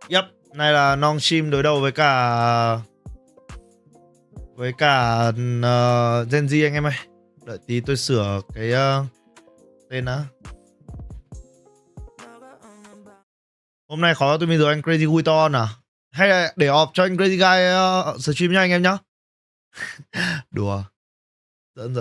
Yep, này là NONGSHIM đối đầu với cả GENG anh em ơi. Đợi tí tôi sửa cái tên đã. Hôm nay khó tôi bây giờ anh Crazy Guy to à? Hay là để off cho anh Crazy Guy stream nha anh em nhá. Đùa. Giỡn.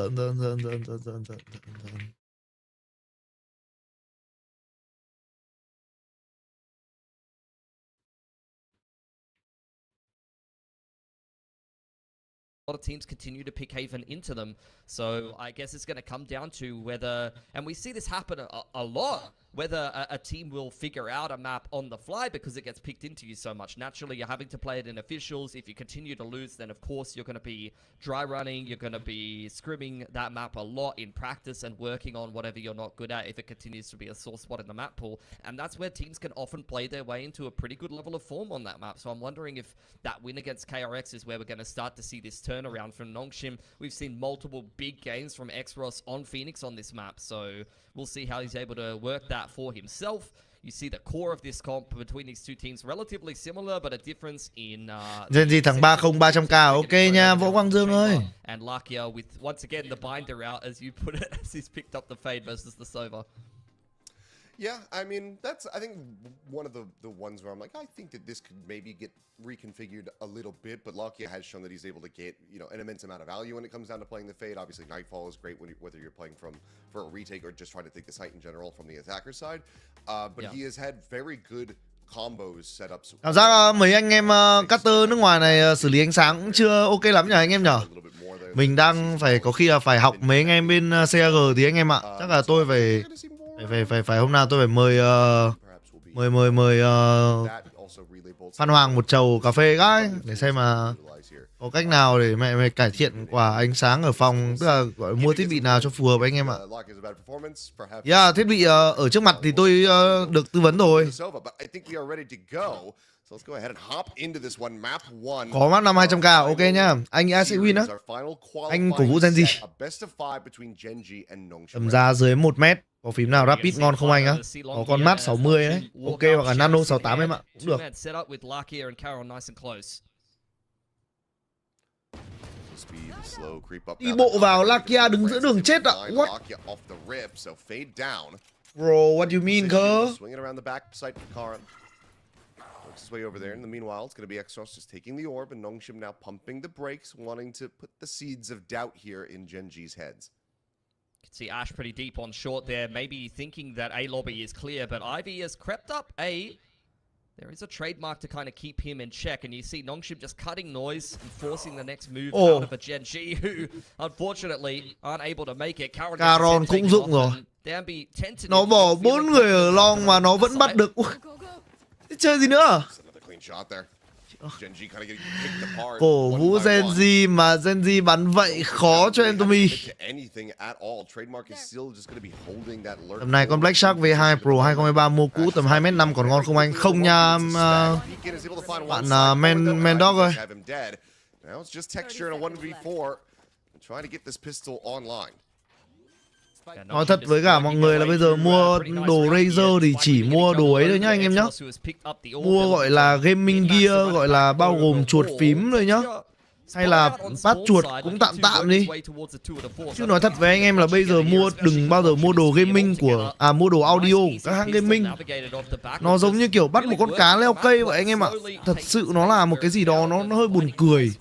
A lot of teams continue to pick Haven into them, so I guess it's going to come down to whether, and we see this happen a lot, whether a team will figure out a map on the fly because it gets picked into you so much. Naturally, you're having to play it in officials. If you continue to lose, then of course you're going to be dry running, you're going to be scrimming that map a lot in practice and working on whatever you're not good at if it continues to be a sore spot in the map pool. And that's where teams can often play their way into a pretty good level of form on that map. So I'm wondering if that win against KRX is where we're going to start to see this turnaround from NONGSHIM. We've seen multiple big games from Xros on Phoenix on this map, so we'll see how he's able to work that for himself. You see the core of this comp between these two teams relatively similar, but a difference in GENG thắng 3-0 300k. Ok nha, Võ Quang Dương ơi. And Lakia with once again the binder out, as you put it, as he's picked up the fade versus the Sova. Yeah, I mean, that's, I think, one of the ones where I'm like, I think that this could maybe get reconfigured a little bit, but Lakia has shown that he's able to get, you know, an immense amount of value when it comes down to playing the Fade. Obviously, Nightfall is great whether you're playing for a retake or just trying to take the site in general from the attacker side. But he has had very good combos setups. Cảm giác mấy anh em cutter nước ngoài này xử lý ánh sáng cũng chưa ok lắm nhỉ anh em nhỉ? Mình đang có khi là phải học mấy anh em bên CAG thì anh em ạ. Chắc là tôi phải hôm nào tôi phải mời Phan Hoàng một chầu cà phê gái để xem mà có cách nào để mày cải thiện quả ánh sáng ở phòng, tức là gọi mua thiết bị nào cho phù hợp với anh em ạ. Yeah, thiết bị ở trước mặt thì tôi được tư vấn rồi. Có map 500k, ok nhá. Anh sẽ win á. Anh cổ vũ GENG. Tầm ra dưới 1 mét. Có phím nào rapid ngon không anh á? Có con mát 60 đấy. Ok, hoặc là nano 68 em ạ. Cũng được. Đi bộ vào Lakia đứng giữa đường chết ạ. What? Bro, what do you mean, cơ? His way over there. In the meanwhile, it's going to be Xros just taking the orb, and NONGSHIM now pumping the brakes, wanting to put the seeds of doubt here in GENG's heads. You can see Ash pretty deep on short there, maybe thinking that A lobby is clear, but Ivy has crept up A. There is a trademark to kind of keep him in check, and you see NONGSHIM just cutting noise and forcing the next move out of a GENG, who unfortunately aren't able to make it. Caron cũng dụng rồi. Nó bỏ 4 người ở long mà nó vẫn bắt được. Chơi gì nữa? Cổ vũ GENG mà GENG bắn vậy khó cho em Tumi. Tầm này con Black Shark V2 Pro 2023 mua cũ tầm 2m5 còn ngon không anh? Không nha bạn Mendog ơi. Nói thật với cả mọi người là bây giờ mua đồ Razer thì chỉ mua đồ ấy thôi nhá anh em nhá. Mua gọi là gaming gear, gọi là bao gồm chuột phím rồi nhá. Hay là pad chuột cũng tạm đi. Chứ nói thật với anh em là bây giờ đừng bao giờ mua đồ gaming mua đồ audio của các hãng gaming. Nó giống như kiểu bắt một con cá leo cây vậy anh em ạ. Thật sự nó là một cái gì đó nó hơi buồn cười.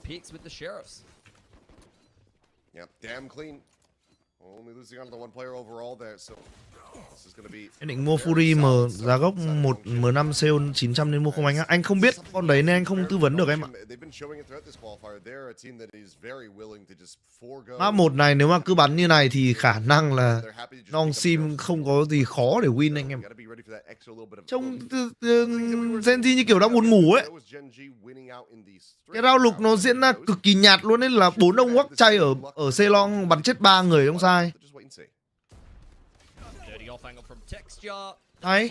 Em định mua Fury mà giá gốc 1M5 sale 900 nên mua không anh á? Anh không biết con đấy nên anh không tư vấn được em ạ. Map 1 này nếu mà cứ bắn như này thì khả năng là NONGSHIM không có gì khó để win anh em. Trông GENG như kiểu đang buồn ngủ ấy. Cái rao lục nó diễn ra cực kỳ nhạt luôn nên là 4 ông quắc chay ở C-Long bắn chết 3 người không sai. Hay.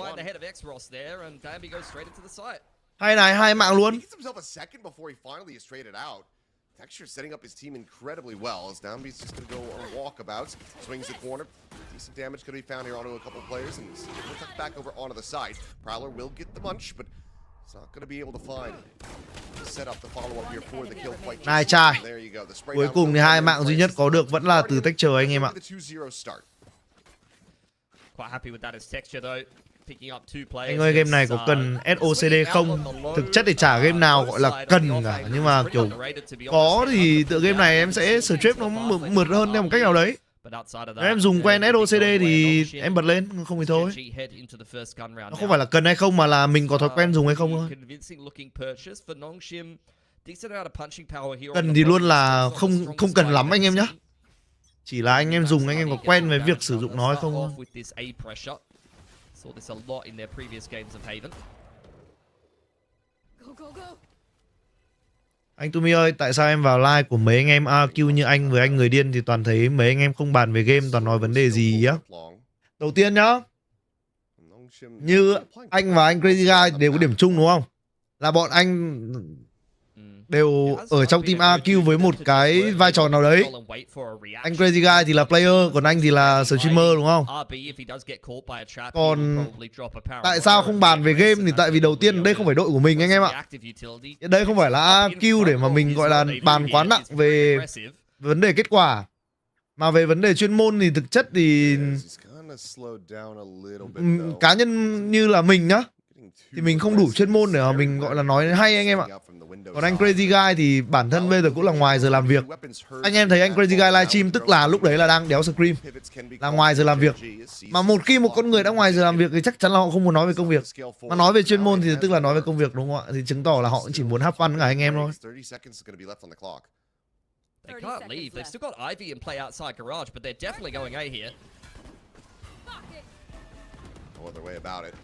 Hay này, 2 mạng luôn. Texture setting up his team incredibly well as Downbeat's just going to go on walkabouts, swings the corner. Decent damage could be found here onto a couple players, and he'll tuck back over onto the side. Prowler will get the munch, but Này trai. Cuối cùng thì hai mạng duy nhất có được vẫn là từ Texture anh em ạ. Quite happy with that as Texture though. Picking up two players. Anh ơi, game này có cần SOCD không? Thực chất thì chả game nào gọi là cần cả, nhưng mà kiểu có thì tựa game này em sẽ strip nó mượt hơn theo một cách nào đấy. Nếu em dùng quen SOCD thì em bật lên, không thì thôi. Nó không phải là cần hay không mà là mình có thói quen dùng hay không thôi. Cần thì luôn là không cần lắm anh em nhé. Chỉ là anh em dùng, anh em có quen với việc sử dụng nó hay không thôi. Anh Tumi ơi, tại sao em vào live của mấy anh em AQ như anh với anh người điên thì toàn thấy mấy anh em không bàn về game, toàn nói vấn đề gì á? Đầu tiên nhá, như anh và anh Crazy Guy đều có điểm chung đúng không? Là bọn anh đều ở trong team AQ với một cái vai trò nào đấy. Anh Crazy Guy thì là player, còn anh thì là streamer đúng không? Còn tại sao không bàn về game thì tại vì đầu tiên đây không phải đội của mình anh em ạ. Đây không phải là AQ để mà mình gọi là bàn quá nặng về vấn đề kết quả. Mà về vấn đề chuyên môn thì thực chất thì cá nhân như là mình nhá, thì mình không đủ chuyên môn để mà mình gọi là nói hay anh em ạ. Còn anh Crazy Guy thì bản thân bây giờ cũng là ngoài giờ làm việc. Anh em thấy anh Crazy Guy livestream tức là lúc đấy là đang đéo stream, là ngoài giờ làm việc. Mà một khi một con người đã ngoài giờ làm việc thì chắc chắn là họ không muốn nói về công việc. Mà nói về chuyên môn thì tức là nói về công việc đúng không ạ? Thì chứng tỏ là họ chỉ muốn have fun cả anh em thôi. They can't leave. They've still got Ivy in play outside garage, but they're definitely going A here. No other way about it.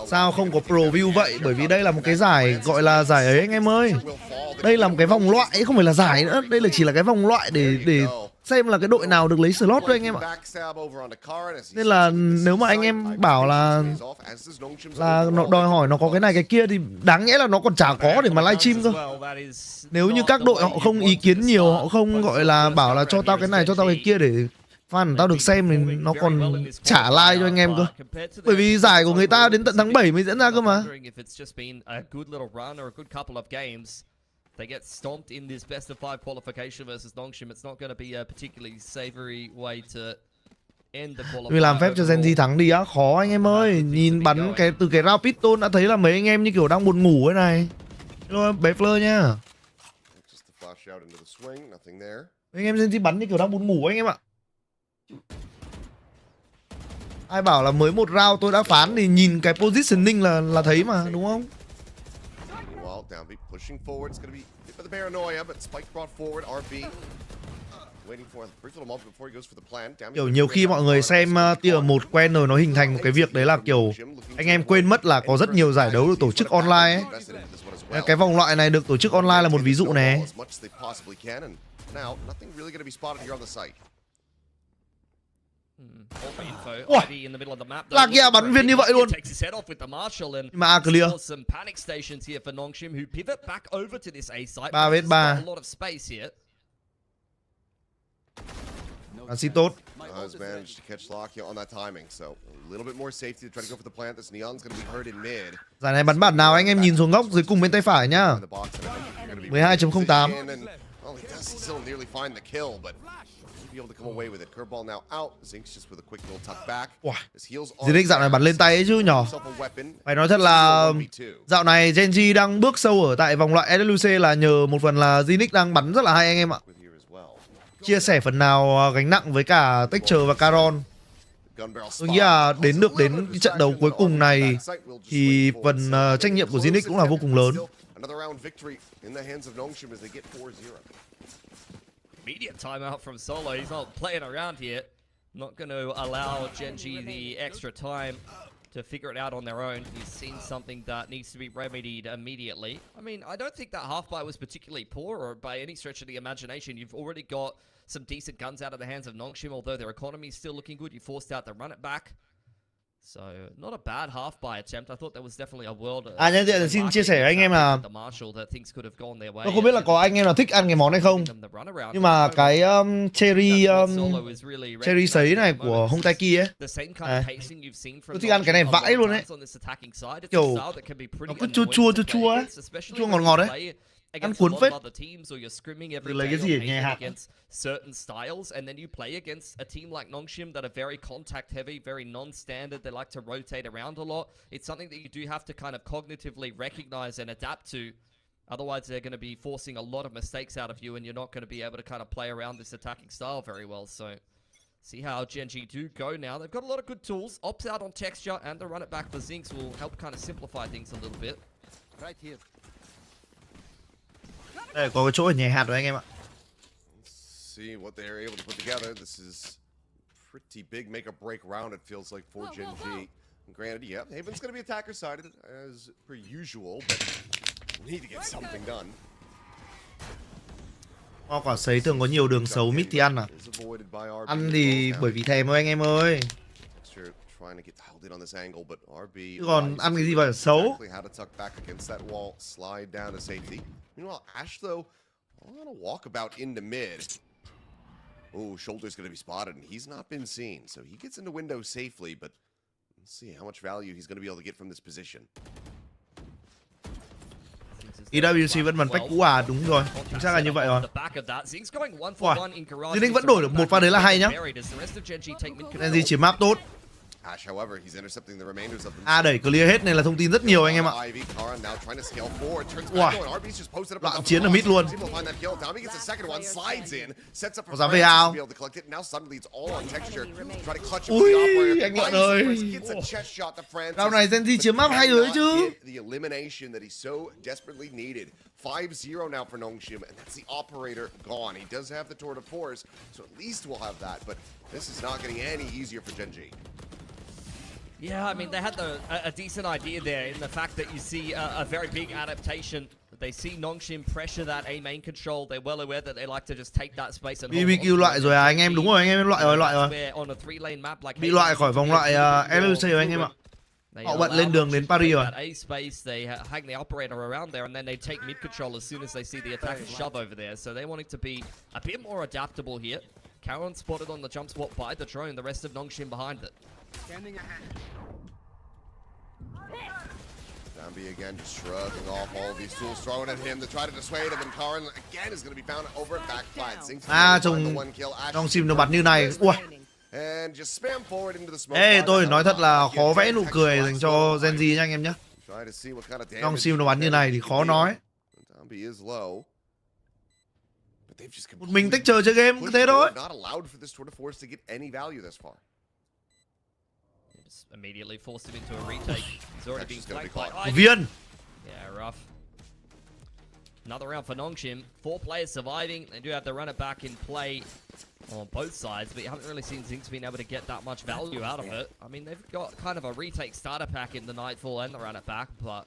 Sao không có pro view vậy? Bởi vì đây là một cái giải gọi là giải ấy anh em ơi. Đây là một cái vòng loại, không phải là giải nữa. Đây là chỉ là cái vòng loại để xem là cái đội nào được lấy slot thôi anh em ạ. Nên là nếu mà anh em bảo là nó đòi hỏi nó có cái này cái kia thì đáng nhẽ là nó còn chả có để mà livestream cơ. Nếu như các đội họ không ý kiến nhiều, họ không gọi là bảo là cho tao cái này, cho tao cái kia để fan tao được xem thì nó còn trả like cho anh em cơ. Bởi vì giải của người ta đến tận tháng 7 mới diễn ra cơ mà. They get stomped in this best of 5 qualification versus NONGSHIM. It's not going to be a particularly savory way to end the qualification. Vì làm phép cho Gen Z thắng đi á, khó anh em ơi. Nhìn bắn cái từ cái round piston đã thấy là mấy anh em như kiểu đang buồn ngủ thế này. Hello bé Fleur nha. Mấy anh em Gen Z bắn như kiểu đang buồn ngủ anh em ạ. Ai bảo là mới một round tôi đã phán thì nhìn cái positioning là thấy mà đúng không? Kiểu nhiều khi mọi người xem tier 1 quen rồi nó hình thành một cái việc đấy là kiểu anh em quên mất là có rất nhiều giải đấu được tổ chức online ấy. Cái vòng loại này được tổ chức online là một ví dụ này. Lạc kia bắn viên như vậy luôn. Mà clear. 3v3. Xí tốt. Giải này bắn bản nào anh em nhìn xuống góc dưới cùng bên tay phải nhá. 12.08. GENG dạo này bắn lên tay ấy chứ nhỏ. Phải nói thật là dạo này GENG đang bước sâu ở tại vòng loại LOΗ là nhờ một phần là GENG đang bắn rất là hay anh em ạ. Chia sẻ phần nào gánh nặng với cả Texture và Caron. Tôi nghĩ là đến cái trận đấu cuối cùng này thì phần trách nhiệm của GENG cũng là vô cùng lớn. Immediate timeout from Solo. He's not playing around here. Not going to allow GENG the extra time to figure it out on their own. He's seen something that needs to be remedied immediately. I mean, I don't think that half buy was particularly poor or by any stretch of the imagination. You've already got some decent guns out of the hands of NONGSHIM, although their economy is still looking good. You forced out the run it back. So not a bad half by attempt. I thought there was definitely a world. Nhân tiện xin chia sẻ với anh em là tôi không biết là có anh em nào thích ăn cái món này không. Nhưng mà cái cherry sấy này của Hontaki ấy, tôi thích ăn cái này vãi luôn ấy. Kiểu nó cứ chua ấy, chua ngọt ấy. Ăn cuốn phết. Từ lấy cái gì để nhè hạt. Certain styles, and then you play against a team like NONGSHIM that are very contact heavy, very non-standard. They like to rotate around a lot. It's something that you do have to kind of cognitively recognize and adapt to. Otherwise, they're going to be forcing a lot of mistakes out of you, and you're not going to be able to kind of play around this attacking style very well. So, see how GENG do go now. They've got a lot of good tools. Opts out on texture, and the run it back for Zinx will help kind of simplify things a little bit. Right here. Đây có cái chỗ nhè hạt rồi anh em ạ. See what they're able to put together. This is pretty big make or break round, it feels like, for GENG. Granted, yeah, Haven's going to be attacker sided as per usual, but we need to get something done. Hoa quả sấy thường có nhiều đường xấu, mít thì ăn à? Ăn thì bởi vì thèm thôi anh em ơi. Chứ còn ăn cái gì mà xấu. Ash though on a walkabout into mid. Oh, shoulder's going to be spotted, and he's not been seen, so he gets into window safely, but let's see how much value he's going to be able to get from this position. EWC vẫn bắn bách cũ à? Đúng rồi, chính xác là như vậy rồi. Wow. Vẫn đổi được một pha đấy là hay nhá. Gen chỉ map tốt. Đẩy clear hết này là thông tin rất nhiều anh em ạ. Wow. Loạn chiến ở mid luôn. Có dám về ao. Ui anh Luận ơi. Round này Gen chiếm map hay rồi chứ. 5-0 now for NONGSHIM, and that's the operator gone. He does have the Tour de Force, so at least we'll have that, but this is not getting any easier for GENG. Yeah, I mean, they had a decent idea there in the fact that you see a very big adaptation. They see NONGSHIM pressure that A main control. They're well aware that they like to just take that space and BBQ loại rồi à anh em? Đúng rồi, anh em loại rồi. Bị loại khỏi vòng loại LOΗI rồi anh em ạ. Họ bận lên đường đến Paris rồi. A space, they hang the operator around there, and then they take mid control as soon as they see the attacker shove over there. So they wanting to be a bit more adaptable here. Karen spotted on the jump spot by the drone. The rest of NONGSHIM behind it. Standing ahead. Zambi again just shrugging off all these tools thrown at him to try to dissuade him, and Karin again is going to be found over at backflat. Trông NONGSHIM nó bật như này. Ui. Ê, tôi nói thật là khó vẽ nụ cười dành cho Gen Z nha anh em nhé. NONGSHIM nó bắn như này thì khó nói. Một mình tách chờ chơi game cứ thế thôi. Immediately forced him into a retake. He's already been flanked by Viên. Yeah, rough. Another round for NONGSHIM. 4 players surviving. They do have the run it back in play on both sides, but you haven't really seen Zinx being able to get that much value out of it. I mean, they've got kind of a retake starter pack in the Nightfall and the run it back, but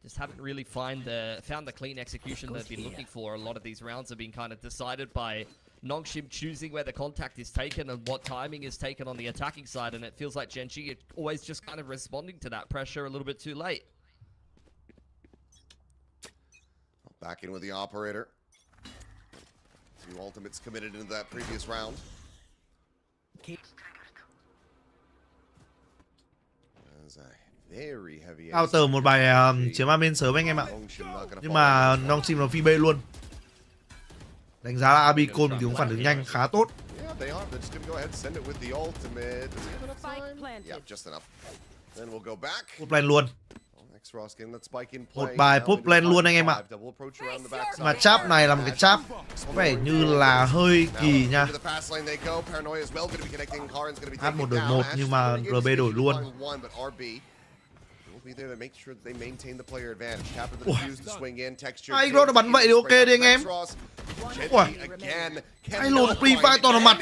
just haven't really found the clean execution they've been looking for. A lot of these rounds have been kind of decided by NONGSHIM choosing where the contact is taken and what timing is taken on the attacking side, and it feels like GENG are always just kind of responding to that pressure a little bit too late. Back in with the operator. 2 ultimates committed into that previous round. Counter một bài chiếm A bên sớm anh em ạ. Nhưng mà NONGSHIM nó phi B luôn. Đánh giá là Abicon thì cũng phản ứng nhanh khá tốt. Pop lane luôn. Một bài pop lane luôn anh em ạ. Mà trap này là một cái trap có vẻ như là hơi kỳ nha. H1 đổi 1 nhưng mà RB đổi luôn. Hai nó bắn vậy thì ok đi anh em. Ui, hai lột Free Fire toàn vào mặt.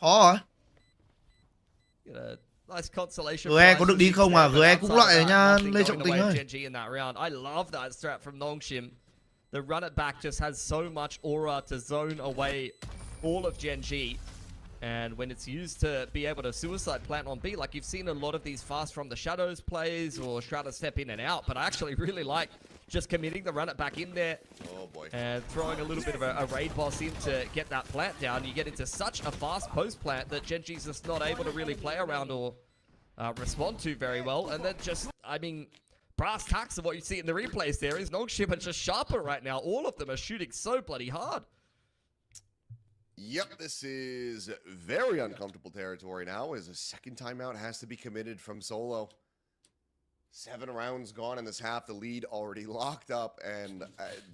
Khó hả? GE có được đi không à? GE cũng loại rồi nha, Lê Trọng Tình ơi. I love that strat from NONGSHIM. The run it back just has so much aura to zone away all of GENG. And when it's used to be able to suicide plant on B, like you've seen a lot of these fast from the shadows plays or Shrouded step in and out, but I actually really like just committing the run it back in there. Oh boy. And throwing a little bit of a raid boss in to get that plant down. You get into such a fast post plant that GENG's just not able to really play around or respond to very well. And then just, I mean, brass tacks of what you see in the replays there is NONGSHIM are just sharper right now. All of them are shooting so bloody hard. Yep, this is very uncomfortable territory now as a second timeout has to be committed from Solo. 7 rounds gone in this half, the lead already locked up, and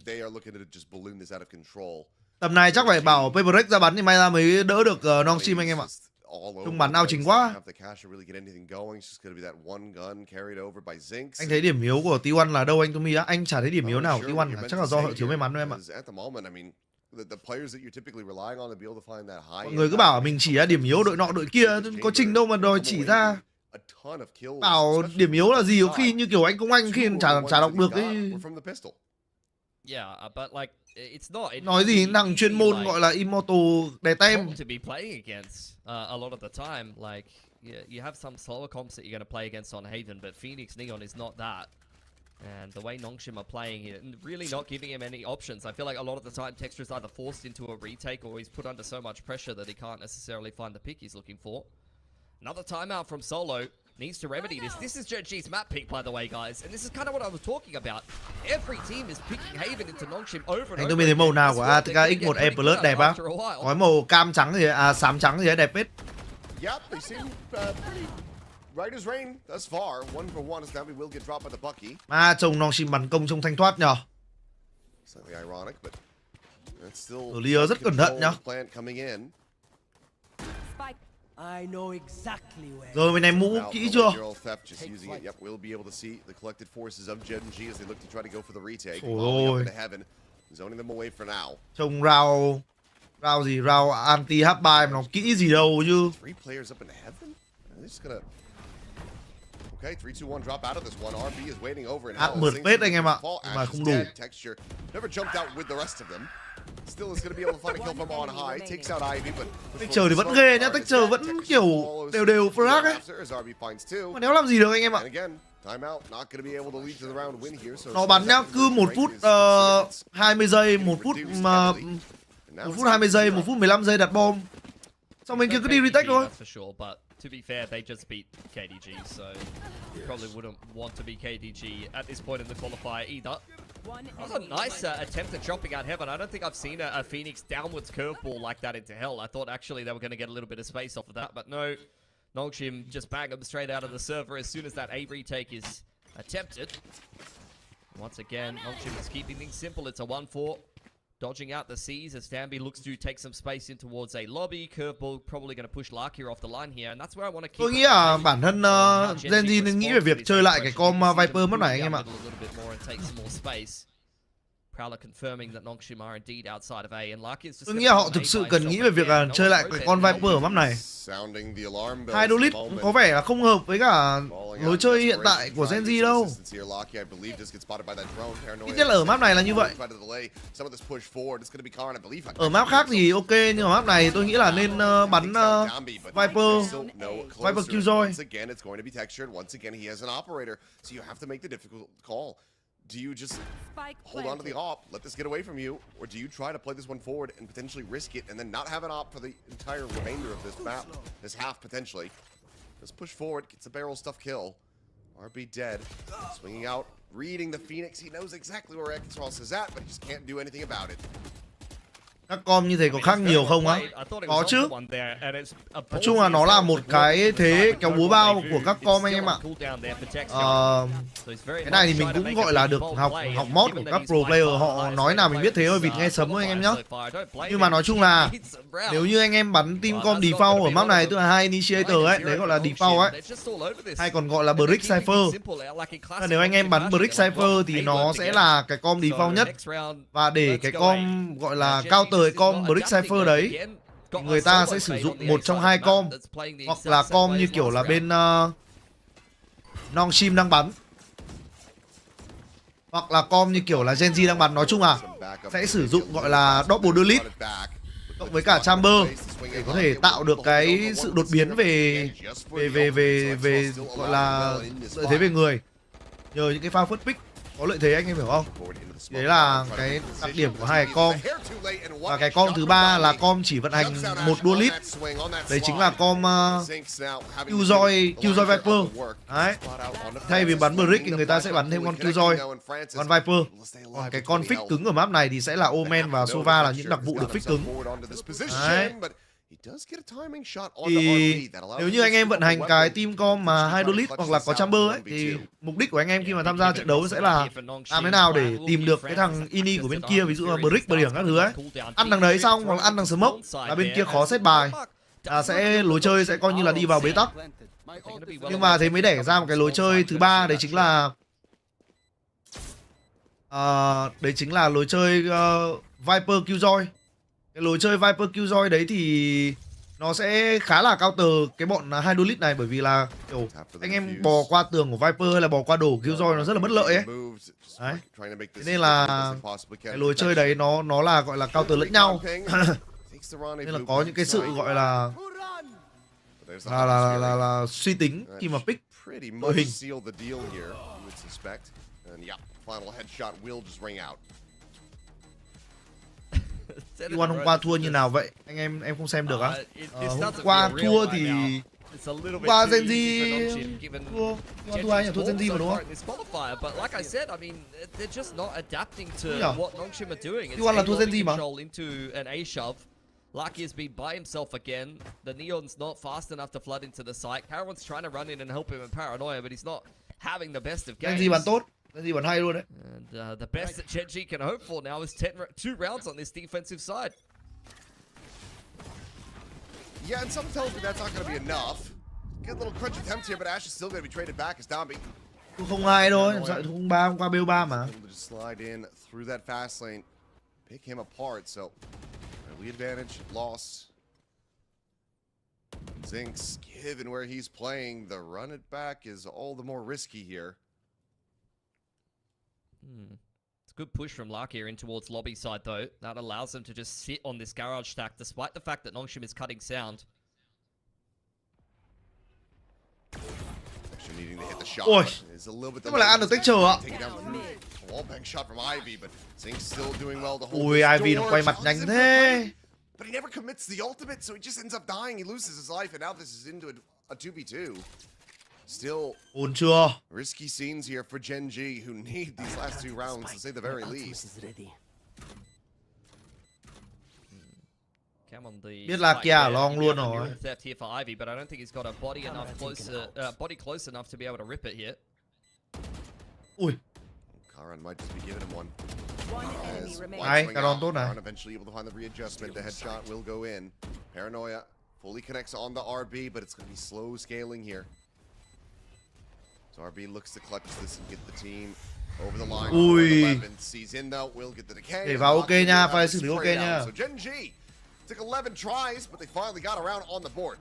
they are looking to just balloon this out of control. Tầm này chắc phải bảo Paperrek ra bắn thì may ra mới đỡ được NONGSHIM anh em ạ. Trung bắn ao chính quá. Anh thấy điểm yếu của T1 là đâu anh Tumi á? Anh chả thấy điểm yếu nào của T1 cả. Chắc là do họ thiếu may mắn thôi em ạ. Mọi người cứ bảo mình chỉ ra điểm yếu đội nọ đội kia, có trình đâu mà đòi chỉ ra. Bảo điểm yếu là gì, có khi như kiểu anh Công Anh khi chả đọc được ấy. Yeah, but like it's not. Nói gì thằng chuyên môn gọi là Immortal đè tem. To be playing against a lot of the time, like you have some slower comps that you're going to play against on Haven, but Phoenix Neon is not that. And the way NONGSHIM are playing it, and really not giving him any options. I feel like a lot of the time Texture is either forced into a retake or he's put under so much pressure that he can't necessarily find the pick he's looking for. Another timeout from Solo. Needs to remedy this. This is GENG's map pick, by the way, guys. And this is kind of what I was talking about. Every team is picking Haven into NONGSHIM over and over. Anh Tumi thấy màu nào của ATK X1E Plus đẹp á? Có màu cam trắng gì, xám trắng gì đẹp hết. Yep, they seem pretty right as rain thus far. 1 for 1 as now we will get dropped by the Bucky. Trông NONGSHIM bắn công trông thanh thoát nhờ. Slightly ironic, but it's still Clear rất cẩn thận nhá. I know exactly where. Rồi bên này mũ kỹ chưa? Ôi. Trông rao gì, rao anti H3 mà nó kỹ gì đâu chứ. Ác mượt phết anh em ạ, mà không đủ. Still is going to be able to find a kill from on high. Takes out Ivy, but Texture thì vẫn ghê nhá, Texture vẫn kiểu đều frag ấy. Mà nếu làm gì được anh em ạ? Nó bắn nhá, cứ 1 phút 20 giây, 1 phút 20 giây, 1 phút 15 giây đặt bom. Xong bên kia cứ đi retake thôi. To be fair, they just beat KDG, so you probably wouldn't want to be KDG at this point in the qualifier either. That was a nice attempt at dropping out Heaven. I don't think I've seen a Phoenix downwards curveball like that into Hell. I thought actually they were going to get a little bit of space off of that, but no. NONGSHIM just bang them straight out of the server as soon as that A retake is attempted. Once again, NONGSHIM is keeping things simple. It's a 1-4. Dodging out the C's as Stanby looks to take some space in towards a lobby. Curveball probably going to push Lark here off the line here, and that's where I want to keep. Tôi nghĩ là bản thân GENG nên nghĩ về việc chơi lại cái com Viper mất này anh em ạ. Prowler confirming that NONGSHIM are indeed outside of A, and Larky is just. Tôi nghĩ là họ thực sự cần nghĩ về việc chơi lại cái con Viper ở map này. Hai Dolith có vẻ là không hợp với cả lối chơi hiện tại của GENG đâu. Ít nhất là ở map này là như vậy. Ở map khác thì ok, nhưng ở map này tôi nghĩ là nên bắn Viper Killjoy. Do you just hold on to the op, let this get away from you, or do you try to play this one forward and potentially risk it and then not have an op for the entire remainder of this map, this half potentially? Just push forward, gets a barrel stuff kill. RB dead, swinging out, reading the Phoenix. He knows exactly where Ekatros is at, but he just can't do anything about it. Các com như thế có khác nhiều không á? Có chứ. Nói chung là nó là một cái thế kéo búa bao của các com anh em ạ. Cái này thì mình cũng gọi là được học mod của các pro player, họ nói nào mình biết thế thôi, vịt nghe sấm thôi anh em nhá. Nhưng mà nói chung là nếu như anh em bắn team com default ở map này, tức là 2 initiator ấy, đấy gọi là default ấy, hay còn gọi là brick cipher. Nếu anh em bắn brick cipher thì nó sẽ là cái com default nhất, và để cái com gọi là cao tới com brick cipher đấy, người ta sẽ sử dụng một trong hai com, hoặc là com như kiểu là bên NONGSHIM đang bắn, hoặc là com như kiểu là GENG đang bắn. Nói chung là sẽ sử dụng gọi là double delete cộng với cả Chamber để có thể tạo được cái sự đột biến về gọi là lợi thế về người nhờ những cái pha first pick có lợi thế, anh em hiểu không? Đấy là cái đặc điểm của hai cái com. Và cái com thứ ba là com chỉ vận hành một duelist. Đấy chính là com Killjoy Viper. Đấy. Thay vì bắn Brick thì người ta sẽ bắn thêm con Killjoy, con Viper. Còn cái con fix cứng ở map này thì sẽ là Omen và Sova là những đặc vụ được fix cứng. Đấy. Thì nếu như anh em vận hành cái team com mà hai duelist hoặc là có Chamber ấy, thì mục đích của anh em khi mà tham gia trận đấu sẽ là làm thế nào để tìm được cái thằng ini của bên kia, ví dụ là Brick, Bờ Điểm các thứ ấy, ăn thằng đấy xong hoặc là ăn thằng Smoke là bên kia khó set bài, sẽ lối chơi sẽ coi như là đi vào bế tắc. Nhưng mà thế mới đẻ ra một cái lối chơi thứ ba, đấy chính là lối chơi Viper Killjoy. Cái lối chơi Viper Killjoy đấy thì nó sẽ khá là counter cái bọn hai duelist này, bởi vì là kiểu anh em bò qua tường của Viper hay là bò qua đổ Killjoy nó rất là bất lợi ấy. Đấy. Thế nên là cái lối chơi đấy nó là gọi là counter lẫn nhau. Nên là có những cái sự gọi là suy tính khi mà pick đội hình. T1 hôm qua thua như nào vậy? Anh em không xem được á? Hôm qua thua thì qua GENG thua ai nhỉ? Thua GENG mà đúng không? T1 là thua GENG mà. Lucky has been by himself again. The Neon's not fast enough to flood into the site. Carol's trying to run in and help him in Paranoia, but he's not having the best of games. GENG bắn tốt. GENG bắn hay luôn đấy. And the best that GENG can hope for now is 2 rounds on this defensive side. Yeah, and some tells me that's not going to be enough. Get a little crunch attempt here, but Ash is still going to be traded back as Dombi. Không ai thôi, không ba hôm qua BO3 mà. Just slide in through that fast lane, pick him apart. So early advantage lost. Zinx, given where he's playing, the run it back is all the more risky here. It's a good push from Lark here in towards lobby side though. That allows them to just sit on this garage stack despite the fact that NONGSHIM is cutting sound. Actually needing to hit the shot. Ôi, is a little bit thế mà lại ăn được texture ạ? Wallbang shot from Ivy, but Zinx still doing well to hold. Ui, Ivy nó quay mặt nhanh thế. But he never commits the ultimate, so he just ends up dying. He loses his life, and now this is into a 2v2. Still ổn chưa? risky scenes here for GENG, who need these last 2 rounds to say the very least. Biết là kia long luôn rồi. Theft here for Ivy, but I don't think he's got a body enough body close enough to be able to rip it here. Ui. Karan might just be giving him one. Hay, Karan tốt này. Karan eventually able to find the readjustment. The headshot will go in. Paranoia fully connects on the RB, but it's going to be slow scaling here. So RB looks to clutch this and get the team over the line. Ui. Sees in though, will get the decay. Để vào ok nha, phải xử lý ok nha. So GENG took 11 tries, but they finally got around on the board.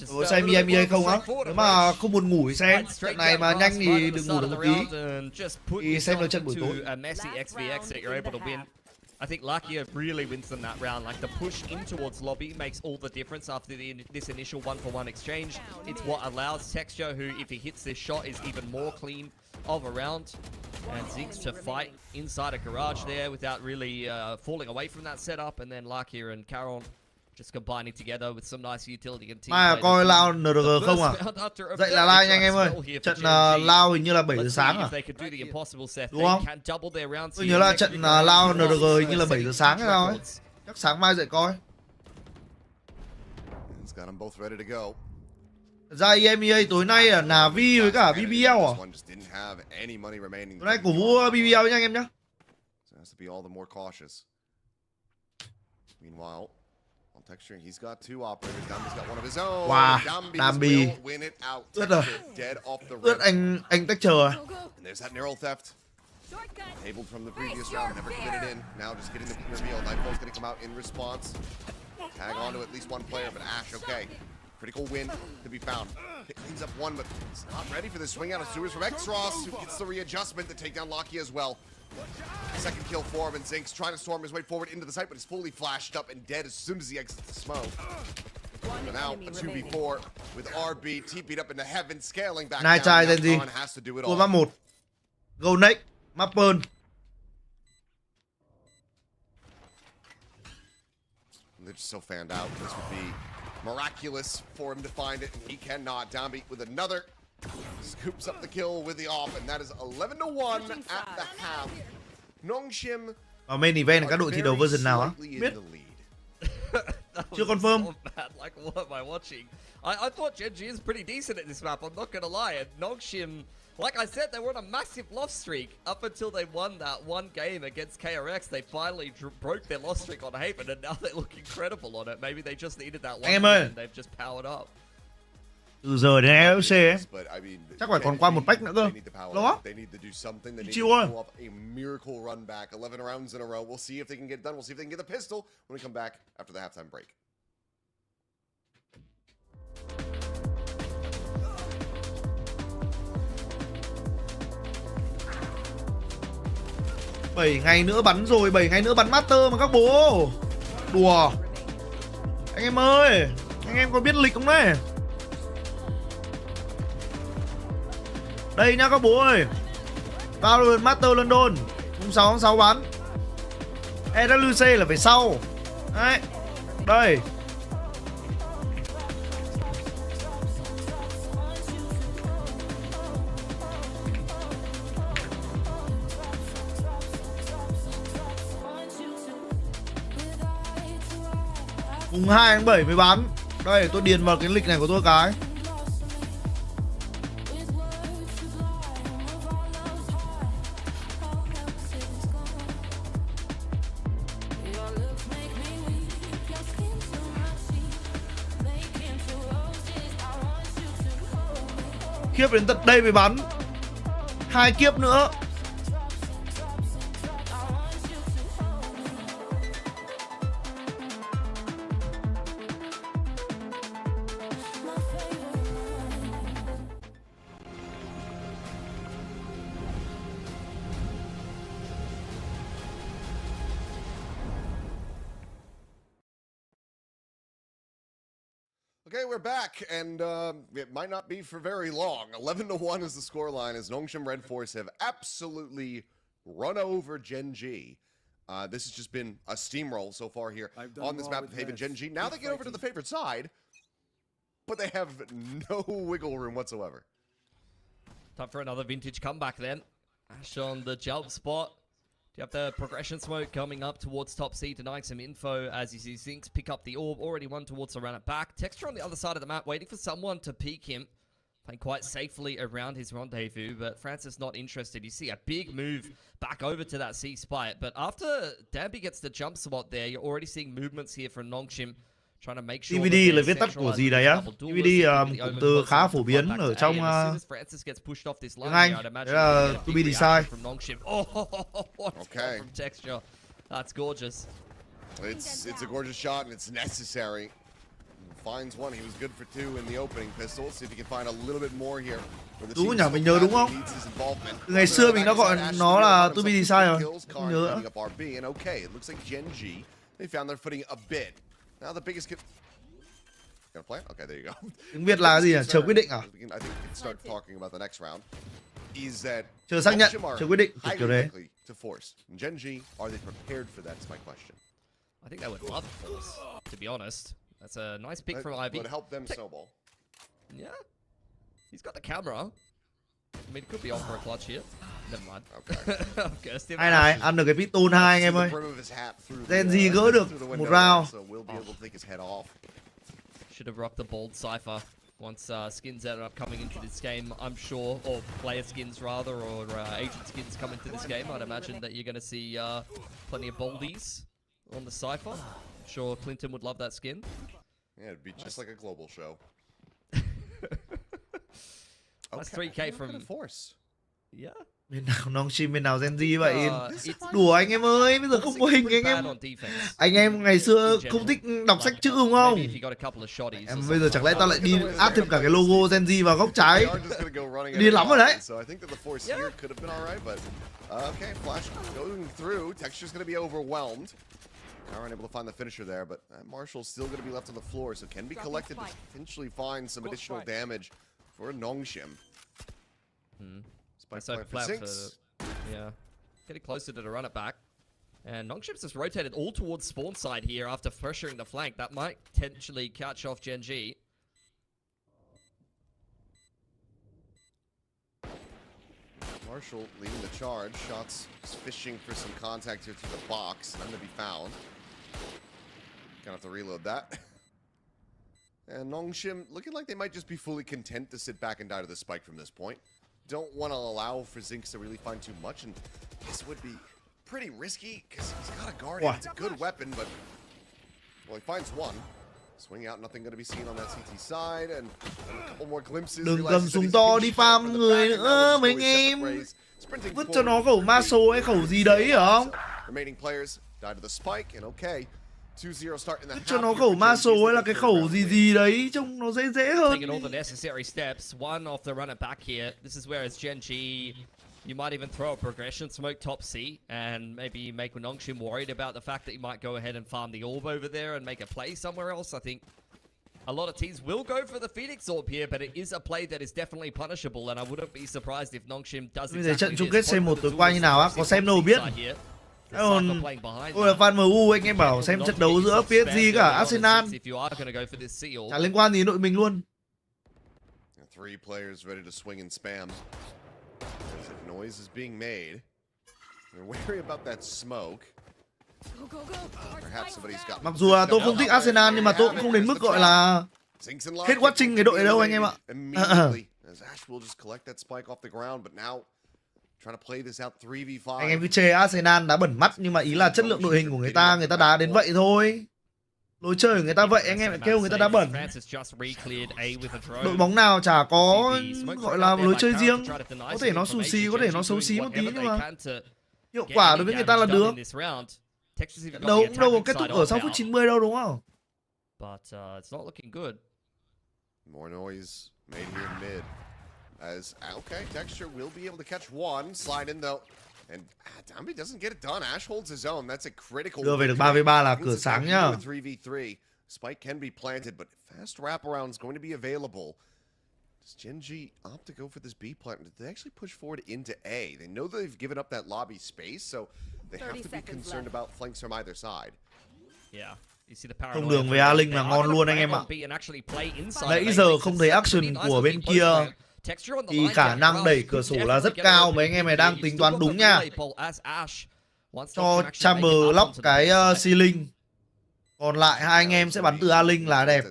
Ủa xem EMEA không á? Nếu mà không buồn ngủ thì xem. Trận này mà nhanh thì đừng ngủ được một tí. Thì xem được trận buổi tối. I think Lakia really wins them that round. Like the push in towards lobby makes all the difference after this initial 1-for-1 exchange. It's what allows Texture, who if he hits this shot is even more clean of a round. And Zinx to fight inside a garage there without really falling away from that setup. And then Lakia and Caron just combining together with some nice utility and team. Mai coi Lao NRG không à? Dậy là live nhanh em ơi. Trận Lao hình như là 7 giờ sáng à? Đúng không? Tôi nhớ là trận Lao NRG hình như là 7 giờ sáng hay sao ấy. Chắc sáng mai dậy coi. Ra EMEA tối nay ở Navi với cả BBL à? Tối nay cổ vũ BBL nha anh em nhá. Meanwhile, on texturing, he's got 2 operators. Dambi's got one of his own. Wow, Dambi win it out. Dead off the ướt anh texture. And there's that neural theft. Tabled from the previous round, never committed in. Now just getting the reveal. Nightfall's going to come out in response. Tag on to at least 1 player, but Ash, okay. Critical win to be found. It cleans up 1, but it's not ready for the swing out of sewers from X-Ross, who gets the readjustment to take down Locky as well. Second kill for him, and Zink's trying to storm his way forward into the site, but he's fully flashed up and dead as soon as he exits the smoke. So now a 2v4 with RB TP'd up into heaven, scaling back Này down. trai Now tên gì? Khan has to do it Tua all. map 1. Go next. Mapper. They're just so fanned out. This would be miraculous for him to find it, and he cannot. Downbeat with another. Scoops up the kill with the off, and that is 11-1 at the half. NONGSHIM Ở main event là các đội thi đấu version nào á? Biết. Chưa confirm. So bad. Like, what am I watching? I thought GENG is pretty decent at this map, I'm not gonna lie. And NONGSHIM, like I said, they were on a massive loss streak up until they won that one game against KRX. They finally broke their loss streak on Haven, and now they look incredible on it. Maybe they just needed that one Em win ơi. and they've just powered up. Từ giờ đến LOC ấy. But I mean, Chắc phải còn qua một pack nữa cơ. they need to power Lo. up. They need to do something. They need Chịu to ơi. pull up a miracle run back. 11 rounds in a row. We'll see if they can get it done. We'll see if they can get the pistol when we come back after the halftime break. Bảy ngày nữa bắn rồi, 7 ngày nữa bắn master mà các bố. Đùa. Anh em ơi, anh em có biết lịch không đấy? Đây nhá các bố ơi. Valorant Master London 6/6 bắn. EWC là phải sau. Đấy. Đây. Mùng 2 tháng 7 mới bắn. Đây tôi điền vào cái lịch này của tôi cái. Kiếp đến tận đây mới bắn. 2 kiếp nữa. Okay, we're back, and it might not be for very long. 11-1 is the scoreline, as NONGSHIM Red Force have absolutely run over GENG. This has just been a steamroll so far here on this map of Haven. GENG, now they get over to the favored side, but they have no wiggle room whatsoever. Time for another vintage comeback then. Ash on the jump spot. Do you have the progression smoke coming up towards top C, denying some info as you see Zinx pick up the orb. Already one towards the run it back. Texture on the other side of the map, waiting for someone to peek him. Playing quite safely around his rendezvous, but Francis not interested. You see a big move back over to that C spite. But after Damby gets the jump spot there, you're already seeing movements here from NONGSHIM. Trying to make sure TVD là viết tắt của gì đấy á? TVD cụm từ khá phổ biến ở trong tiếng Anh. Đấy là to be decided. Okay. From Texture. That's gorgeous. It's a gorgeous shot, and it's necessary. Finds one. He was good for 2 in the opening pistol. See if he can find a little bit more here. Đúng nhỉ, mình nhớ đúng không? Từ ngày xưa mình đã gọi nó là to be decided rồi. Không nhớ nữa. And okay, it looks like GENG, they found their footing a bit. Now the biggest Got a plan? Okay, there you go. Tiếng Việt là gì à? Chờ quyết định à? I think we can start talking about the next round. Is that Chờ xác nhận, chờ quyết định kiểu đấy. to force. GENG, are they prepared for that? Is my question. I think they would love force, to be honest. That's a nice pick from Ivy. Would help them snowball. Yeah. He's got the camera. I mean, it could be on for a clutch here. Never mind. Okay. Hay này, ăn được cái piston 2 anh em ơi. GENG gỡ được một round. Should have rocked the bold cipher once skins ended up coming into this game, I'm sure, or player skins rather, or agent skins come into this game. I'd imagine that you're going to see plenty of boldies on the cipher. I'm sure Clinton would love that skin. Yeah, it'd be just like a global show. That's 3K from Force. Yeah. Bên nào NONGSHIM, bên nào GENG vậy? It's Đùa anh em ơi, bây giờ không có hình anh em. Anh em ngày xưa không thích đọc sách chữ đúng không? Em bây giờ chẳng lẽ ta lại đi áp thêm cả cái logo GENG vào góc trái? Điên lắm rồi đấy. Okay, Flash going through. Texture's going to be overwhelmed. Aren't able to find the finisher there, but Marshall's still going to be left on the floor, so can be collected to potentially find some additional damage for NONGSHIM. So flat for, yeah, getting closer to the run it back. And NONGSHIM's just rotated all towards spawn side here after pressuring the flank. That might potentially catch off GENG. Marshall leading the charge. Shots fishing for some contact here through the box. None to be found. Gonna have to reload that. And NONGSHIM looking like they might just be fully content to sit back and die to the spike from this point. Don't want to allow for Zinx to really find too much, and this would be pretty risky because he's got a Guardian. It's a good weapon, but well, he finds one. Swing out, nothing going to be seen on that CT side, and a couple more glimpses. Đừng cầm súng to đi farm người nữa mấy anh em. Vứt cho nó khẩu Maso hay khẩu gì đấy hả không? Remaining players died to the spike, and okay. 2-0 start in the Vứt cho nó khẩu Maso hay là cái khẩu gì đấy trông nó dễ hơn. Taking all the necessary steps, one off the run it back here. This is where as GENG, you might even throw a progression smoke top C and maybe make NONGSHIM worried about the fact that you might go ahead and farm the orb over there and make a play somewhere else. I think a lot of teams will go for the Phoenix orb here, but it is a play that is definitely punishable, and I wouldn't be surprised if NONGSHIM does Bây giờ exactly trận chung kết this. C1 tối qua như nào á? Có xem đâu biết. Tôi là fan MU, anh em bảo xem trận đấu giữa PSG cả Arsenal. Chả liên quan gì đội mình luôn. Three players ready to swing and spam. There's a noise is being made. They're wary about that smoke. Perhaps somebody's got. Mặc dù là tôi không thích Arsenal nhưng mà tôi cũng không đến mức gọi là hết watching cái đội này đâu anh em ạ. As Ash will just collect that spike off the ground, but now trying to play this out 3v5. Anh em cứ chê Arsenal đá bẩn mắt nhưng mà ý là chất lượng đội hình của người ta đá đến vậy thôi. Lối chơi của người ta vậy, anh em lại kêu người ta đá bẩn. Đội bóng nào chả có gọi là lối chơi riêng. Có thể nó xù xì, có thể nó xấu xí một tí nhưng mà hiệu quả đối với người ta là được. Đâu cũng đâu có kết thúc ở sau phút 90 đâu đúng không? More noise made here in mid. As okay, Texture will be able to catch one. Slide in though. And Dambi doesn't get it done. Ash holds his own. That's a critical. Đưa về được 3v3 là cửa sáng nhá. 3v3. Spike can be planted, but fast wraparound is going to be available. Does GENG opt to go for this B plant? Did they actually push forward into A? They know they've given up that lobby space, so they have to be concerned about flanks from either side. Yeah. Thông đường về A Linh là ngon luôn anh em ạ. Nãy giờ không thấy action của bên kia thì khả năng đẩy cửa sổ là rất cao. Mấy anh em này đang tính toán đúng nha. Cho Chamber lock cái ceiling. Còn lại hai anh em sẽ bắn từ A Linh là đẹp.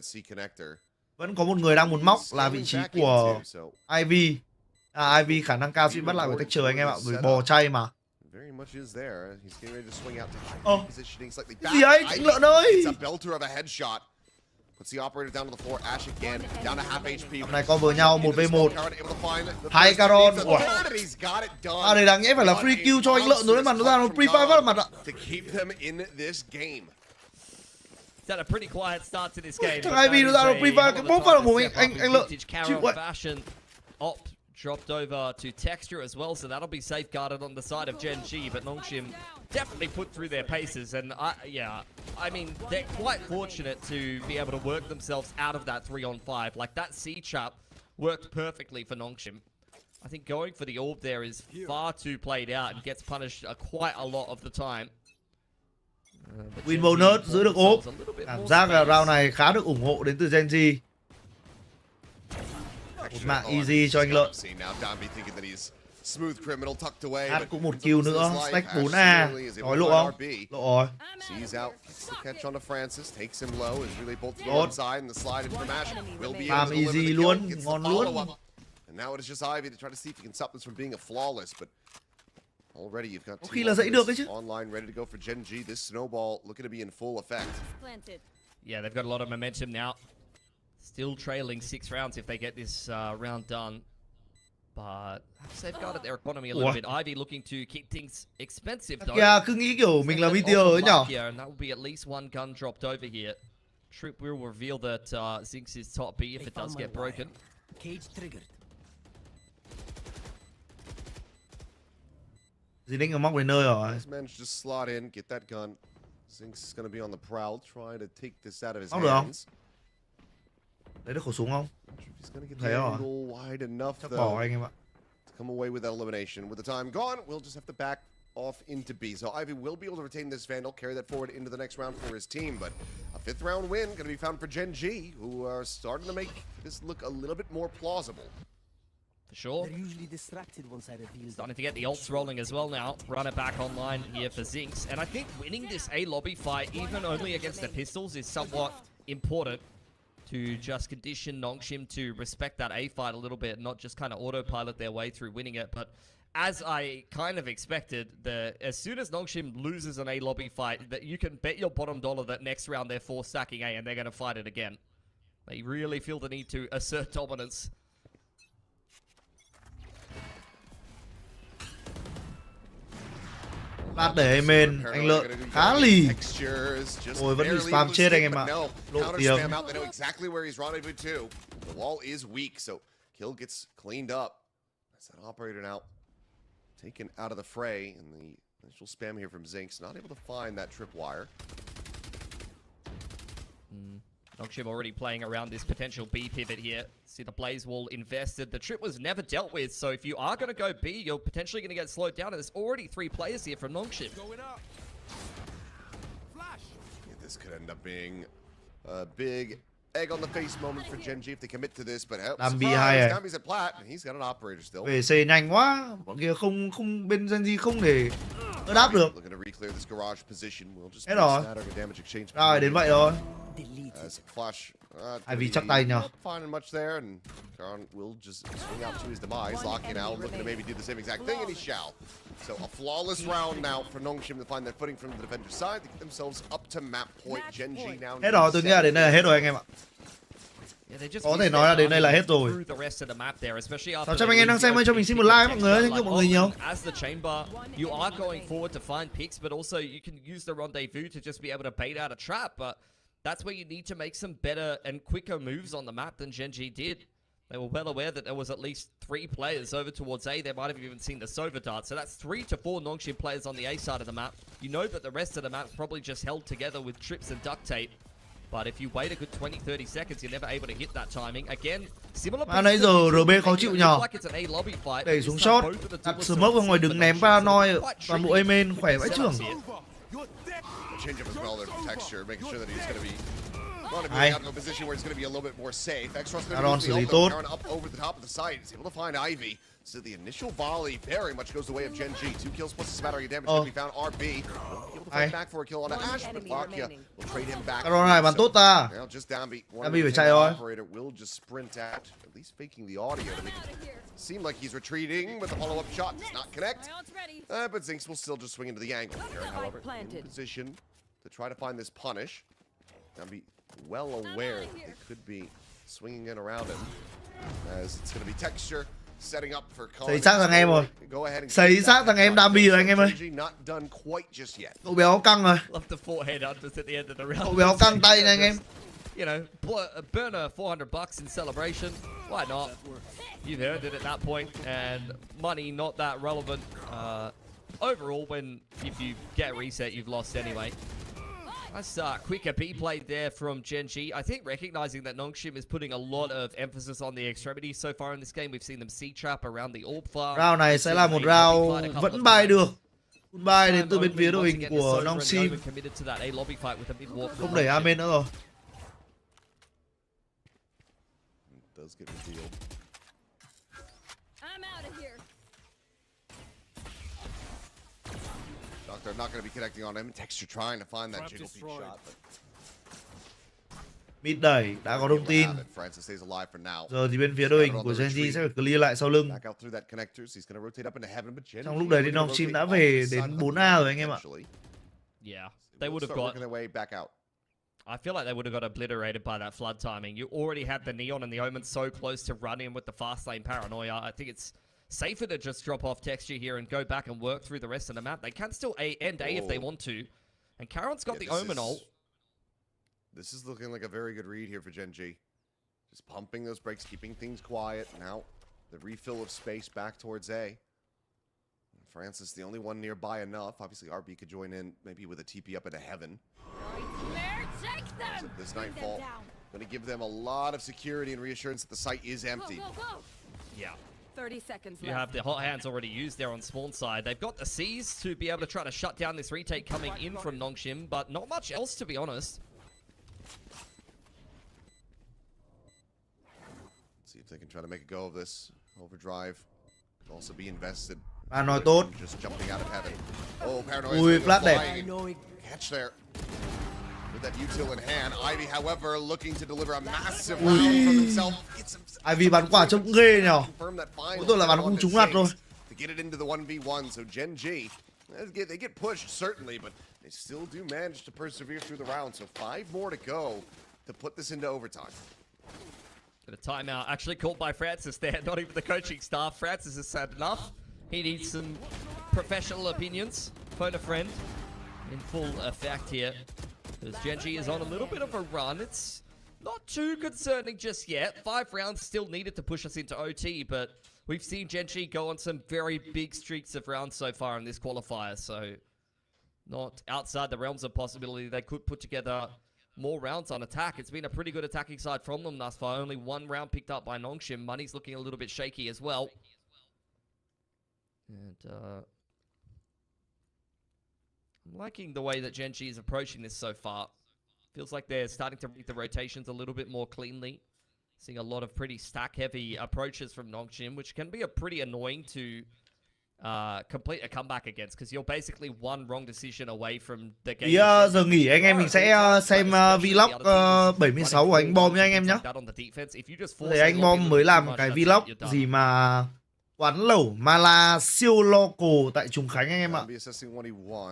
Vẫn có một người đang muốn móc là vị trí của Ivy. Ivy khả năng cao sẽ bắt lại với Texture anh em ạ. Bởi bò chay mà. Gì ấy, anh Lợn ơi. Puts the operator down to the floor. Ash again, down to half HP. Hôm nay cover nhau 1v1. Hai Caron. Đây đáng nhẽ phải là free kill cho anh Lợn rồi đấy mà nó ra nó pre fire phát mặt ạ. Thằng Ivy nó ra nó pre fire cái bốp vào mồm anh Lợn. Chịu vậy. Dropped over to Texture as well, so that'll be safeguarded on the side of GENG, but NONGSHIM definitely put through their paces, and I mean, they're quite fortunate to be able to work themselves out of that 3-on-5. Like, that C-trap worked perfectly for NONGSHIM. I think going for the orb there is far too played out and gets punished quite a lot of the time. Win bonus giữ được ốp. Cảm giác là round này khá được ủng hộ đến từ GENG. Một mạng easy cho anh Lợn. Hát cũng một kill nữa. Stack 4A. Nói lộ không? Lộ rồi. Tốt. Farm easy luôn. Ngon luôn. Có khi là dãy được đấy chứ. Yeah, they've got a lot of momentum now. Still trailing 6 rounds if they get this round done. but have safeguarded their economy a little bit. Ivy looking to keep things expensive though. Kìa, cứ nghĩ kiểu mình là meteor ấy nhở. Yeah, and that will be at least one gun dropped over here. Trip will reveal that Zinx is top B if it does get broken. Cage triggered. Zinx ở móc đến nơi rồi. He's managed to slot in, get that gun. Zinx is going to be on the prowl, trying to take this out of his Không được không? hands. Lấy được khẩu súng không? He's going to get Thấy the rồi. angle wide enough Chắc though bỏ anh em ạ. to come away with that elimination. With the time gone, we'll just have to back off into B. So Ivy will be able to retain this Vandal, carry that forward into the next round for his team. But a 5th round win going to be found for Gen G, who are starting to make this look a little bit more plausible. For sure. They're usually distracted once I reveal. Starting to get the ults rolling as well now. Run it back online here for Zinx. And I think winning this A lobby fight, even only against the pistols, is somewhat important to just condition NONGSHIM to respect that A fight a little bit, not just kind of autopilot their way through winning it. But as I kind of expected, as soon as NONGSHIM loses an A lobby fight, that you can bet your bottom dollar that next round they're force stacking A and they're going to fight it again. They really feel the need to assert dominance. Lát để main, anh Lợi khá lì. Ôi vẫn bị spam chết anh em ạ. Lộ tiếng. They know exactly where he's rendezvous to. The wall is weak, so kill gets cleaned up. That's that operator now taken out of the fray, and the initial spam here from Zinx, not able to find that tripwire. NONGSHIM already playing around this potential B pivot here. See the blaze wall invested. The trip was never dealt with, so if you are going to go B, you're potentially going to get slowed down. And there's already 3 players here from NONGSHIM. Yeah, this could end up being a big egg on the face moment for Gen G if they commit to this, but help. Làm B2 à? He's at plat, and he's got an operator still. Về xe nhanh quá, bọn kia không bên Gen G không để đỡ đáp được. Looking to reclear this garage position. We'll just Hết rồi. damage exchange. Rồi đến vậy rồi. As flash. Ivy chắc tay nhờ. Not finding much there, and Garon will just swing out to his demise. Locking out, looking to maybe do the same exact thing, and he shall. So a flawless round now for NONGSHIM to find their footing from the defender's side to get themselves up to map point. Gen G now. Hết rồi, tôi nghĩ là đến đây là hết rồi anh em ạ. Có thể nói là đến đây là hết rồi. Sao chắc anh em đang xem ơi, cho mình xin một like mọi người ơi, thank you mọi người nhiều. As the chamber, you are going forward to find picks, but also you can use the rendezvous to just be able to bait out a trap, but that's where you need to make some better and quicker moves on the map than Gen G did. They were well aware that there was at least 3 players over towards A. They might have even seen the Sova dart. So that's 3 to 4 NONGSHIM players on the A side of the map. You know that the rest of the map's probably just held together with trips and duct tape. But if you wait a good 20-30 seconds, you're never able to hit that timing. Again, similar. Mà nãy giờ RB khó chịu nhờ. Đẩy xuống shot, đặt smoke vào ngoài đứng ném paranoid, toàn bộ aim main khỏe vãi chưởng. Change up as well there for texture, making sure that he's going to be out of a position where he's going to be a little bit more safe. Aaron xử lý tốt. Up over the top of the site, he's able to find Ivy. So the initial volley very much goes the way of Gen G. 2 kills plus a smattering of damage can be found. RB able to fight back for a kill on Ash, but Lakia will trade him back. Aaron này bắn tốt ta. Now just Dambi. Dambi phải chạy rồi. Operator will just sprint out, at least faking the audio to make it seem like he's retreating, but the follow-up shot does not connect. But Zinx will still just swing into the angle here, however, in position to try to find this punish. Dambi well aware that they could be swinging in around him, as it's going to be texture. Setting up for Thấy xác thằng em rồi. Thấy xác thằng em Dambi rồi anh em ơi. Cậu béo căng rồi. Cậu béo căng tay này anh em. You know, burn a $400 in celebration. Why not? You've earned it at that point, and money not that relevant. Overall, if you get a reset, you've lost anyway. Nice quicker B play there from Gen G. I think recognizing that NONGSHIM is putting a lot of emphasis on the extremities so far in this game. We've seen them C-trap around the orb farm. Round này sẽ là một round vẫn bay được. Full buy đến từ bên phía đội hình của NONGSHIM. Không đẩy Amen nữa rồi. They're not going to be connecting on him. Texture trying to find that jiggle feed shot. Mid đẩy, đã có thông tin. Giờ thì bên phía đội hình của Gen G sẽ phải clear lại sau lưng. Trong lúc đấy thì NONGSHIM đã về đến 4A rồi anh em ạ. Yeah, they would have got. I feel like they would have got obliterated by that flood timing. You already had the Neon and the Omen so close to run in with the fast lane paranoia. I think it's safer to just drop off texture here and go back and work through the rest of the map. They can still end A if they want to. And Karen's got the Omen ult. This is looking like a very good read here for GENG. Just pumping those brakes, keeping things quiet. Now, the refill of space back towards A. Francis, the only one nearby enough. Obviously, RB could join in, maybe with a TP up into heaven. So this Nightfall going to give them a lot of security and reassurance that the site is empty. Go. Yeah. 30 seconds You left. have the hot hands already used there on spawn side. They've got the C's to be able to try to shut down this retake coming in from NONGSHIM, but not much else, to be honest. See if they can try to make a go of this. Overdrive will also be invested. Nói tốt. Just jumping out of heaven. Oh, Paranoid. Ui, flash đẹp. Paranoid. Catch there. With that util in hand. Ivy, however, looking to deliver a massive round from himself. Ivy bắn quả trông ghê nhở. Confirm that final Mỗi tội là bắn không trúng mặt thôi. to get it into the 1v1. So GENG, they get pushed certainly, but they still do manage to persevere through the round. So 5 more to go to put this into overtime. Got a timeout actually called by Francis there, not even the coaching staff. Francis has said enough. He needs some professional opinions. Phone a friend in full effect here. Because GENG is on a little bit of a run. It's not too concerning just yet. 5 rounds still needed to push us into OT, but we've seen GENG go on some very big streaks of rounds so far in this qualifier. So not outside the realms of possibility. They could put together more rounds on attack. It's been a pretty good attacking side from them thus far. Only 1 round picked up by NONGSHIM. Money's looking a little bit shaky as well. And I'm liking the way that GENG is approaching this so far. Feels like they're starting to read the rotations a little bit more cleanly. Seeing a lot of pretty stack-heavy approaches from NONGSHIM, which can be a pretty annoying to complete a comeback against, because you're basically 1 wrong decision away from the game. Giờ nghỉ anh em mình sẽ xem vlog 76 của anh Bom nha anh em nhé. Để anh Bom mới làm cái vlog gì mà quán lẩu Mala siêu local tại Trùng Khánh anh em ạ.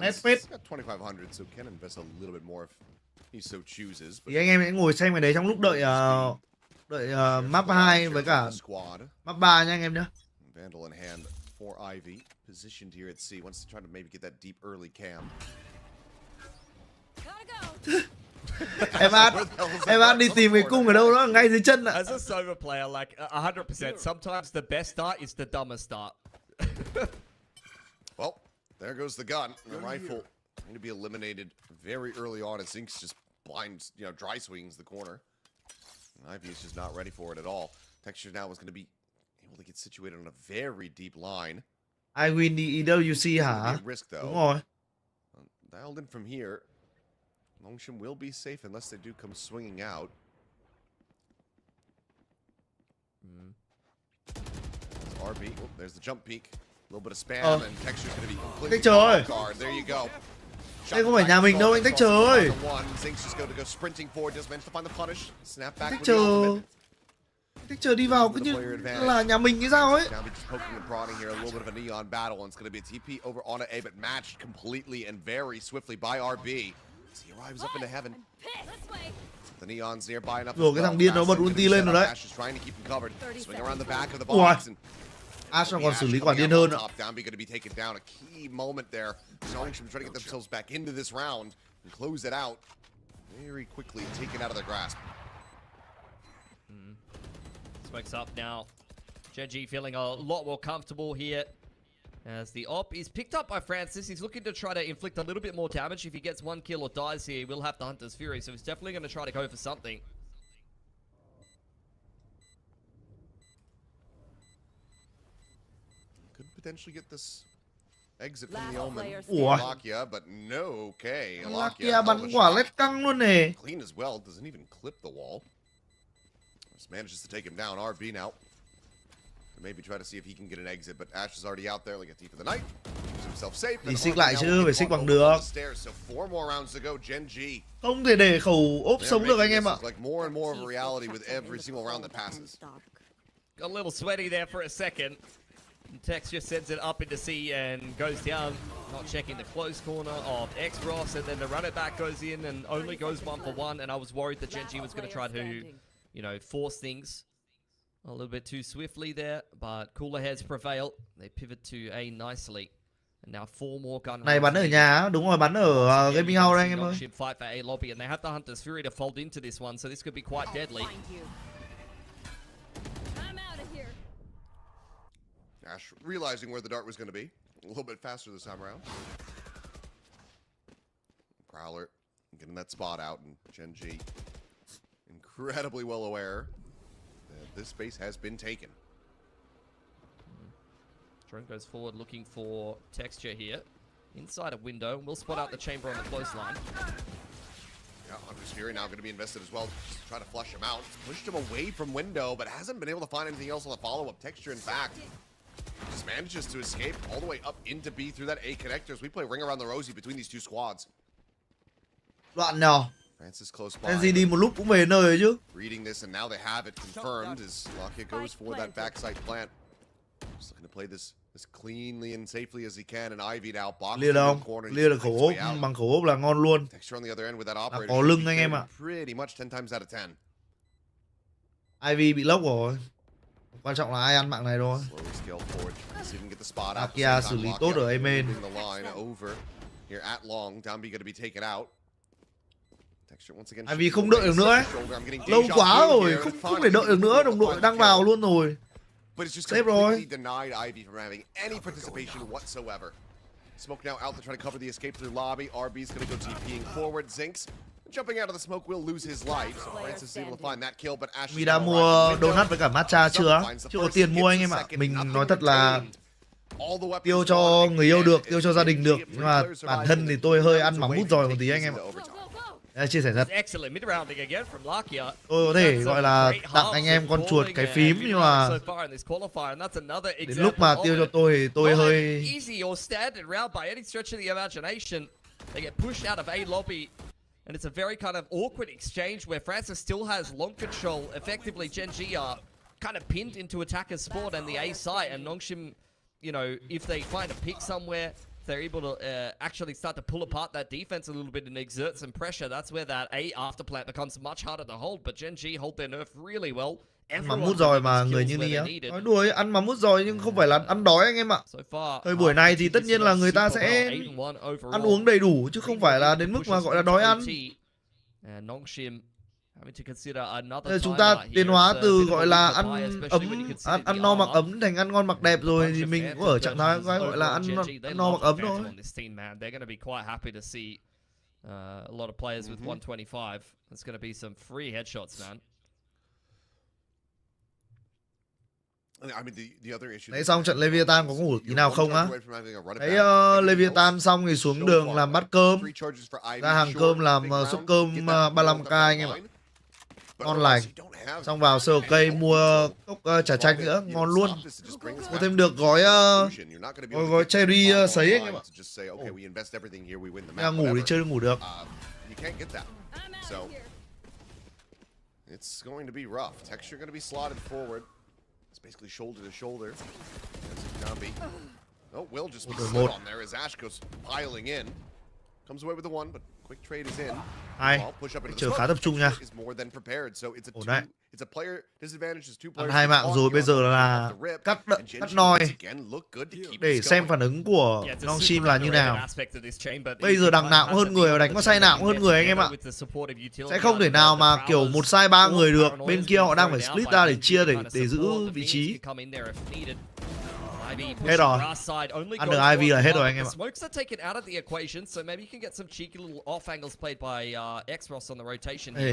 Net phết. Thì anh em sẽ ngồi xem cái đấy trong lúc đợi map 2 với cả map 3 nha anh em nhé. Vandal in hand for Ivy, positioned here at C, wants to try to maybe get that deep early cam. em ăn đi tìm cái cung ở đâu đó ngay dưới chân ạ. As a Sova player, like 100%, sometimes the best start is the dumbest start. Well, there goes the gun. The rifle going to be eliminated very early on as Zinx just blinds, dry swings the corner. And Ivy is just not ready for it at all. Texture now is going to be able to get situated on a very deep line. I win the EWC hả? Risk, though. Đúng rồi. Dialed in from here. NONGSHIM will be safe unless they do come swinging out. There's RB. Oh, there's the jump peak. A little bit of spam and Texture's going to be completely off guard. There you go. Đây không phải nhà mình đâu anh Texture ơi. Zinx just going to go sprinting forward, just managed to find the punish. Snap back with the Texture. ultimate. Texture đi vào cứ như là nhà mình cái sao ấy. Now we're just poking and prodding here, a little bit of a neon battle, and it's going to be a TP over on A, but matched completely and very swiftly by RB. As he arrives up into heaven. The neon's nearby enough. Rồi cái thằng điên nó bật ulti lên rồi đấy. Ash is trying to keep him covered. Swing around the back of the box. Ash còn xử lý quả điên hơn ạ. Downbeat going to be taken down. A key moment there. NONGSHIM trying to get themselves back into this round and close it out very quickly, taken out of their grasp. Smokes up now. GENG feeling a lot more comfortable here. As the op is picked up by Francis. He's looking to try to inflict a little bit more damage. If he gets 1 kill or dies here, he will have the Hunter's Fury. So he's definitely going to try to go for something. Could potentially get this exit from the Omen. Ủa? Lakia, but no, okay. Lakia bắn quả lết căng luôn nè. Clean as well, doesn't even clip the wall. Just manages to take him down. RB now. Maybe try to see if he can get an exit, but Ash is already out there like a thief of the night. Keeps himself safe. Thì xích lại chứ, phải xích bằng được. So 4 more rounds to go. GENG. Không thể để khẩu ốp sống được anh em ạ. Like more and more of a reality with every single round that passes. Got a little sweaty there for a second. Texture sends it up into C and goes down, not checking the close corner of X-Ross, and then the run it back goes in and only goes 1 for 1, and I was worried that GENG was going to try to, force things. A little bit too swiftly there, but cooler heads prevail. They pivot to A nicely. And now 4 more gun Này bắn ở nhà á, đúng rồi, bắn ở Gaming House đây anh em ơi. NONGSHIM fight for A lobby, and they have the Hunter's Fury to fold into this one, so this could be quite deadly. Ash realizing where the dart was going to be. A little bit faster this time around. Prowler getting that spot out, and GENG incredibly well aware that this space has been taken. Drone goes forward looking for texture here. Inside a window, and we'll spot out the chamber on the close line. Yeah, Hunter's Fury now going to be invested as well. Just try to flush him out. Pushed him away from window, but hasn't been able to find anything else on the follow-up. Texture, in fact, just manages to escape all the way up into B through that A connector as we play ring around the rosy between these two squads. Đoạn nào. Francis close by. NG đi một lúc cũng về nơi rồi chứ. Reading this, and now they have it confirmed as Lockett goes for that backside plant. Just looking to play this cleanly and safely as he can, and Ivy now boxed Clear đâu, clear được khẩu hốp, bằng khẩu hốp là ngon luôn. Texture on the other end with that operator. Có lưng anh em ạ. Pretty much 10 times out of 10. Ivy bị lốc rồi. Quan trọng là ai ăn mạng này thôi. Akia xử lý tốt ở A main. Ivy không đợi được nữa ấy. Lâu quá rồi, không thể đợi được nữa, đồng đội đang vào luôn rồi. Save rồi. Smoke now out to try to cover the escape through lobby. RB's going to go TPing forward. Zinx jumping out of the smoke will lose his life. So Francis is able to find that kill, but Ash. Vì đã mua donut với cả matcha chưa? Chưa có tiền mua anh em ạ. Mình nói thật là tiêu cho người yêu được, tiêu cho gia đình được, nhưng mà bản thân thì tôi hơi ăn mắm mút giỏi một tí anh em ạ. Đây, chia sẻ thật. Tôi có thể gọi là tặng anh em con chuột cái phím, nhưng mà đến lúc mà tiêu cho tôi thì tôi hơi... And it's a very kind of awkward exchange where Francis still has long control. Effectively, GENG are kind of pinned into attacker's spot and the A site. And NONGSHIM, you know, if they find a pick somewhere, they're able to actually start to pull apart that defense a little bit and exert some pressure. That's where that A after plant becomes much harder to hold. But GENG hold their nerve really well. Ăn mắm mút giỏi mà người như Ly á. Nói đùa ấy, ăn mắm mút giỏi nhưng không phải là ăn đói anh em ạ. Thời buổi này thì tất nhiên là người ta sẽ ăn uống đầy đủ chứ không phải là đến mức mà gọi là đói ăn. Chúng ta tiến hóa từ gọi là ăn ấm, ăn no mặc ấm thành ăn ngon mặc đẹp rồi thì mình cũng ở trạng thái gọi là ăn no mặc ấm thôi. A lot of players with 125. It's going to be some free headshots, man. Đấy, xong trận Leviathan có ngủ tí nào không á? Đấy, Leviathan xong thì xuống đường làm bát cơm, ra hàng cơm làm suất cơm 35k anh em ạ. Ngon lành. Xong vào sờ cây mua cốc trà chanh nữa, ngon luôn. Có thêm được gói cherry sấy anh em ạ. Ngủ thì chơi ngủ được. It's going to be rough. Texture going to be slotted forward. Basically shoulder to shoulder. Oh, Will just slid on there as Ash goes piling in. Comes away with the one, but quick trade is in. Chờ khá tập trung nha. Ổn đấy. Ăn 2 mạng rồi, bây giờ là cắt nòi để xem phản ứng của NONGSHIM là như nào. Bây giờ đằng nào cũng hơn người, đánh có say nào cũng hơn người anh em ạ. Sẽ không thể nào mà kiểu một sai 3 người được. Bên kia họ đang phải split ra để chia để giữ vị trí. Hết rồi. Ăn được Ivy là hết rồi anh em ạ.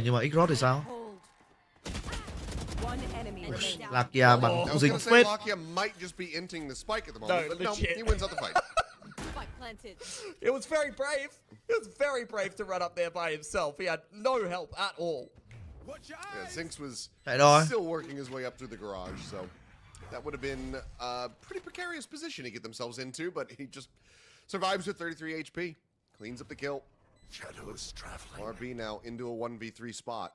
Nhưng mà X-Rod thì sao? Lạc Kia bắn cũng dính phết. It was very brave. It was very brave to run up there by himself. He had no help at all. Yeah, Zinx was still working his way up through the garage, so that would have been a pretty precarious position to get themselves into, but he just survives with 33 HP. Cleans up the kill. Shadows traveling. RB now into a 1v3 spot.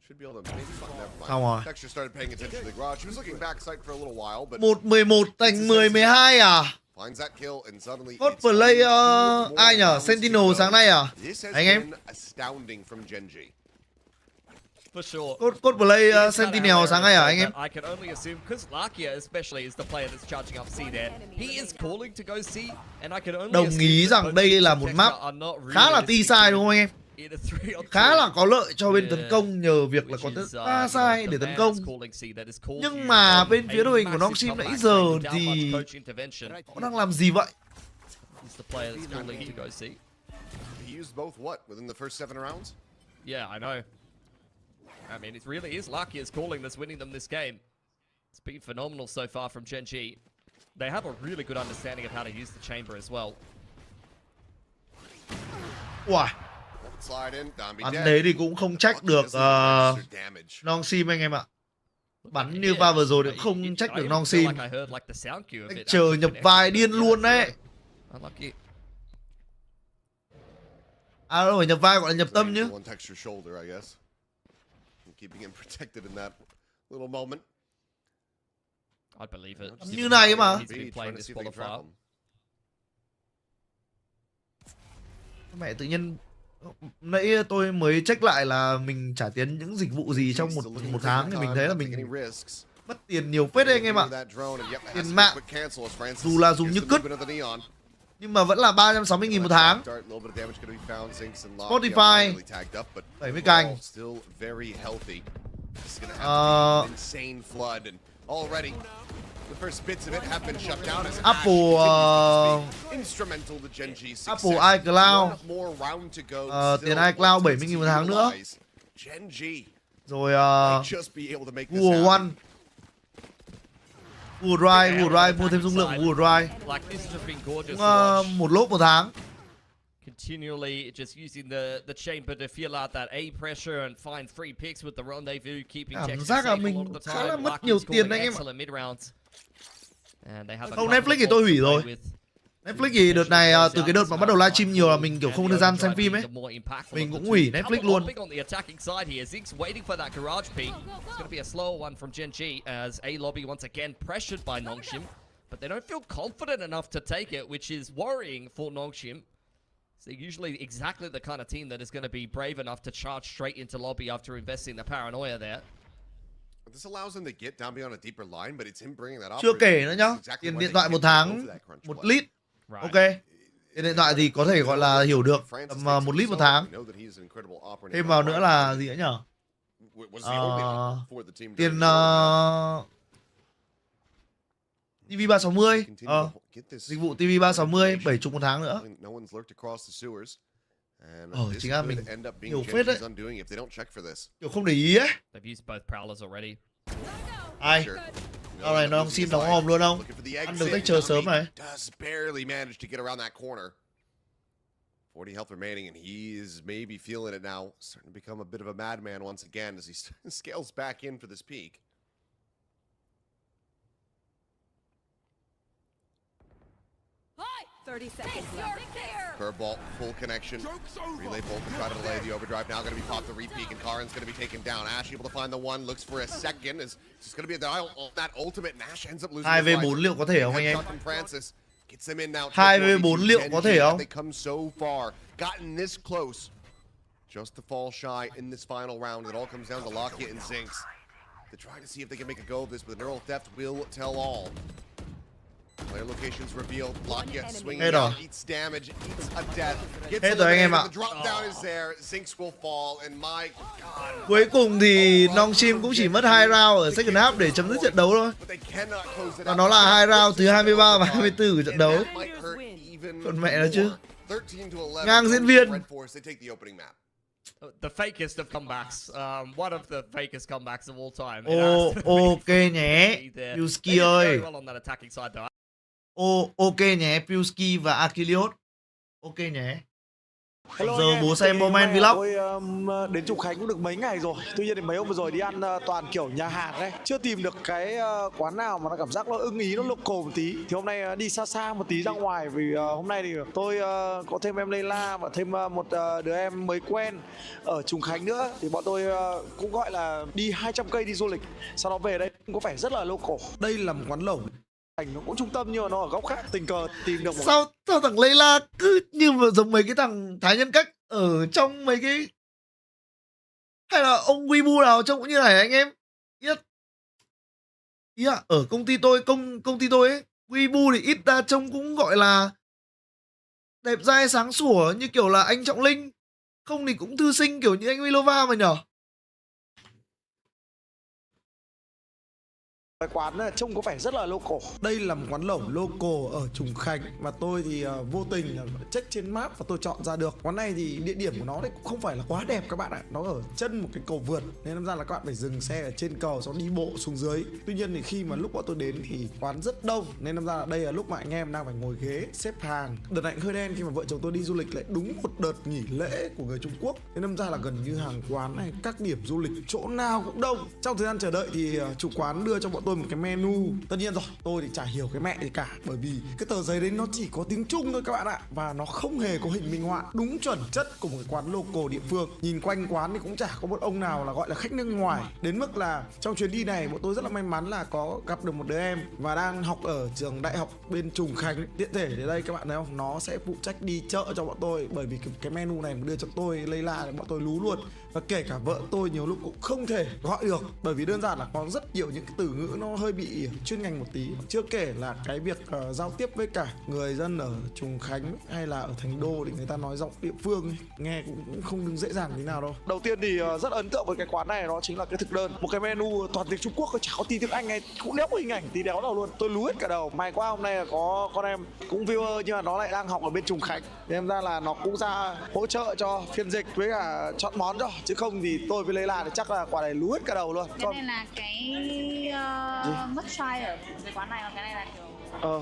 Should be able to maybe find that. Texture started paying attention to the garage. He was looking backside for a little while, but 1-11 thành 10-12 à? Finds that kill and suddenly hot play ai nhở? Sentinel sáng nay à? Anh em. Astounding from GENG. For sure. Code play It is kinda Sentinel sáng nay à anh em? hilarious, but I can only assume because Lakia especially is the player that's charging up C there. He is calling to go C, and I can only Đồng assume ý that rằng both đây teams là of một Texas map are not khá là realistic T-side đúng không anh em? in a 3-on-2, Khá là có lợi cho bên tấn Yeah. công nhờ việc là có which is, đa sai the để tấn man công. that's calling C that is called Nhưng you mà on bên phía a đội hình của massive NONGSHIM nãy comeback, giờ breaking down thì much coach intervention. họ đang làm gì vậy? He's the player that's calling to go C. He used both what within the first 7 rounds? Yeah, I know. I mean, it really is Lakia's calling that's winning them this game. It's been phenomenal so far from GENG. They have a really good understanding of how to use the chamber as well. Wow, Slide in, Domby bắn dead. đấy thì cũng không trách được NONGSHIM anh em ạ. Bắn như pha vừa rồi thì không trách được NONGSHIM. Chờ nhập vai điên luôn đấy. À đâu phải nhập vai, gọi là nhập tâm nhá. One texture shoulder, I guess. Keeping him protected in that little moment. I believe it. Như này mà. He's been playing this qualifier. Mẹ tự nhiên nãy tôi mới check lại là mình trả tiền những dịch vụ gì trong một tháng thì mình thấy là mình mất tiền nhiều phết đấy anh em ạ. Tiền mạng dù là dùng như cứt nhưng mà vẫn là 360.000 một tháng. Spotify 70 cành. Apple iCloud, tiền iCloud 70.000 một tháng nữa. Rồi Google One, Google Drive mua thêm dung lượng Google Drive. Một lốp một tháng. Continually just using the chamber to feel out that A pressure and find free picks with the rendezvous, keeping Texas giác là safe a lot mình of the khá là time. mất nhiều Laki's tiền calling đấy anh em ạ. excellent mid-rounds. And they have a Không, couple Netflix of thì tôi balls hủy to rồi. play with. Netflix thì đợt này từ cái đợt mà bắt đầu livestream nhiều là mình kiểu không có thời gian xem phim ấy. Mình cũng hủy Netflix luôn. On the attacking side here, Zink's waiting for that garage peek. It's going to be a slower one from GENG as A lobby once again pressured by NONGSHIM, but they don't feel confident enough to take it, which is worrying for NONGSHIM. They're usually exactly the kind of team that is going to be brave enough to charge straight into lobby after investing the paranoia there. This allows him to get down beyond a deeper line, but it's him bringing that up. Chưa kể nữa nhá, tiền điện thoại một tháng 1 lít. Ok. Tiền điện thoại thì có thể gọi là hiểu được, tầm 1 lít một tháng. Thêm vào nữa là gì nữa nhở? Tiền TV 360, dịch vụ TV 360 70 một tháng nữa. Chính là mình nhiều phết đấy. Kiểu không để ý ấy. Ai? Dạo này NONGSHIM đóng hòm luôn không? Ăn được tách chờ sớm này. 40 health remaining, and he is maybe feeling it now. Starting to become a bit of a madman once again as he scales back in for this peak. Curveball, full connection. Relay bolt to try to delay the overdrive. Now going to be popped the repeat, and Karin's going to be taken down. Ash able to find the one, looks for a second. It's going to be that ultimate. Nash ends up losing. 2v4 liệu có thể không anh em? 2v4 liệu có thể không? They come so far, gotten this close, just to fall shy in this final round. It all comes down to Lockett and Zinks to try to see if they can make a go of this, but the neural theft will tell all. Player locations revealed. Lockett swinging out, eats damage, eats a death. Gets eliminated. The drop down is there. Zinks will fall, and my God. Cuối cùng thì NONGSHIM cũng chỉ mất 2 round ở second half để chấm dứt trận đấu thôi. Và nó là 2 round thứ 23 và 24 của trận đấu. Còn mẹ nó chứ. Ngang diễn viên. The fakest of comebacks. One of the fakest comebacks of all time. Ok nhé, Piuski ơi. Ok nhé, Piuski và Achilles. Ok nhé. Hello giờ bố xem moment vlog. Tôi đến Trùng Khánh cũng được mấy ngày rồi. Tuy nhiên thì mấy hôm vừa rồi đi ăn toàn kiểu nhà hàng ấy, chưa tìm được cái quán nào mà nó cảm giác nó ưng ý, nó local một tí. Thì hôm nay đi xa xa một tí ra ngoài, vì hôm nay thì tôi có thêm em Layla và thêm một đứa em mới quen ở Trùng Khánh nữa. Thì bọn tôi cũng gọi là đi 200 cây đi du lịch. Sau đó về đây cũng có vẻ rất là local. Đây là một quán lẩu. Nó cũng trung tâm nhưng mà nó ở góc khác, tình cờ tìm được một... Sao thằng Layla cứ như giống mấy cái thằng Thái Nhân Cách ở trong mấy cái Hay là ông Weibo nào trông cũng như này anh em? Ý à, ở công ty tôi, công ty tôi ấy, Weibo thì ít ra trông cũng gọi là đẹp dai sáng sủa như kiểu là anh Trọng Linh. Không thì cũng thư sinh kiểu như anh Wilova mà nhở. Cái quán trông có vẻ rất là local. Đây là một quán lẩu local ở Trùng Khánh mà tôi thì vô tình check trên map và tôi chọn ra được. Quán này thì địa điểm của nó đấy cũng không phải là quá đẹp các bạn ạ. Nó ở chân một cái cầu vượt nên làm ra là các bạn phải dừng xe ở trên cầu xong đi bộ xuống dưới. Tuy nhiên thì khi mà lúc bọn tôi đến thì quán rất đông nên làm ra là đây là lúc mà anh em đang phải ngồi ghế xếp hàng. Đợt này hơi đen khi mà vợ chồng tôi đi du lịch lại đúng một đợt nghỉ lễ của người Trung Quốc nên làm ra là gần như hàng quán này, các điểm du lịch chỗ nào cũng đông. Trong thời gian chờ đợi thì chủ quán đưa cho bọn tôi một cái menu. Tất nhiên rồi, tôi thì chả hiểu cái mẹ gì cả, bởi vì cái tờ giấy đấy nó chỉ có tiếng Trung thôi các bạn ạ, và nó không hề có hình minh họa, đúng chuẩn chất của một cái quán local địa phương. Nhìn quanh quán thì cũng chả có một ông nào là gọi là khách nước ngoài. Đến mức là trong chuyến đi này bọn tôi rất là may mắn là có gặp được một đứa em và đang học ở trường đại học bên Trùng Khánh. Tiện thể đến đây các bạn thấy không, nó sẽ phụ trách đi chợ cho bọn tôi, bởi vì cái menu này mà đưa cho tôi lây la thì bọn tôi lú luôn. Và kể cả vợ tôi nhiều lúc cũng không thể gọi được, bởi vì đơn giản là có rất nhiều những cái từ ngữ nó hơi bị chuyên ngành một tí. Chưa kể là cái việc giao tiếp với cả người dân ở Trùng Khánh hay là ở Thành Đô thì người ta nói giọng địa phương ấy, nghe cũng không dễ dàng tí nào đâu. Đầu tiên thì rất ấn tượng với cái quán này đó chính là cái thực đơn, một cái menu toàn tiếng Trung Quốc, chả có tí tiếng Anh hay cũng đéo có hình ảnh tí đéo nào luôn. Tôi lú hết cả đầu. May quá hôm nay là có con em cũng viewer nhưng mà nó lại đang học ở bên Trùng Khánh, nên ra là nó cũng ra hỗ trợ cho phiên dịch với cả chọn món cho, chứ không thì tôi với Leila thì chắc là quả này lú hết cả đầu luôn. Cái này là cái must try ở cái quán này, còn cái này là kiểu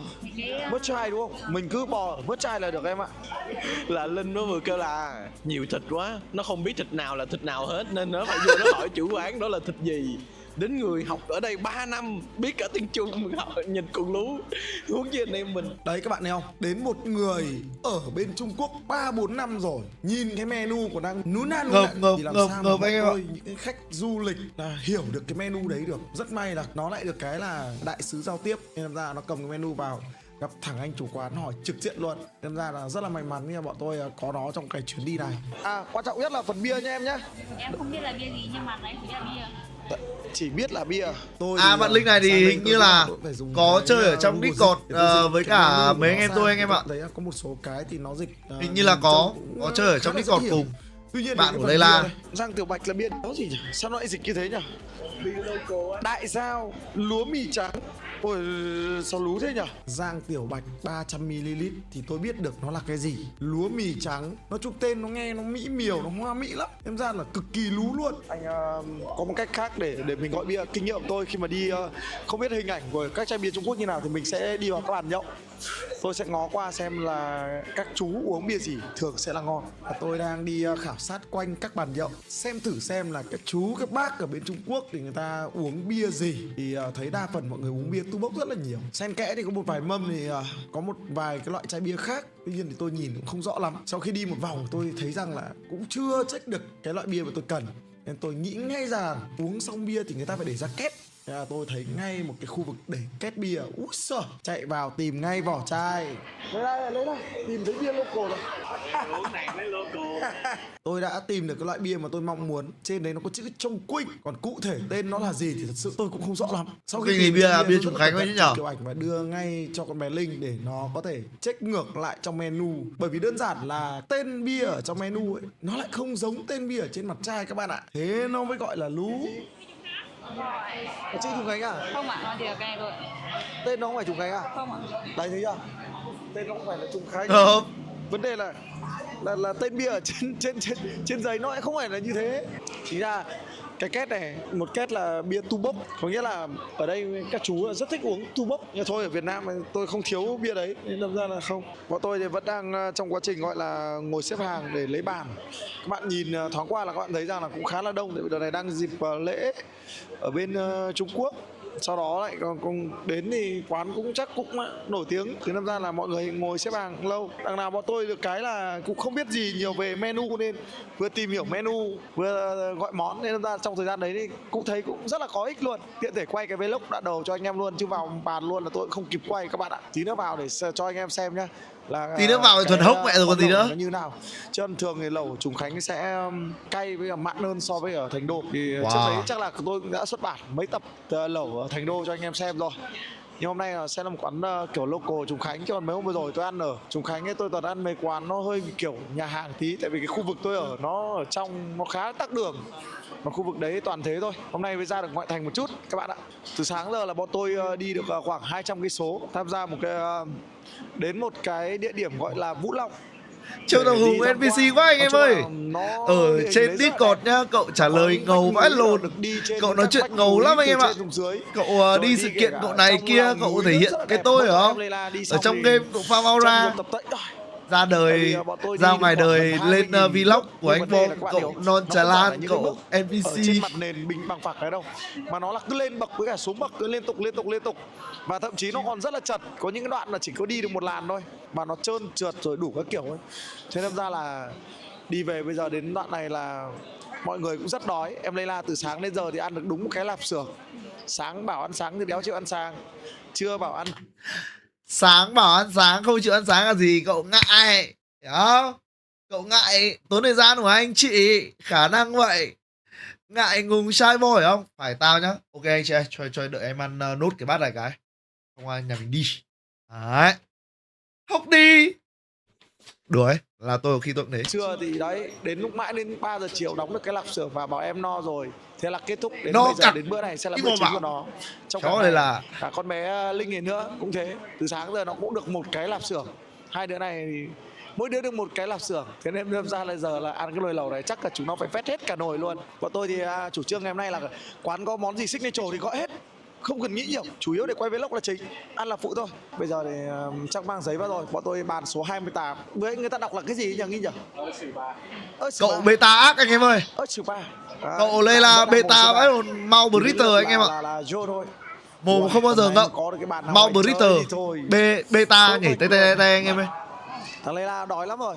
mứt chai đúng không? Mình cứ bò ở mứt chai là được em ạ. Là Linh nó vừa kêu là nhiều thịt quá, nó không biết thịt nào là thịt nào hết nên nó phải vô nó hỏi chủ quán đó là thịt gì. Đến người học ở đây 3 năm biết cả tiếng Trung họ nhìn cùng lú, huống chi anh em mình. Đấy các bạn thấy không? Đến một người ở bên Trung Quốc 3-4 năm rồi, nhìn cái menu còn đang nún ăn thì làm sao mà tôi những cái khách du lịch là hiểu được cái menu đấy được. Rất may là nó lại được cái là đại sứ giao tiếp nên làm ra nó cầm cái menu vào gặp thẳng anh chủ quán hỏi trực diện luôn. Nên ra là rất là may mắn khi bọn tôi có nó trong cái chuyến đi này. Quan trọng nhất là phần bia nha em nhé. em không biết là bia gì nhưng mà nãy chỉ biết là bia. Chỉ biết là bia. Bạn Linh này thì hình như là có chơi ở trong Discord với cả mấy anh em tôi anh em ạ. Đấy có một số cái thì nó dịch hình như là có chơi ở trong Discord cùng. Tuy nhiên bạn của Leila. Giang Tiểu Bạch là bia đó gì nhỉ? Sao nó lại dịch như thế nhỉ? Đại Giao lúa mì trắng. Ôi sao lú thế nhỉ? Giang Tiểu Bạch 300ml thì tôi biết được nó là cái gì. Lúa mì trắng. Nói chung tên nó nghe nó mỹ miều, nó hoa mỹ lắm. Em ra là cực kỳ lú luôn. Anh có một cách khác để mình gọi bia. Kinh nghiệm tôi khi mà đi không biết hình ảnh của các chai bia Trung Quốc như nào thì mình sẽ đi vào các bàn nhậu. Tôi sẽ ngó qua xem là các chú uống bia gì thường sẽ là ngon. Và tôi đang đi khảo sát quanh các bàn nhậu, xem thử xem là các chú, các bác ở bên Trung Quốc thì người ta uống bia gì. Thì thấy đa phần mọi người uống bia tu bốc rất là nhiều. Xen kẽ thì có một vài mâm thì có một vài cái loại chai bia khác. Tuy nhiên thì tôi nhìn cũng không rõ lắm. Sau khi đi một vòng tôi thấy rằng là cũng chưa check được cái loại bia mà tôi cần. Nên tôi nghĩ ngay rằng uống xong bia thì người ta phải để ra két. Tôi thấy ngay một cái khu vực để két bia. Úi giời, chạy vào tìm ngay vỏ chai. Lấy đây, tìm thấy bia local rồi. Uống này mới local. Tôi đã tìm được cái loại bia mà tôi mong muốn. Trên đấy nó có chữ Trông Quynh, còn cụ thể tên nó là gì thì thật sự tôi cũng không rõ lắm. Sau khi tìm bia Trùng Khánh ấy chứ nhở? Kiểu ảnh và đưa ngay cho con bé Linh để nó có thể check ngược lại trong menu. Bởi vì đơn giản là tên bia ở trong menu ấy nó lại không giống tên bia ở trên mặt chai các bạn ạ. Thế nó mới gọi là lú. Có chữ Trùng Khánh à? Không ạ, nó chỉ là cái này thôi. Tên nó không phải Trùng Khánh à? Không ạ. Đấy thấy chưa? Tên nó không phải là Trùng Khánh. Vấn đề là tên bia ở trên giấy nó lại không phải là như thế. Chính ra cái két này, một két là bia tu bốc, có nghĩa là ở đây các chú rất thích uống tu bốc. Nhưng thôi ở Việt Nam tôi không thiếu bia đấy nên đâm ra là không. Bọn tôi thì vẫn đang trong quá trình gọi là ngồi xếp hàng để lấy bàn. Các bạn nhìn thoáng qua là các bạn thấy rằng là cũng khá là đông, tại vì đợt này đang dịp lễ ở bên Trung Quốc. Sau đó lại còn đến thì quán cũng chắc cũng nổi tiếng, thì đâm ra là mọi người ngồi xếp hàng lâu. Đằng nào bọn tôi được cái là cũng không biết gì nhiều về menu nên vừa tìm hiểu menu vừa gọi món, nên đâm ra trong thời gian đấy thì cũng thấy cũng rất là có ích luôn. Tiện thể quay cái vlog đã đầu cho anh em luôn, chứ vào bàn luôn là tôi cũng không kịp quay các bạn ạ. Tí nữa vào để cho anh em xem nhá. là tí nữa vào thuần hốc mẹ rồi còn gì nữa. như nào. Chứ thường thì lẩu Trùng Khánh sẽ cay với cả mặn hơn so với ở Thành Đô. Thì trước đấy chắc là tôi cũng đã xuất bản mấy tập lẩu ở Thành Đô cho anh em xem rồi. Nhưng hôm nay là sẽ là một quán kiểu local Trùng Khánh. Chứ còn mấy hôm vừa rồi tôi ăn ở Trùng Khánh ấy, tôi toàn ăn mấy quán nó hơi kiểu nhà hàng tí. Tại vì cái khu vực tôi ở nó ở trong nó khá tắc đường, mà khu vực đấy toàn thế thôi. Hôm nay mới ra được ngoại thành một chút các bạn ạ. Từ sáng giờ là bọn tôi đi được khoảng 200 cây số, tham gia một cái đến một cái địa điểm gọi là Vũ Long. Trương Đồng Hùng NPC quá anh em ơi. Ở trên Discord nhá, cậu trả lời ngầu vãi lồn. Cậu nói chuyện ngầu lắm anh em ạ. Cậu đi sự kiện cậu này kia, cậu thể hiện cái tôi hiểu không? Ở trong game cậu farm aura. Ra đời, ra ngoài đời lên vlog của anh Bom, cậu nonchalant, cậu NPC. Ở trên mặt nền bình bằng phẳng đấy đâu, mà nó là cứ lên bậc với cả xuống bậc, cứ liên tục. Và thậm chí nó còn rất là chật, có những cái đoạn là chỉ có đi được một làn thôi, mà nó trơn trượt rồi đủ các kiểu ấy. Thế nên ra là đi về bây giờ đến đoạn này là mọi người cũng rất đói. Em Layla từ sáng đến giờ thì ăn được đúng một cái lạp xưởng. Sáng bảo ăn sáng thì đéo chịu ăn sáng, trưa bảo ăn. Sáng bảo ăn sáng không chịu ăn sáng là gì? Cậu ngại, hiểu không? Cậu ngại tốn thời gian của anh chị, khả năng vậy. Ngại ngùng shy boy phải không? Phải tao nhá. Ok anh chị ơi, cho đợi em ăn nốt cái bát này cái. Không ai nhà mình đi. Đấy. Hốc đi. Đùa ấy, là tôi khi tôi cũng thế. Trưa thì đấy, đến lúc mãi đến 3 giờ chiều đóng được cái lạp xưởng và bảo em no rồi. Thế là kết thúc đến No bây giờ cặt. đến bữa này sẽ là bữa chính của nó. Trong Cháu này là cả con bé Linh này nữa cũng thế. Từ sáng giờ nó cũng được một cái lạp xưởng. Hai đứa này thì mỗi đứa được một cái lạp xưởng. Thế nên đâm ra là giờ là ăn cái nồi lẩu này chắc là chúng nó phải vét hết cả nồi luôn. Bọn tôi thì chủ trương ngày hôm nay là quán có món gì signature thì gọi hết, không cần nghĩ nhiều, chủ yếu để quay vlog là chính, ăn là phụ thôi. Bây giờ thì chắc mang giấy vào rồi. Bọn tôi bàn số 28. Với người ta đọc là cái gì nhỉ, nghi nhỉ? cậu beta ác anh em ơi. Cậu đây là beta vãi hồn mau Britter anh em ạ. Là Joe thôi. Mồm không bao giờ ngậm. Mau Britter. Beta nhảy tay anh em ơi. Thằng Layla đói lắm rồi.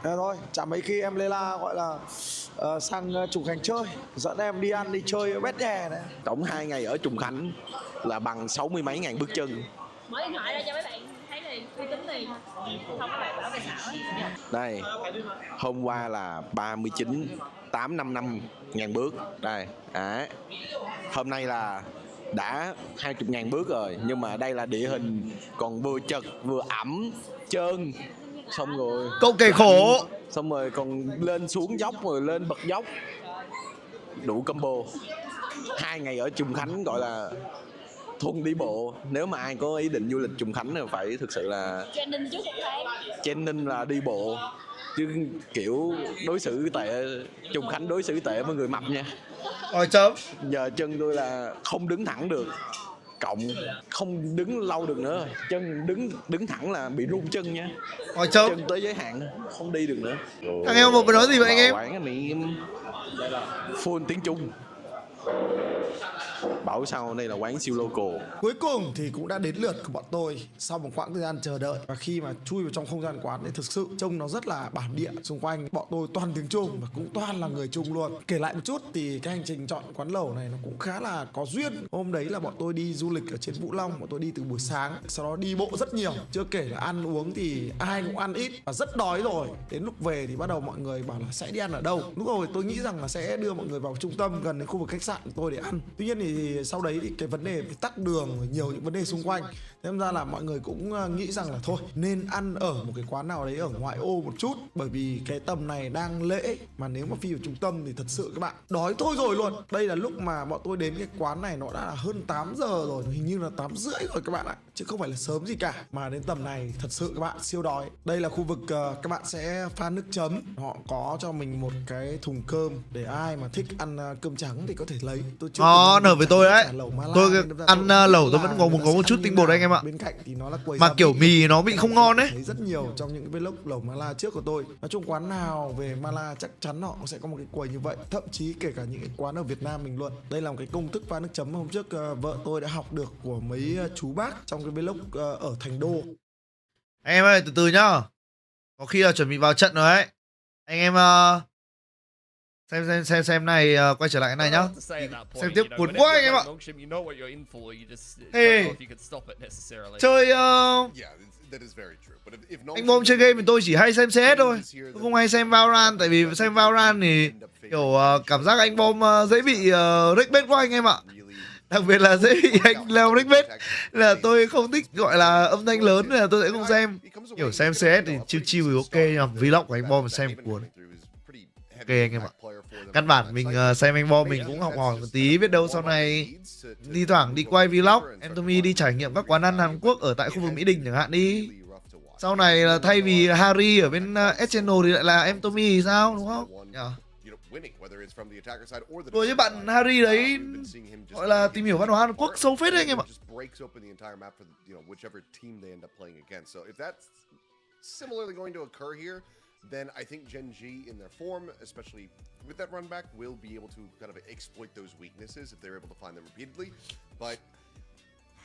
Thế thôi, chả mấy khi em Layla gọi là sang Trùng Khánh chơi, dẫn em đi ăn đi chơi bét nhè này. Tổng 2 ngày ở Trùng Khánh là bằng 60 mấy ngàn bước chân. Mở điện thoại ra cho mấy bạn thấy liền, uy tín liền. Không có bạn bảo về xạo ấy. Đây, hôm qua là 39.855 ngàn bước. Đây, đấy. Hôm nay là đã 20 ngàn bước rồi. Nhưng mà đây là địa hình còn vừa chật, vừa ẩm, trơn. Xong rồi cậu kể khổ. Xong rồi còn lên xuống dốc rồi lên bậc dốc. Đủ combo. 2 ngày ở Trùng Khánh gọi là thuần đi bộ. Nếu mà ai có ý định du lịch Trùng Khánh thì phải thực sự là training trước 1 tháng. Training là đi bộ. Chứ kiểu đối xử tệ, Trùng Khánh đối xử tệ với người mập nha. Rồi chấm. Giờ chân tôi là không đứng thẳng được, cộng không đứng lâu được nữa. Chân đứng thẳng là bị run chân nha. Rồi chấm. Chân tới giới hạn, không đi được nữa. Thằng em một nói gì vậy anh em? Quán này full tiếng Trung. Bảo sao đây là quán siêu local. Cuối cùng thì cũng đã đến lượt của bọn tôi sau một quãng thời gian chờ đợi. Và khi mà chui vào trong không gian quán thì thực sự trông nó rất là bản địa. Xung quanh bọn tôi toàn tiếng Trung và cũng toàn là người Trung luôn. Kể lại một chút thì cái hành trình chọn quán lẩu này nó cũng khá là có duyên. Hôm đấy là bọn tôi đi du lịch ở trên Vũ Long. Bọn tôi đi từ buổi sáng, sau đó đi bộ rất nhiều. Chưa kể là ăn uống thì ai cũng ăn ít và rất đói rồi. Đến lúc về thì bắt đầu mọi người bảo là sẽ đi ăn ở đâu. Lúc rồi tôi nghĩ rằng là sẽ đưa mọi người vào trung tâm gần đến khu vực khách sạn của tôi để ăn. Tuy nhiên thì sau đấy thì cái vấn đề về tắc đường, nhiều những vấn đề xung quanh, nên ra là mọi người cũng nghĩ rằng là thôi nên ăn ở một cái quán nào đấy ở ngoại ô một chút, bởi vì cái tầm này đang lễ mà nếu mà phi vào trung tâm thì thật sự các bạn đói thôi rồi luôn. Đây là lúc mà bọn tôi đến cái quán này nó đã là hơn 8 giờ rồi, hình như là 8 rưỡi rồi các bạn ạ, chứ không phải là sớm gì cả, mà đến tầm này thật sự các bạn siêu đói. Đây là khu vực các bạn sẽ pha nước chấm, họ có cho mình một cái thùng cơm để ai mà thích ăn cơm trắng thì có thể lấy. Tôi chưa nở với tôi đấy. Tôi ăn lẩu tôi vẫn có một chút tinh bột anh em ạ. Bên cạnh thì nó là quầy mà kiểu mì nó bị không ngon đấy. Thấy rất nhiều trong những cái vlog lẩu Mala trước của tôi. Nói chung quán nào về Mala chắc chắn họ sẽ có một cái quầy như vậy, thậm chí kể cả những cái quán ở Việt Nam mình luôn. Đây là một cái công thức pha nước chấm hôm trước vợ tôi đã học được của mấy chú bác trong cái vlog ở Thành Đô. Anh em ơi, từ từ nhá, có khi là chuẩn bị vào trận rồi đấy. Anh em Xem này, quay trở lại cái này nhá. Hard to say at that point, Xem tiếp you know, cuốn whenever quá you anh em play ạ. NONGSHIM, you know what you're in for. You just don't Hey. know if you can stop it necessarily. Chơi Yeah, that is very true. But if anh Bom chơi game thì tôi chỉ hay xem CS thôi. Tôi không hay xem Valorant, tại vì xem Valorant thì kiểu cảm giác anh Bom dễ bị clickbait quá anh em ạ. Đặc biệt là dễ bị anh leo clickbait, là tôi không thích gọi là âm thanh lớn nên là tôi sẽ không xem. Kiểu xem CS thì chill chill thì ok, nhưng mà vlog của anh Bom xem cuốn. Ok anh em ạ. Căn bản mình xem anh Bom mình cũng học hỏi một tí, biết đâu sau này đi thoảng đi quay vlog, em Tumi đi trải nghiệm các quán ăn Hàn Quốc ở tại khu vực Mỹ Đình chẳng hạn đi. Sau này là thay vì Harry ở bên S-Channel thì lại là em Tumi thì sao, đúng không? Đùa với bạn Harry đấy, gọi là tìm hiểu văn hóa Hàn Quốc sâu phết đấy anh em ạ. Then I think Gen G in their form, especially with that run back, will be able to kind of exploit those weaknesses if they're able to find them repeatedly. But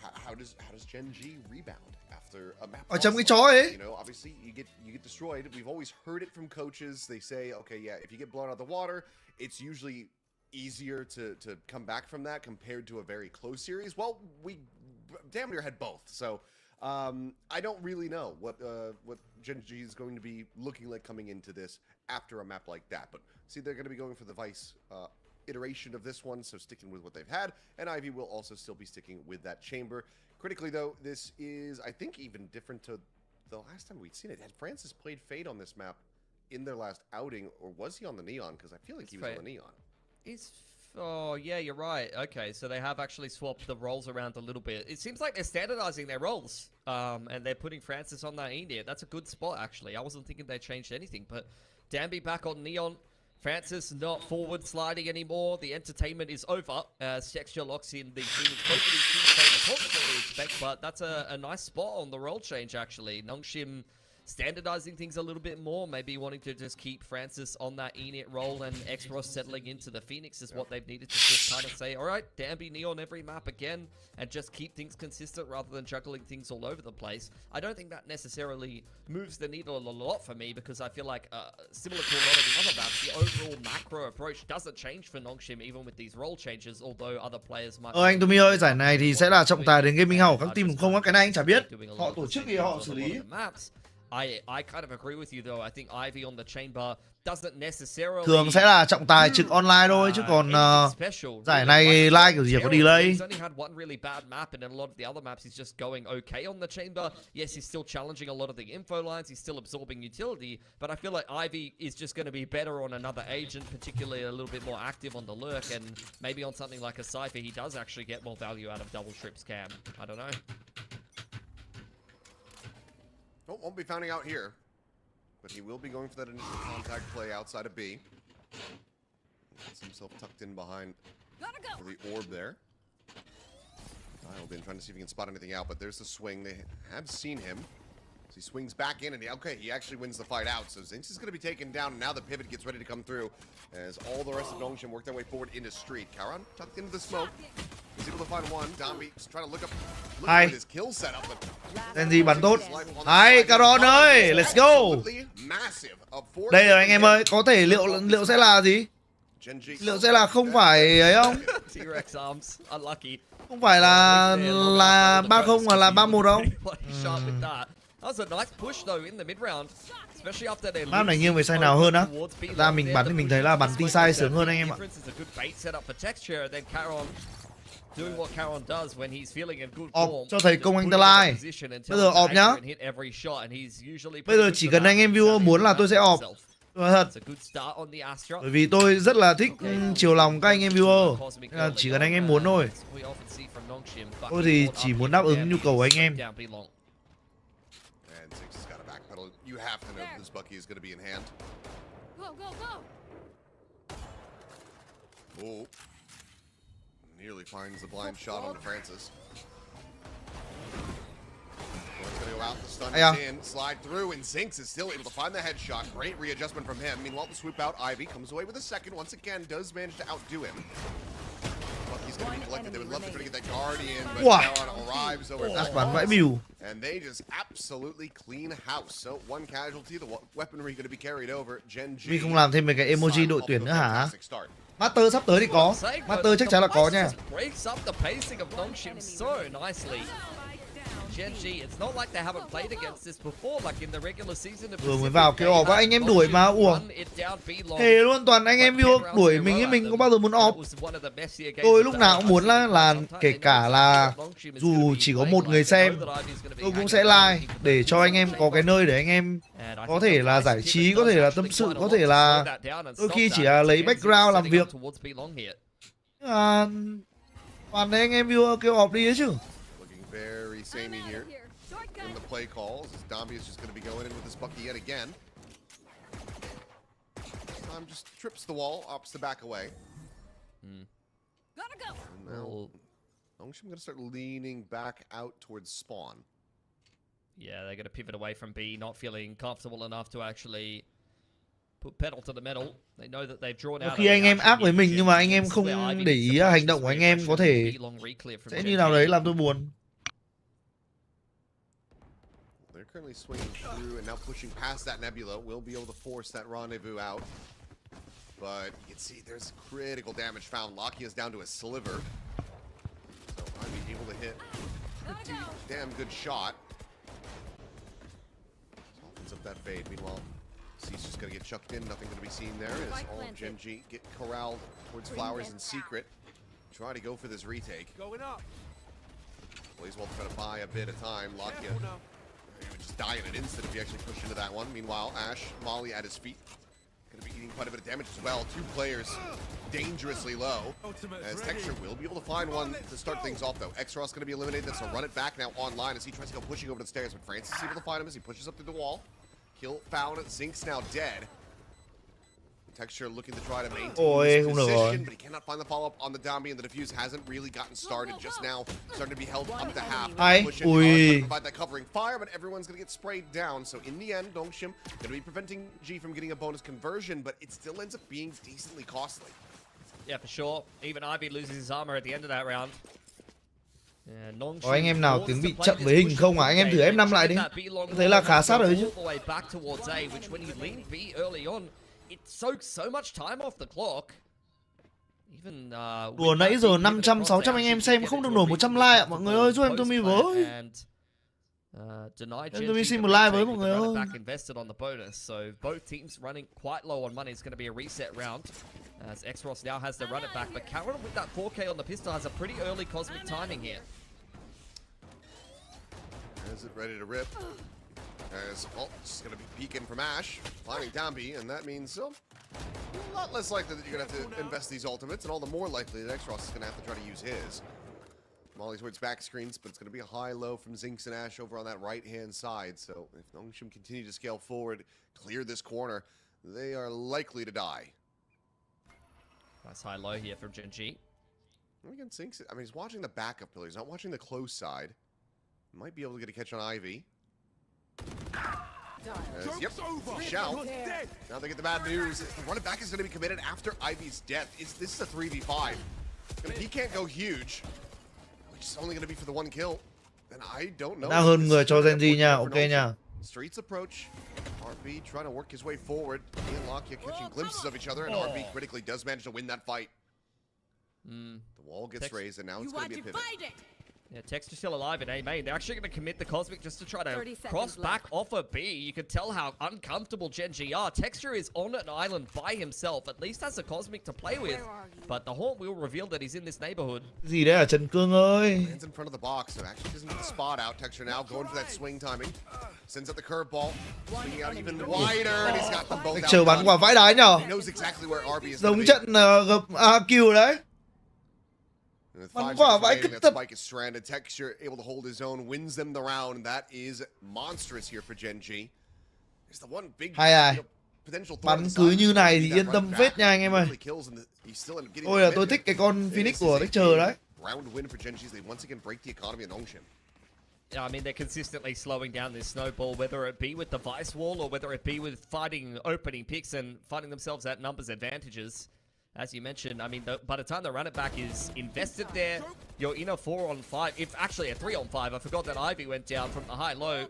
how does Gen G rebound after a map? Ở trong cái chó ấy. You know, obviously you get destroyed. We've always heard it from coaches. They say, okay, yeah, if you get blown out of the water, it's usually easier to come back from that compared to a very close series. Well, we damn near had both. So I don't really know what Gen G is going to be looking like coming into this after a map like that. But see, they're going to be going for the Vice iteration of this one, so sticking with what they've had, and Ivy will also still be sticking with that chamber. Critically, though, this is, I think, even different to the last time we'd seen it. Had Francis played Fade on this map in their last outing, or was he on the Neon? Because I feel like he was on the Neon. Oh, yeah, you're right. Okay, so they have actually swapped the roles around a little bit. It seems like they're standardizing their roles, and they're putting Francis on that India. That's a good spot, actually. I wasn't thinking they changed anything, but Danby back on Neon. Francis not forward sliding anymore. The entertainment is over. Texture locks in the Phoenix. Both of these teams play the positive that we expect, but that's a nice spot on the role change, actually. NONGSHIM standardizing things a little bit more, maybe wanting to just keep Francis on that Enit role, and Xros settling into the Phoenix is what they've needed to just kind of say, all right, Danby Neon every map again, and just keep things consistent rather than juggling things all over the place. I don't think that necessarily moves the needle a lot for me, because I feel like similar to a lot of the other maps, the overall macro approach doesn't change for NONGSHIM even with these role changes, although other players might... Anh Tumi ơi, giải này thì sẽ là trọng tài đến gaming house các team không á, cái này anh chả biết. Họ tổ chức thì họ xử lý. I kind of agree with you though. I think Ivy on the chamber doesn't necessarily. Thường sẽ là trọng tài trực online thôi, chứ còn giải này live kiểu gì có delay. He's only had one really bad map, and in a lot of the other maps he's just going okay on the chamber. Yes, he's still challenging a lot of the info lines. He's still absorbing utility, but I feel like Ivy is just going to be better on another agent, particularly a little bit more active on the lurk, and maybe on something like a Cypher, he does actually get more value out of double trip scam. I don't know. Oh, won't be finding out here, but he will be going for that initial contact play outside of B. Gets himself tucked in behind for the orb there. I've been trying to see if he can spot anything out, but there's the swing. They have seen him. So he swings back in, and he actually wins the fight out. So Zinx is going to be taken down, and now the pivot gets ready to come through as all the rest of NONGSHIM work their way forward into street. Karan tucked into the smoke. He's able to find one. Danby's trying to look at his kill setup, but Genji bắn tốt. Hay, Karan ơi, let's go. Đây rồi anh em ơi, có thể liệu sẽ là gì? Liệu sẽ là không phải ấy không? T-Rex arms, unlucky. Không phải là 3-0 mà là 3-1 không? That was a nice push though in the mid round. Especially after their map này nghiêng về side nào hơn á? Thật ra mình bắn thì mình thấy là bắn T-side sướng hơn anh em ạ. Cho thầy công anh ta like. Bây giờ ọp nhá. Bây giờ chỉ cần anh em viewer muốn là tôi sẽ ọp. Thật. Bởi vì tôi rất là thích chiều lòng các anh em viewer. Nên là chỉ cần anh em muốn thôi. Tôi thì chỉ muốn đáp ứng nhu cầu của anh em. You have to know this Bucky is going to be in hand. Oh. Nearly finds the blind shot on Francis. He's going to go out, the stun is in, slide through, and Zinx is still able to find the headshot. Great readjustment from him. Meanwhile, the swoop out, Ivy comes away with a second. Once again, does manage to outdo him. But Lucky's gonna be collected. They would love to try to get that Guardian, but Wow. Talon arrives over Ác top. bắn vãi bìu. And they just absolutely clean house. So one casualty, the weaponry going to be carried over. GENG. Vì không làm thêm mấy cái emoji đội tuyển nữa hả? Master sắp tới thì có. Master chắc chắn là có nha. Breaks up the pacing of NONGSHIM so nicely. GENG, it's not like they haven't played against this before, like in the regular season. Vừa mới vào kêu off, anh em đuổi mà ủa. Thề luôn, toàn anh em viewer đuổi mình có bao giờ muốn off. Tôi lúc nào cũng muốn là kể cả là dù chỉ có một người xem, tôi cũng sẽ like để cho anh em có cái nơi để anh em có thể là giải trí, có thể là tâm sự, có thể là đôi khi chỉ là lấy background làm việc. Toàn đấy anh em viewer kêu off đi ấy chứ. Very samey here in the play calls as Dombey is just going to be going in with this Bucky yet again. This time just trips the wall, opts to back away. Gotta go. And now NONGSHIM going to start leaning back out towards spawn. Yeah, they're going to pivot away from B, not feeling comfortable enough to actually put pedal to the metal. They know that they've drawn out. Khi anh em ác với mình nhưng mà anh em không để ý hành động của anh em có thể sẽ như nào đấy làm tôi buồn. They're currently swinging through and now pushing past that Nebula. Will be able to force that rendezvous out. But you can see there's critical damage found. Locky is down to a sliver. So I'd be able to hit a pretty damn good shot. Opens up that fade. Meanwhile, C's just gonna get chucked in. Nothing gonna be seen there as all of GENG get corralled towards Flowers in secret. Try to go for this retake. Blaze will try to buy a bit of time. Locky he would just die in an instant if he actually pushed into that one. Meanwhile, Ash, Molly at his feet. Gonna be eating quite a bit of damage as well. Two players dangerously low. As Texture will be able to find one to start things off though. X-Ross gonna be eliminated, so run it back now online as he tries to go pushing over the stairs. But Francis is able to find him as he pushes up through the wall. Kill found, Zink's now dead. Texture looking to try to maintain his position, but he cannot find the follow-up on the Dombey, and the defuse hasn't really gotten started just now. Starting to be held up to half. Provide that covering fire, but everyone's going to get sprayed down. So in the end, NONGSHIM going to be preventing G from getting a bonus conversion, but it still ends up being decently costly. Yeah, for sure. Even Ivy loses his armor at the end of that round. Có anh em nào tiếng bị chậm với hình không à? Anh em thử F5 lại đi. Tôi thấy là khá sát rồi chứ. It soaks so much time off the clock. Even đùa nãy giờ 500 600 anh em xem không được nổi 100 like ạ. Mọi người ơi giúp em Tumi với. Em Tumi xin một like với mọi người ơi. Invested on the bonus. So both teams running quite low on money. It's going to be a reset round. As X-Ross now has to run it back, but Karen with that 4K on the pistol has a pretty early cosmic timing here. Is it ready to rip? As it's going to be peeking from Ash, finding Dombey, and that means a lot less likely that you're going to have to invest these ultimates, and all the more likely that X-Ross is going to have to try to use his. Molly towards back screens, but it's going to be a high-low from Zinks and Ash over on that right-hand side. So if NONGSHIM continue to scale forward, clear this corner, they are likely to die. Nice high-low here from GENG. Again, Zinks, I mean, he's watching the backup pillar. He's not watching the close side. Might be able to get a catch on Ivy. Yep, shout. Now they get the bad news. The running back is going to be committed after Ivy's death. This is a 3v5. And if he can't go huge, which is only going to be for the one kill, then I don't know. Đang hơn người cho GENG nha, ok nha. Streets approach. RB trying to work his way forward. He and Lockya catching glimpses of each other, and RB critically does manage to win that fight. The wall gets raised, and now it's going to be a pivot. Yeah, Texture still alive in A main. They're actually going to commit the Cosmic just to try to cross back off of B. You can tell how uncomfortable GENG are. Texture is on an island by himself. At least has a Cosmic to play with. But the Haunt will reveal that he's in this neighborhood. Gì đấy à Trần Cương ơi. Hands in front of the box, so actually doesn't get the spot out. Texture now going for that swing timing. Sends out the curveball. Swinging out even wider, and he's got them both out. Texture bắn quả vãi đái nhở. He knows exactly where RB is. Giống trận gặp AQ đấy. Bắn quả vãi cứt tập. Spike is stranded. Texture able to hold his own, wins them the round, and that is monstrous here for GENG. It's the one big potential. Bắn cứ như này thì yên tâm phết nha anh em ơi. Tôi thích cái con Phoenix của Texture đấy. Round win for GENG. They once again break the economy of NONGSHIM. Yeah, I mean, they're consistently slowing down this snowball, whether it be with the Vice Wall or whether it be with fighting opening picks and finding themselves at numbers advantages. as you mentioned, I mean, by the time the run it back is invested there, you're in a 4-on-5. If actually a 3-on-5, I forgot that Ivy went down from the high low.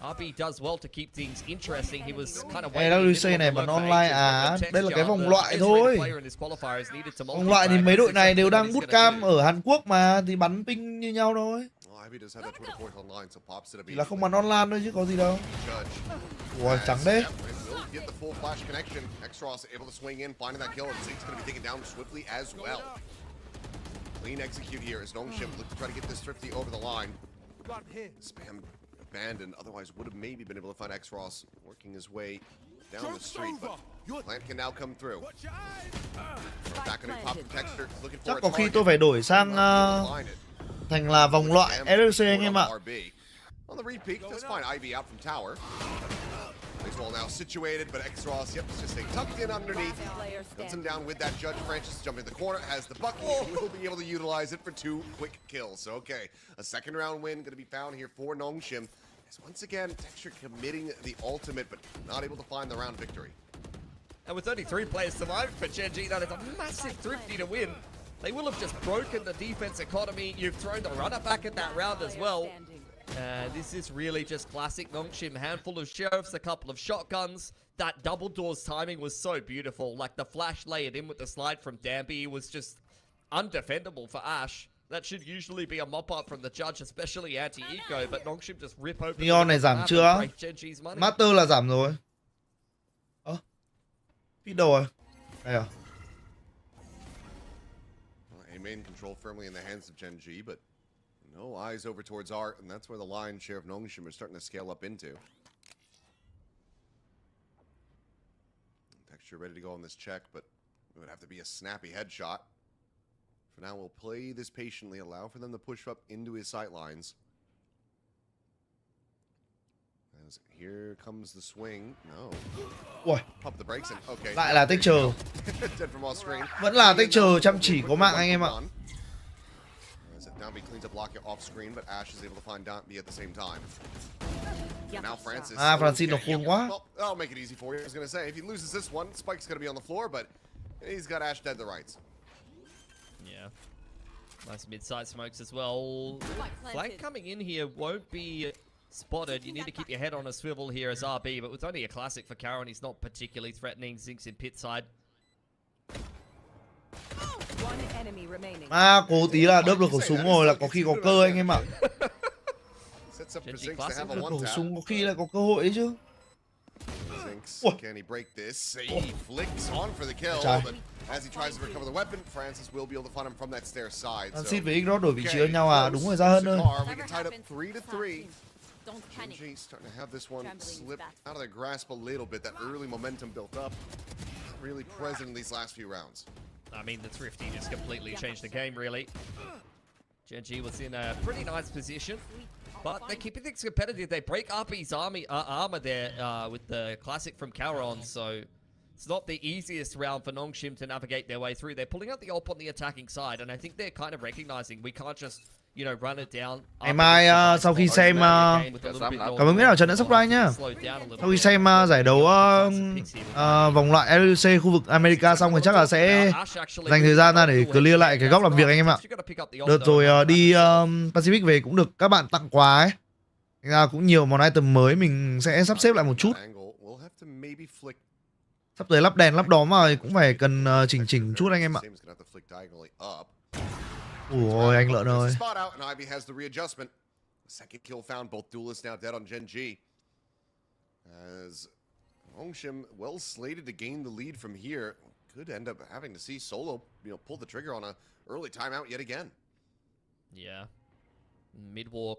RB does well to keep things interesting. He was kind of EWC này bắn online à? Đây là cái vòng loại thôi. Vòng loại thì mấy đội này đều đang bootcamp ở Hàn Quốc mà, thì bắn ping như nhau thôi. Chỉ là không bắn online thôi chứ có gì đâu. Ủa trắng đấy. Get the full flash connection. Xross able to swing in, finding that kill, and Zeke's going to be taken down swiftly as well. Clean execute here as NONGSHIM look to try to get this Thrifty over the line. Spam abandoned, otherwise would have maybe been able to find Xross working his way down the street, but Plant can now come through. Back on pop texture, looking for Chắc có khi tôi phải đổi sang thành là vòng loại LOΗI anh em ạ. On the repeat, just find Ivy out from tower. Baseball now situated, but Xross, yep, just staying tucked in underneath. Guns him down with that Judge. Francis jumping in the corner, has the bucket. Will be able to utilize it for 2 quick kills. So, okay, a second round win going to be found here for NONGSHIM. As once again, Texture committing the ultimate, but not able to find the round victory. And with only 3 players surviving for GENG, that is a massive Thrifty to win. They will have just broken the defense economy. You've thrown the runner back in that round as well. This is really just classic NONGSHIM. Handful of sheriffs, a couple of shotguns. That double doors timing was so beautiful. Like the flash layered in with the slide from Danby was just undefendable for Ash. That should usually be a mop-up from the Judge, especially anti-eco, but NONGSHIM just rip open Neon này giảm chưa? Master là giảm rồi. Phía đầu rồi. Đây à? Main control firmly in the hands of GENG, but no eyes over towards Art, and that's where the lion's share of NONGSHIM is starting to scale up into. Texture ready to go on this check, but it would have to be a snappy headshot. For now, we'll play this patiently, allow for them to push up into his sight lines. As here comes the swing. No. Ui. Pump the brakes and okay. Lại là Texture. Dead from off screen. Vẫn là Texture chăm chỉ có mạng anh em ạ. Danby cleans up Lockett off screen, but Ash is able to find Danby at the same time. And now Francis. Francis nó khôn quá. Well, I'll make it easy for you. I was going to say, if he loses this one, Spike's going to be on the floor, but he's got Ash dead to rights. Yeah. Nice mid-side smokes as well. Flank coming in here won't be spotted. You need to keep your head on a swivel here as RB, but with only a classic for Karen, he's not particularly threatening. Zinks in pit side. Cố tí là đớp được khẩu súng rồi là có khi có cơ anh em ạ. Khẩu súng có khi lại có cơ hội ấy chứ. Can he break this? He flicks on for the kill, but as he tries to recover the weapon, Francis will be able to find him from that stair side. Francis với Igor đổi vị trí với nhau à? Đúng rồi, ra hơn thôi. We get tied up 3-3. GENG starting to have this one slip out of their grasp a little bit. That early momentum built up, really present in these last few rounds. I mean, the Thrifty just completely changed the game, really. GENG was in a pretty nice position, but they're keeping things competitive. They break RP's armor there with the classic from Caron, so it's not the easiest round for NONGSHIM to navigate their way through. They're pulling out the ult on the attacking side, and I think they're kind of recognizing we can't just, you know, run it down. Ngày mai sau khi xem cảm ơn biết nào trận đã subscribe nhá. Sau khi xem giải đấu vòng loại LOΗI khu vực America xong thì chắc là sẽ dành thời gian ra để clear lại cái góc làm việc anh em ạ. Đợt rồi đi Pacific về cũng được các bạn tặng quà ấy. Thành ra cũng nhiều món item mới mình sẽ sắp xếp lại một chút. Sắp tới lắp đèn lắp đóm mà cũng phải cần chỉnh chút anh em ạ. Ôi anh lợn ơi. Second kill found, both duelists now dead on GENG. As NONGSHIM well slated to gain the lead from here, could end up having to see Solo, pull the trigger on a early timeout yet again. Yeah. Mid-walk.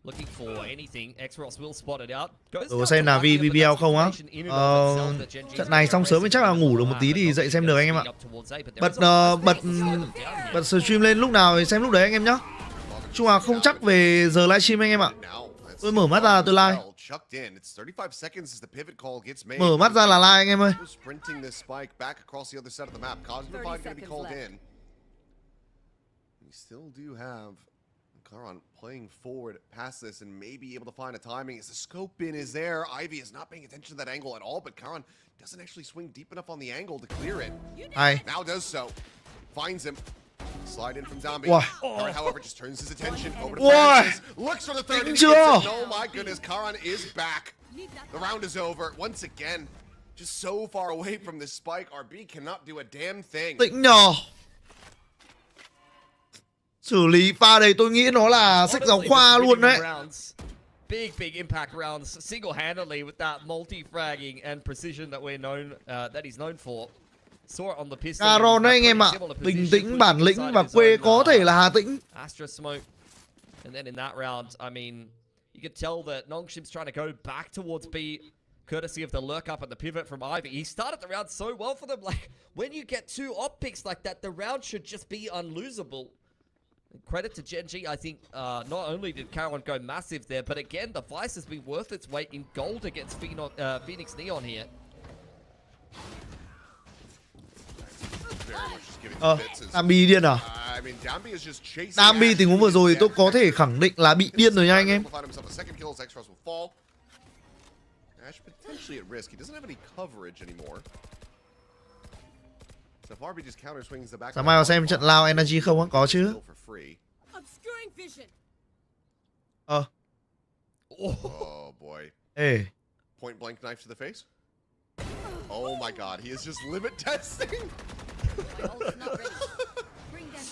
Looking for anything. Xross will spot it out. Tôi xem là BBL không á. Trận này xong sớm thì chắc là ngủ được một tí thì dậy xem được anh em ạ. Bật stream lên lúc nào thì xem lúc đấy anh em nhá. Chung là không chắc về giờ livestream anh em ạ. Tôi mở mắt ra là tôi live. Mở mắt ra là live anh em ơi. Karan playing forward past this and maybe able to find a timing as the scope in is there. Ivy is not paying attention to that angle at all, but Karan doesn't actually swing deep enough on the angle to clear it. Hay. Now does so. Finds him. Slide in from Dambi. Wow. Karan, however, just turns his attention over to Wow. Francis. Looks for the third and Chưa? gets it. Oh my goodness, Karan is back. The round is over. Once again, just so far away from this spike. RB cannot do a damn thing. Tĩnh nhờ. Xử lý pha đấy tôi nghĩ nó là sách giáo khoa luôn đấy. Big impact rounds, single-handedly with that multi-fragging and precision that we're known, that he's known for. Saw it on the pistol. Caron đấy anh em ạ. Bình tĩnh, bản lĩnh và quê có thể là Hà Tĩnh. Astra smoke, and then in that round, I mean, you could tell that NONGSHIM's trying to go back towards B, courtesy of the lurk up and the pivot from Ivy. He started the round so well for them. Like, when you get two op picks like that, the round should just be unlosable. Credit to GENG, I think not only did Caron go massive there, but again, the Vice has been worth its weight in gold against Phoenix Neon here. Dambi điên à? Dambi tình huống vừa rồi tôi có thể khẳng định là bị điên rồi nha anh em. Sáng mai vào xem trận Lao Energy không á? Có chứ. Oh boy. Ê. Point blank knife to the face. Oh my god, he is just limit testing.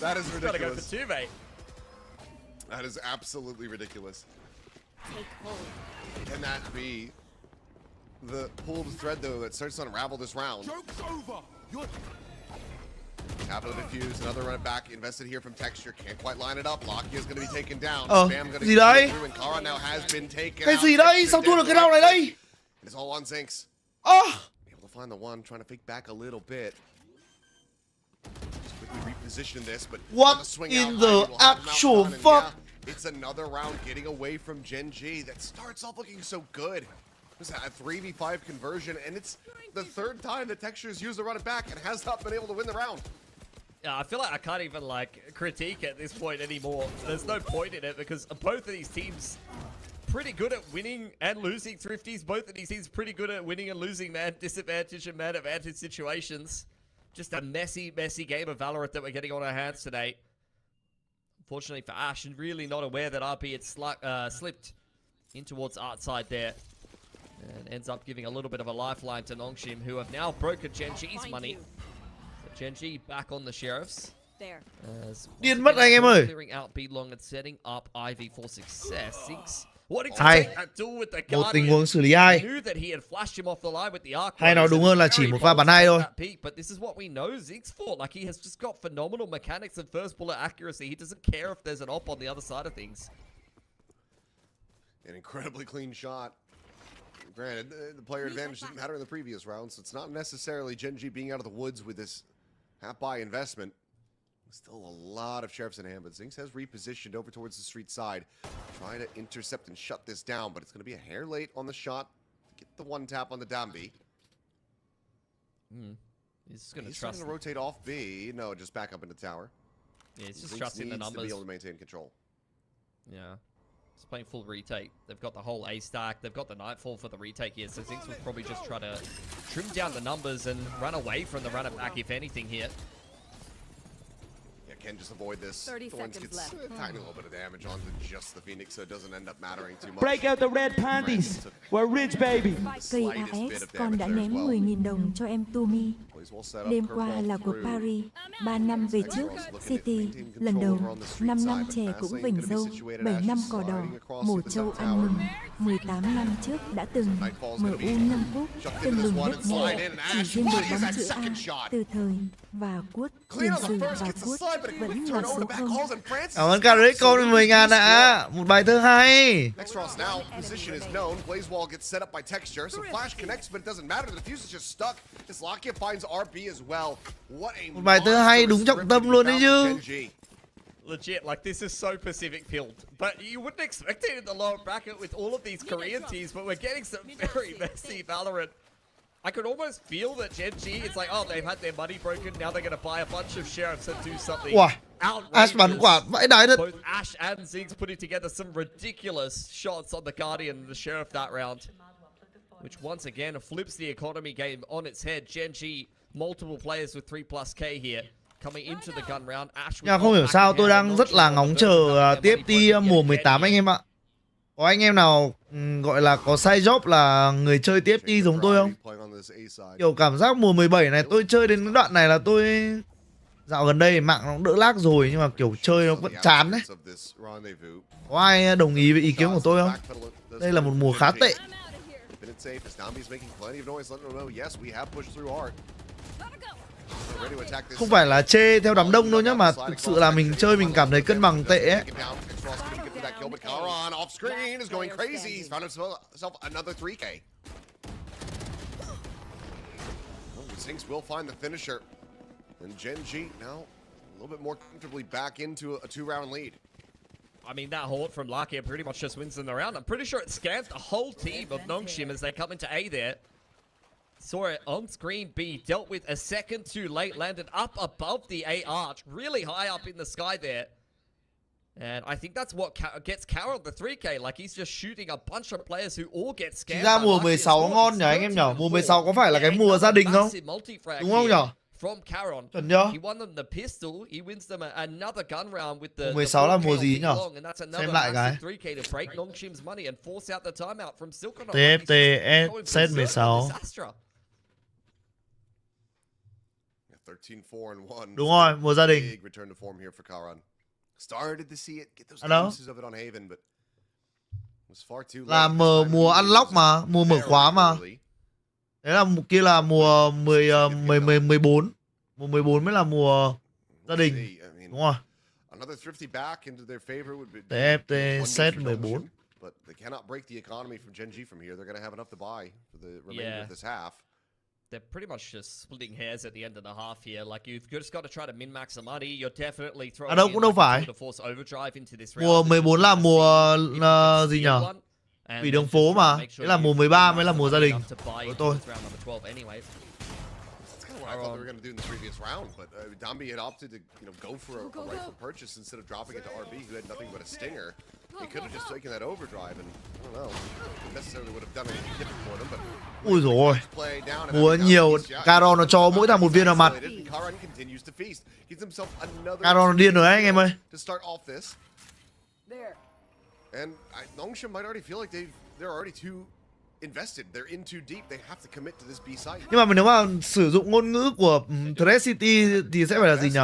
That is ridiculous. Gotta go for two, mate. That is absolutely ridiculous. Can that be the pulled thread though that starts to unravel this round? Joke's over. Tap of the defuse, another run it back, invested here from Texture, can't quite line it up. Locky is going to be taken down. Spam going to gì đấy? through, and Kara now has been taken Cái out. gì đấy? Sao thua được cái round này đây? It's all on Zinx. Able to find the one, trying to fake back a little bit. Just quickly reposition this, but What swing in out, the Ivy will have him out actual front, and fuck? yeah, it's another round getting away from GENG that starts off looking so good. This is a 3v5 conversion, and it's the third time that Texture's used to run it back and has not been able to win the round. Yeah, I feel like I can't even like critique at this point anymore. There's no point in it because both of these teams pretty good at winning and losing thrifties. Both of these teams pretty good at winning and losing man disadvantage and man advantage situations. Just a messy game of Valorant that we're getting on our hands today. Unfortunately for Ash, and really not aware that RP had slipped in towards art side there. And ends up giving a little bit of a lifeline to NONGSHIM, who have now broken GENG's money. GENG back on the Sheriffs. Điên mất anh em ơi. Clearing out B long and setting up Ivy for success. Zinx wanting to take that duel with the Guardian. Một tình huống xử lý hai. Knew that he had flashed him off the line with the arc. Hay nói đúng hơn là chỉ một pha bắn hai thôi. But this is what we know Zinx for. Like he has just got phenomenal mechanics and first bullet accuracy. He doesn't care if there's an op on the other side of things. An incredibly clean shot. Granted, the player advantage didn't matter in the previous round, so it's not necessarily GENG being out of the woods with this half-buy investment. Still a lot of Sheriffs in hand, but Zinx has repositioned over towards the street side, trying to intercept and shut this down, but it's going to be a hair late on the shot to get the one tap on the Dambi. He's going to He's trust. He's going to rotate off B. No, just back up into tower. Yeah, he's just Zinx trusting the needs numbers. to be able to maintain control. Yeah. He's playing full retake. They've got the whole A stack. They've got the Nightfall for the retake here. So Zinx will probably just try to trim down the numbers and run away from the runner back, if anything, here. Yeah, can just avoid this. 30 Thorns seconds gets left. a tiny little bit of damage onto just the Phoenix, so it doesn't end up mattering too much. Break out the red panties. We're rich, baby. Cây AS con đã ném 10.000 đồng cho em Tumi. Đêm qua là cuộc Paris, 3 năm về trước, City, lần đầu, 5 năm trẻ cũng vểnh râu, 7 năm cỏ đỏ, mổ trâu ăn mừng, 18 năm trước đã từng, MU 5 phút, từng lùng đất nhẹ, chỉ riêng đội bóng chữ A, từ thời, và Cuốt, tiền sử và Cuốt, vẫn là số 0. Cảm ơn Caric con 10.000 ạ. Một bài thơ hay. Nextros now, position is known. Blaze wall gets set up by Texture, so Flash connects, but it doesn't matter. The defuse is just stuck. As Lakia finds RB as well. What a Một bài thơ hay đúng trọng tâm luôn đấy chứ. Legit, like this is so Pacific pilled. But you wouldn't expect it in the lower bracket with all of these Korean teams, but we're getting some very messy Valorant. I could almost feel that GENG, it's like, oh, they've had their money broken, now they're going to buy a bunch of Sheriffs and do something Ash bắn quả vãi đái thật. Both Ash and Ziggs putting together some ridiculous shots on the Guardian and the Sheriff that round, which once again flips the economy game on its head. GENG, multiple players with 3+ K here. Coming into the gun round, Ash. Nhưng không hiểu sao tôi đang rất là ngóng chờ TFT mùa 18 anh em ạ. Có anh em nào gọi là có side job là người chơi TFT giống tôi không? Kiểu cảm giác mùa 17 này tôi chơi đến đoạn này là tôi dạo gần đây mạng nó cũng đỡ lag rồi nhưng mà kiểu chơi nó vẫn chán đấy. Có ai đồng ý với ý kiến của tôi không? Đây là một mùa khá tệ. Không phải là chê theo đám đông đâu nhá, mà thực sự là mình chơi mình cảm thấy cân bằng tệ ấy. And GENG now a little bit more comfortably back into a 2-round lead. I mean, that hold from Lucky pretty much just wins in the round. I'm pretty sure it scans the whole team of NONGSHIM as they come into A there. Saw it on screen be dealt with a second too late, landed up above the A arch, really high up in the sky there. And I think that's what gets Carol the 3K, like he's just shooting a bunch of players who all get scanned. Ra mùa 16 ngon nhỉ anh em nhỉ? Mùa 16 có phải là cái mùa gia đình không? Đúng không nhỉ? From Caron. Chuẩn chưa? He won them the pistol, he wins them another gun round with the 16 là mùa gì nhỉ? Xem lại cái. 3K to break NONGSHIM's money and force out the timeout from Silken. TFT set 16. 13-4-1. Đúng rồi, mùa gia đình. Là mùa unlock mà, mùa mở khóa mà. Đấy là kia là mùa 14. Mùa 14 mới là mùa gia đình. Đúng rồi. TFT set 14. But they cannot break the economy from GENG from here. They're going to have enough to buy for the remainder of this half. They're pretty much just splitting hairs at the end of the half here. Like you've just got to try to min-max the money. You're definitely throwing đâu cũng đâu phải. to force overdrive into this round. Mùa 14 là mùa gì nhỉ? Vì đường phố mà. Đấy là mùa 13 mới là mùa gia đình của tôi. I thought they were going to do in the previous round, but Dambi had opted to, go for a rifle purchase instead of dropping it to RB, who had nothing but a stinger. He could have just taken that overdrive, and I don't know, necessarily would have done anything different for them, but ui dồi ôi, múa nhiều, Caron nó cho mỗi thằng một viên vào mặt. Caron nó điên rồi đấy anh em ơi. And NONGSHIM might already feel like they're already too invested. They're in too deep. They have to commit to this B site. Nhưng mà nếu mà sử dụng ngôn ngữ của Threat City thì sẽ phải là gì nhỉ?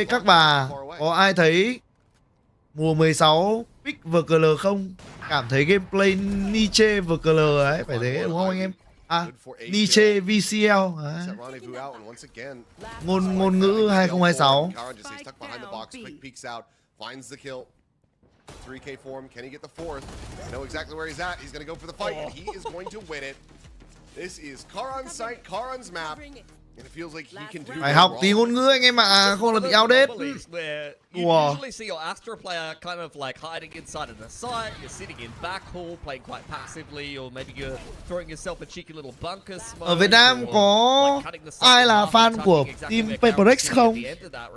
Các bà có ai thấy mùa 16 pick VKL không? Cảm thấy gameplay Niche VKL ấy, phải thế đúng không anh em? À, Niche VCL. Ngôn ngữ 2026. Finds the kill. 3K for him. Can he get the fourth? I know exactly where he's at. He's going to go for the fight, and he is going to win it. This is Karon's site, Karon's map. And it feels like he can do phải học tí ngôn ngữ anh em ạ, không là bị outdated. You usually see your Astra player kind of like hiding inside of the site, you're sitting in back hall, playing quite passively, or maybe you're throwing yourself a cheeky little bunker smoke. Ở Việt Nam có ai là fan của team Paperex không?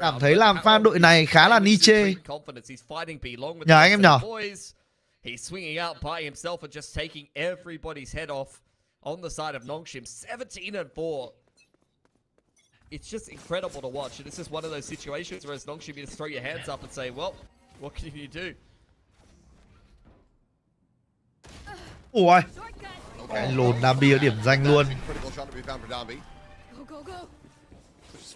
Cảm thấy làm fan đội này khá là niche. Nhờ anh em nhờ. He's swinging out by himself and just taking everybody's head off on the side of NONGSHIM. 17-4. It's just incredible to watch, and it's just one of those situations where as NONGSHIM, you just throw your hands up and say, well, what can you do? Ủa, lồn Dambi ở điểm danh luôn.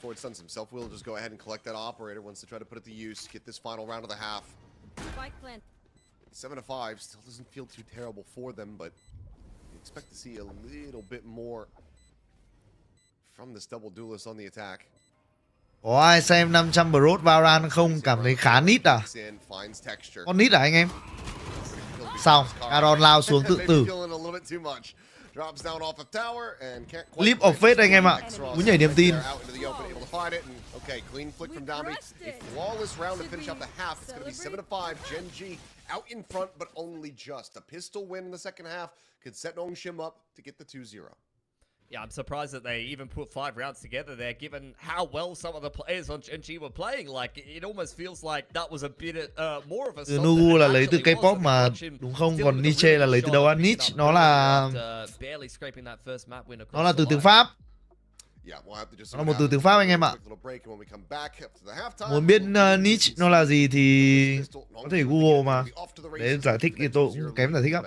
Forward stuns himself. Will just go ahead and collect that operator once they try to put it to use. Get this final round of the half. 7-5 still doesn't feel too terrible for them, but you expect to see a little bit more from this double duelist on the attack. Có ai xem 500 Brot Valorant không cảm thấy khá nít à? Con nít à anh em? Xong, Caron lao xuống tự tử. Leap of Faith anh em ạ. Muốn nhảy niềm tin. Okay, clean flick from Dambi. A flawless round to finish up the half. It's going to be 7-5. GENG out in front, but only just. A pistol win in the second half could set NONGSHIM up to get the 2-0. Yeah, I'm surprised that they even put 5 rounds together there, given how well some of the players on GENG were playing. Like, it almost feels like that was a bit more of a... Từ Nugu là lấy từ K-pop mà, đúng không? Còn Nietzsche là lấy từ đâu á? Nietzsche nó là từ tiếng Pháp. Nó là một từ tiếng Pháp anh em ạ. Muốn biết Nietzsche nó là gì thì có thể Google mà. Để giải thích thì tôi cũng kém giải thích lắm.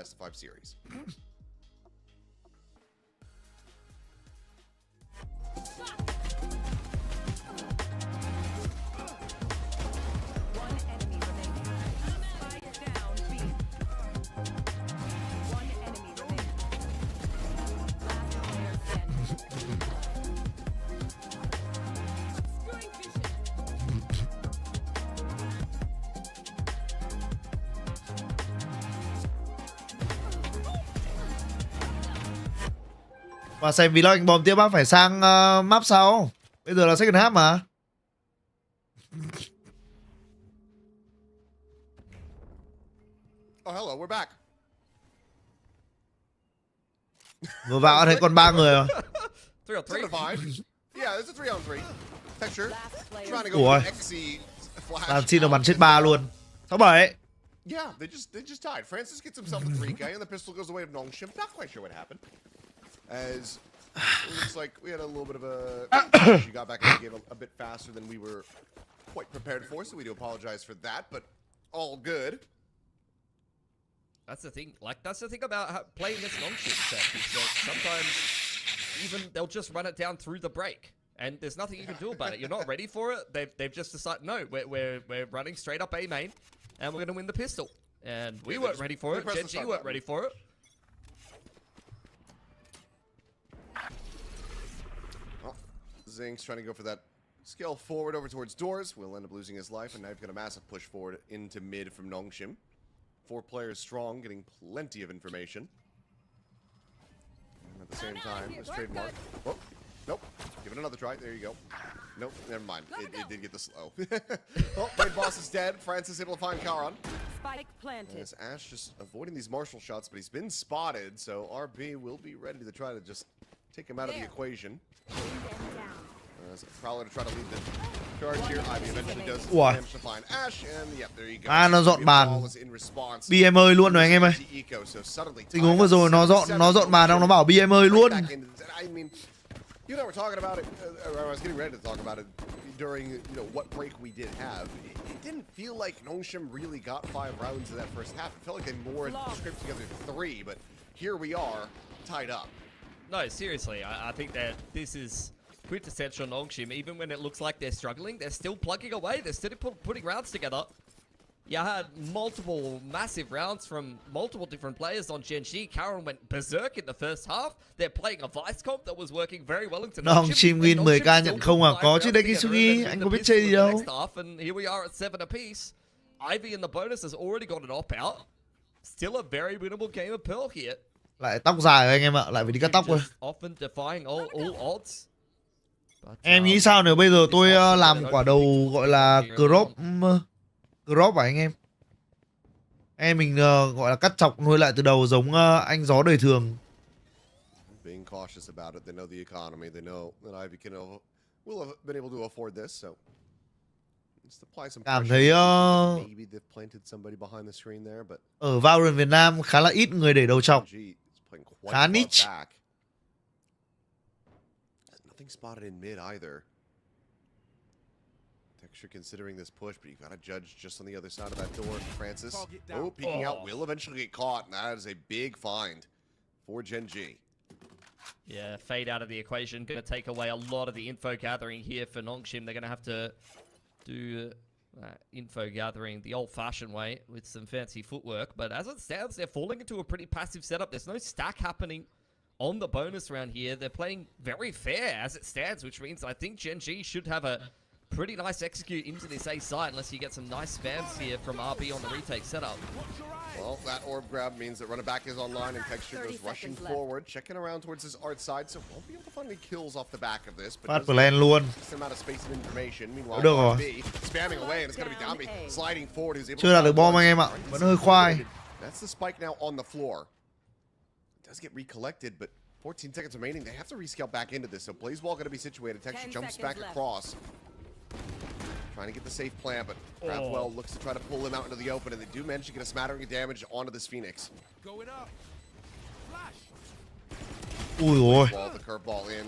Và xem vlog anh bom tiếp bác phải sang map sau. Bây giờ là second half mà. Oh hello, we're back. Vừa vào thấy còn 3 người mà. 3 on 3. Yeah, there's a 3 on 3. Texture. Trying to go Ủa. flash. Xin được bắn chết 3 luôn. 6-7. Yeah, they just tied. Francis gets himself a 3K, and the pistol goes away of NONGSHIM. Not quite sure what happened. As it looks like we had a little bit of a... She got back in the game a bit faster than we were quite prepared for, so we do apologize for that, but all good. That's the thing. Like, that's the thing about playing this NONGSHIM set, is that sometimes even they'll just run it down through the break, and there's nothing you can do about it. You're not ready for it. They've just decided, no, we're running straight up A main, and we're going to win the pistol. And we weren't ready for it. GENG weren't ready for it. Zing's trying to go for that scale forward over towards doors. Will end up losing his life, and now you've got a massive push forward into mid from NONGSHIM. 4 players strong, getting plenty of information. And at the same time, this trademark. Oh, nope. Give it another try. There you go. Nope, never mind. It did get the slow. Oh, main boss is dead. Francis able to find Karan. Spike planted. As Ash just avoiding these martial shots, but he's been spotted, so RB will be ready to try to just take him out of the equation. Prowler to try to lead the charge here. Ivy eventually does manage to find Ash, and yep, there you go. Nó dọn bàn. BM ơi luôn rồi anh em ơi. Tình huống vừa rồi nó dọn bàn xong nó bảo BM ơi luôn. I mean, you know, we're talking about it. I was getting ready to talk about it during, you know, what break we did have. It didn't feel like NONGSHIM really got 5 rounds in that first half. It felt like they more scraped together 3, but here we are, tied up. No, seriously, I think that this is quintessential NONGSHIM. Even when it looks like they're struggling, they're still plugging away. They're still putting rounds together. You had multiple massive rounds from multiple different players on GENG. Karan went berserk in the first half. They're playing a vice comp that was working very well into NONGSHIM win 10k nhận không à? Có chứ đây Kisugi, anh có biết chơi gì đâu. And here we are at 7 apiece. Ivy in the bonus has already got an op-out. Still a very winnable game of Pearl here. Lại tóc dài rồi anh em ạ, lại phải đi cắt tóc rồi. Often defying all odds. Em nghĩ sao nếu bây giờ tôi làm quả đầu gọi là crop à anh em? Em mình gọi là cắt chọc nuôi lại từ đầu giống anh gió đời thường. Being cautious about it, they know the economy, they know that Ivy will have been able to afford this, so cảm thấy maybe they've planted somebody behind the screen there, but ở Valorant Việt Nam khá là ít người để đầu chọc, khá niche. Nothing spotted in mid either. Texture considering this push, but you gotta judge just on the other side of that door. Francis, peeking out, will eventually get caught, and that is a big find for GENG. Yeah, fade out of the equation. Going to take away a lot of the info gathering here for NONGSHIM. They're going to have to do info gathering the old-fashioned way with some fancy footwork. But as it stands, they're falling into a pretty passive setup. There's no stack happening on the bonus round here. They're playing very fair as it stands, which means I think GENG should have a pretty nice execute into this A side unless you get some nice spams here from RB on the retake setup. Well, that orb grab means that running back is online and Texture goes rushing forward, checking around towards his art side, so won't be able to find any kills off the back of this. Phát plan luôn. Some amount of space and information. Meanwhile, được rồi. RB spamming away and it's going to be Downby sliding forward. Who's able Chưa đạt được bom anh em ạ, vẫn hơi khoai. That's the spike now on the floor. It does get recollected, but 14 seconds remaining. They have to rescale back into this. So Blazewall going to be situated. Texture jumps back across. Trying to get the safe plan, but Crabwell looks to try to pull him out into the open, and they do manage to get a smattering of damage onto this Phoenix. Ui ôi,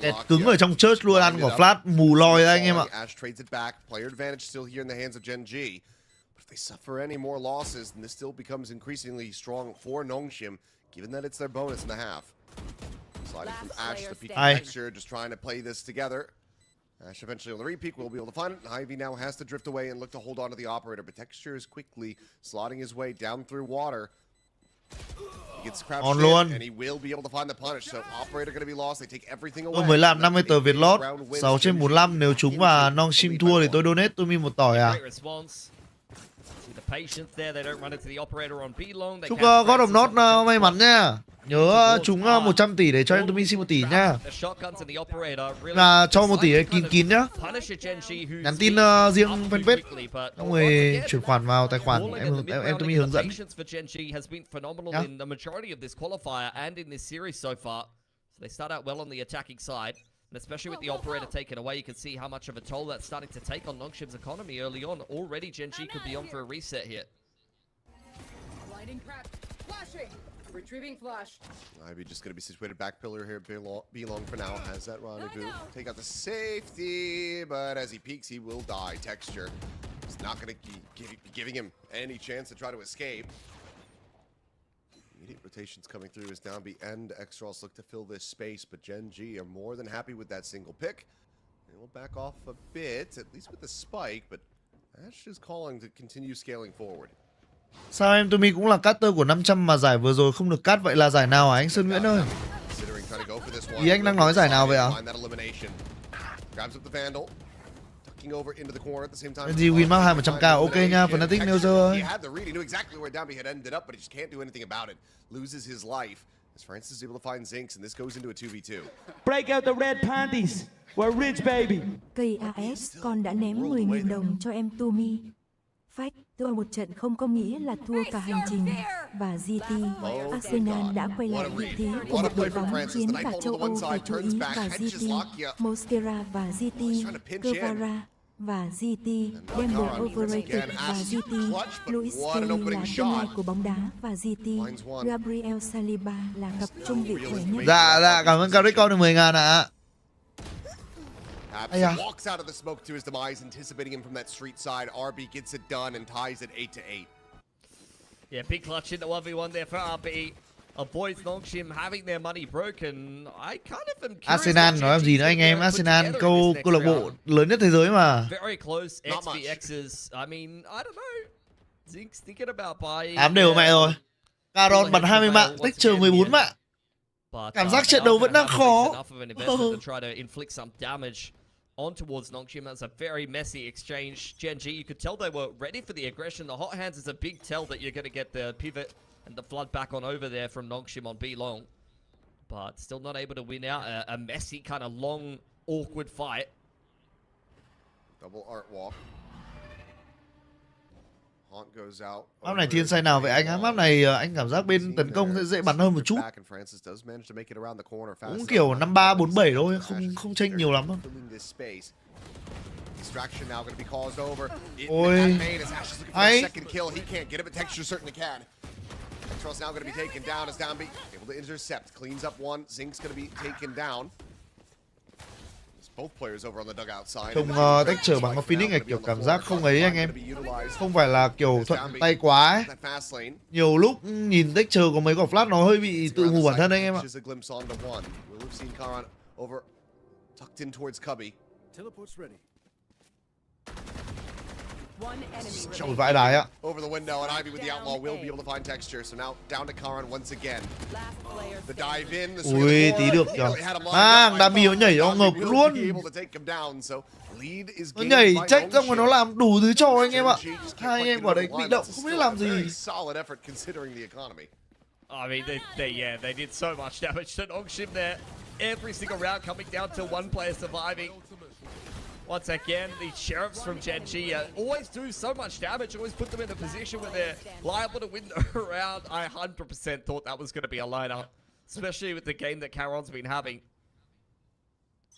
kẹt cứng ở trong church luôn, ăn quả flash mù lòi ra anh em ạ. Ash trades it back. Player advantage still here in the hands of GENG. But if they suffer any more losses, then this still becomes increasingly strong for NONGSHIM, given that it's their bonus in the half. Sliding from Ash to peek Texture, just trying to play this together. Ash eventually on the repeat will be able to find it. Ivy now has to drift away and look to hold on to the operator, but Texture is quickly slotting his way down through water. He gets crouched in, and he will be able to find the punish. So operator going to be lost. They take everything away. Tôi mới làm 50 tờ Việt lót, 6/45 nếu trúng và NONGSHIM thua thì tôi donate Tumi một tỏi à. Chúc God of Not may mắn nha. Nhớ trúng 100 tỷ để cho em Tumi xin 1 tỷ nha. Là cho 1 tỷ ấy kín kín nhá. Nhắn tin riêng fanpage, xong rồi chuyển khoản vào tài khoản em Tumi hướng dẫn. They start out well on the attacking side, and especially with the operator taken away, you can see how much of a toll that's starting to take on NONGSHIM's economy early on. Already GENG could be on for a reset here. Retrieving flash. Ivy just going to be situated back pillar here. Belong for now has that rendezvous. Take out the safety, but as he peeks, he will die. Texture is not going to be giving him any chance to try to escape. Immediate rotations coming through as Downbeat and Extros look to fill this space, but GENG are more than happy with that single pick. They will back off a bit, at least with the spike, but Ash is calling to continue scaling forward. Sao em Tumi cũng là caster của 500 mà giải vừa rồi không được cắt, vậy là giải nào hả anh Sơn Nguyễn ơi? Ý anh đang nói giải nào vậy ạ? Gì win map 200k ok nha, Fnatic nêu giờ ơi. Break out the red panties. We're rich baby. Cây AS con đã ném 10.000 đồng cho em Tumi. Phách, thua một trận không có nghĩa là thua cả hành trình. Và GT, Arsenal đã quay lại vị thế của một đội bóng khiến cả châu Âu phải chú ý và GT, Mosquera và GT, Guevara và GT, Denver Overrated và GT, Luis Kelly là tương lai của bóng đá và GT, Gabriel Saliba là cặp trung vị khỏe nhất. Dạ, cảm ơn Carrick được 10.000 ạ. Walks out of the smoke to his demise, anticipating him from that street side. RB gets it done and ties it 8-8. Yeah, big clutch in the 1v1 there for RB. Avoids NONGSHIM having their money broken. I kind of am curious. Arsenal nói làm gì nữa anh em? Arsenal câu lạc bộ lớn nhất thế giới mà. Very close XVXs. I mean, I don't know. Zink's thinking about buying. Ám đều mẹ rồi. Caron bật 20 mạng, Texture 14 mạng. Cảm giác trận đấu vẫn đang khó. On towards NONGSHIM. That's a very messy exchange. GENG, you could tell they were ready for the aggression. The hot hands is a big tell that you're going to get the pivot and the flood back on over there from NONGSHIM on B long. But still not able to win out a messy kind of long, awkward fight. Double art walk. Map này thiên sai nào vậy anh? Map này anh cảm giác bên tấn công sẽ dễ bắn hơn một chút. Cũng kiểu 5-3, 4-7 thôi, không chênh nhiều lắm. Ôi, hay. Không Texture bằng Phoenix này kiểu cảm giác không ấy anh em. Không phải là kiểu thuận tay quá ấy. Nhiều lúc nhìn Texture có mấy quả flash nó hơi bị tự ngủ bản thân anh em ạ. Ôi vãi đái ạ. Over the window and Ivy with the outlaw will be able to find Texture. So now down to Karan once again. The dive in, the ui tí được rồi. Dami nó nhảy nó ngợp luôn. Nó nhảy check xong rồi nó làm đủ thứ cho anh em ạ. Hai anh em quả đấy bị động không biết làm gì. I mean, they did so much damage to NONGSHIM there. Every single round coming down to one player surviving. Once again, the sheriffs from GENG always do so much damage, always put them in a position where they're liable to win the round. I 100% thought that was going to be a lineup. especially with the game that Caron's been having.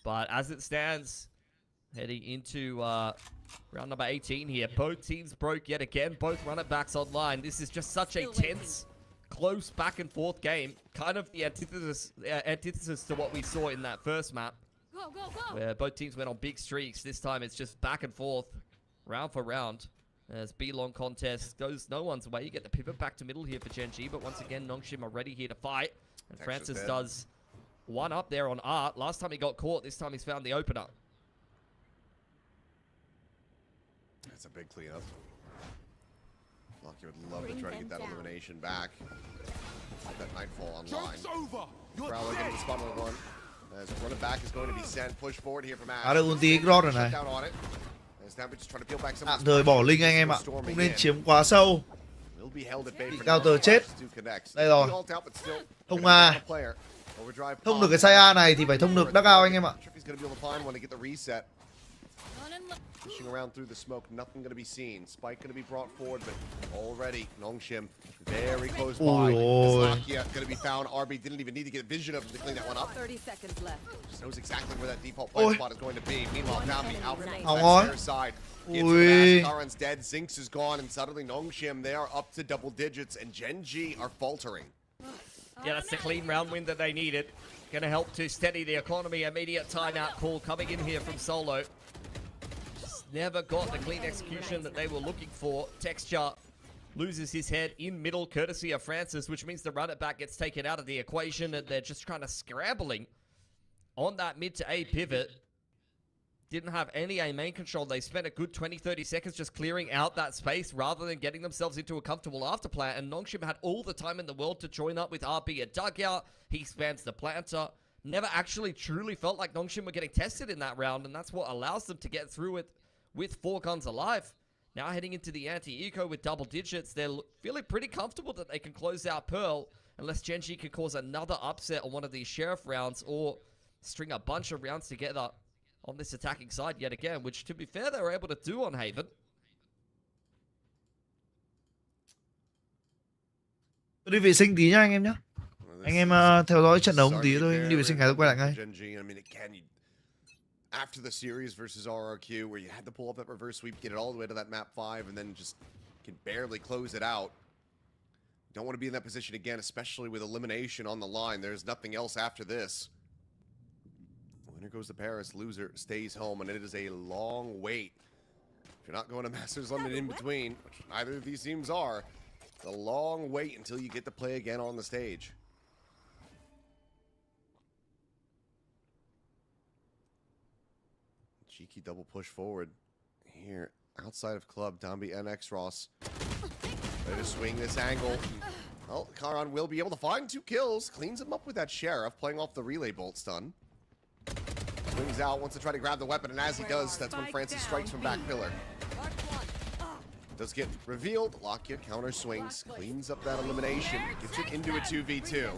But as it stands, heading into round number 18 here, both teams broke yet again. Both runner-backs online. This is just such a tense, close back and forth game. Kind of the antithesis to what we saw in that first map, where both teams went on big streaks. This time it's just back and forth, round for round. As B-Long contest goes no one's way. You get the pivot back to middle here for GENG, but once again, NONGSHIM are ready here to fight. And Francis does one up there on Art. Last time he got caught, this time he's found the opener. That's a big cleanup. Lucky would love to try to get that elimination back. That Nightfall online. Prowler getting the spot on one. As running back is going to be sent. Push forward here from Ash. Đã được ulti X-Rod rồi này. Tạm thời bỏ Linh anh em ạ. Không nên chiếm quá sâu. Bị counter chết. Đây rồi. Thông A. Thông được cái side A này thì phải thông được dugout anh em ạ. Pushing around through the smoke, nothing going to be seen. Spike going to be brought forward, but already NONGSHIM very close by. Lakia going to be found. RB didn't even need to get vision of him to clean that one up. 30 seconds left. Just knows exactly where that default play spot is going to be. Meanwhile, Tumi out from the side. Karan's dead. Zinx is gone, and suddenly NONGSHIM, they are up to double digits, and GENG are faltering. Yeah, that's the clean round win that they needed. Going to help to steady the economy. Immediate timeout call coming in here from Solo. Never got the clean execution that they were looking for. Texture loses his head in middle, courtesy of Francis, which means the run it back gets taken out of the equation, and they're just kind of scrambling on that mid to A pivot. Didn't have any A main control. They spent a good 20-30 seconds just clearing out that space rather than getting themselves into a comfortable afterplant, and NONGSHIM had all the time in the world to join up with RB at dugout. He spans the planter. Never actually truly felt like NONGSHIM were getting tested in that round, and that's what allows them to get through it with 4 guns alive. Now heading into the anti-eco with double digits, they're feeling pretty comfortable that they can close out Pearl, unless GENG can cause another upset on one of these Sheriff rounds or string a bunch of rounds together on this attacking side yet again, which, to be fair, they were able to do on Haven. Tôi đi vệ sinh tí nhá anh em nhé. Anh em theo dõi trận đấu một tí thôi, đi vệ sinh cái tôi quay lại ngay. After the series versus RRQ, where you had to pull up that reverse sweep, get it all the way to that map 5, and then just can barely close it out. Don't want to be in that position again, especially with elimination on the line. There's nothing else after this. Winner goes to Paris, loser stays home, and it is a long wait. If you're not going to Masters London in between, which neither of these teams are, it's a long wait until you get to play again on the stage. Cheeky double push forward here outside of club. Dambi and X-Ross ready to swing this angle. Well, Karan will be able to find 2 kills. Cleans him up with that Sheriff, playing off the relay bolt stun. Swings out, wants to try to grab the weapon, and as he does, that's when Francis strikes from back pillar. Does get revealed. Lakia counter swings, cleans up that elimination, gets it into a 2v2.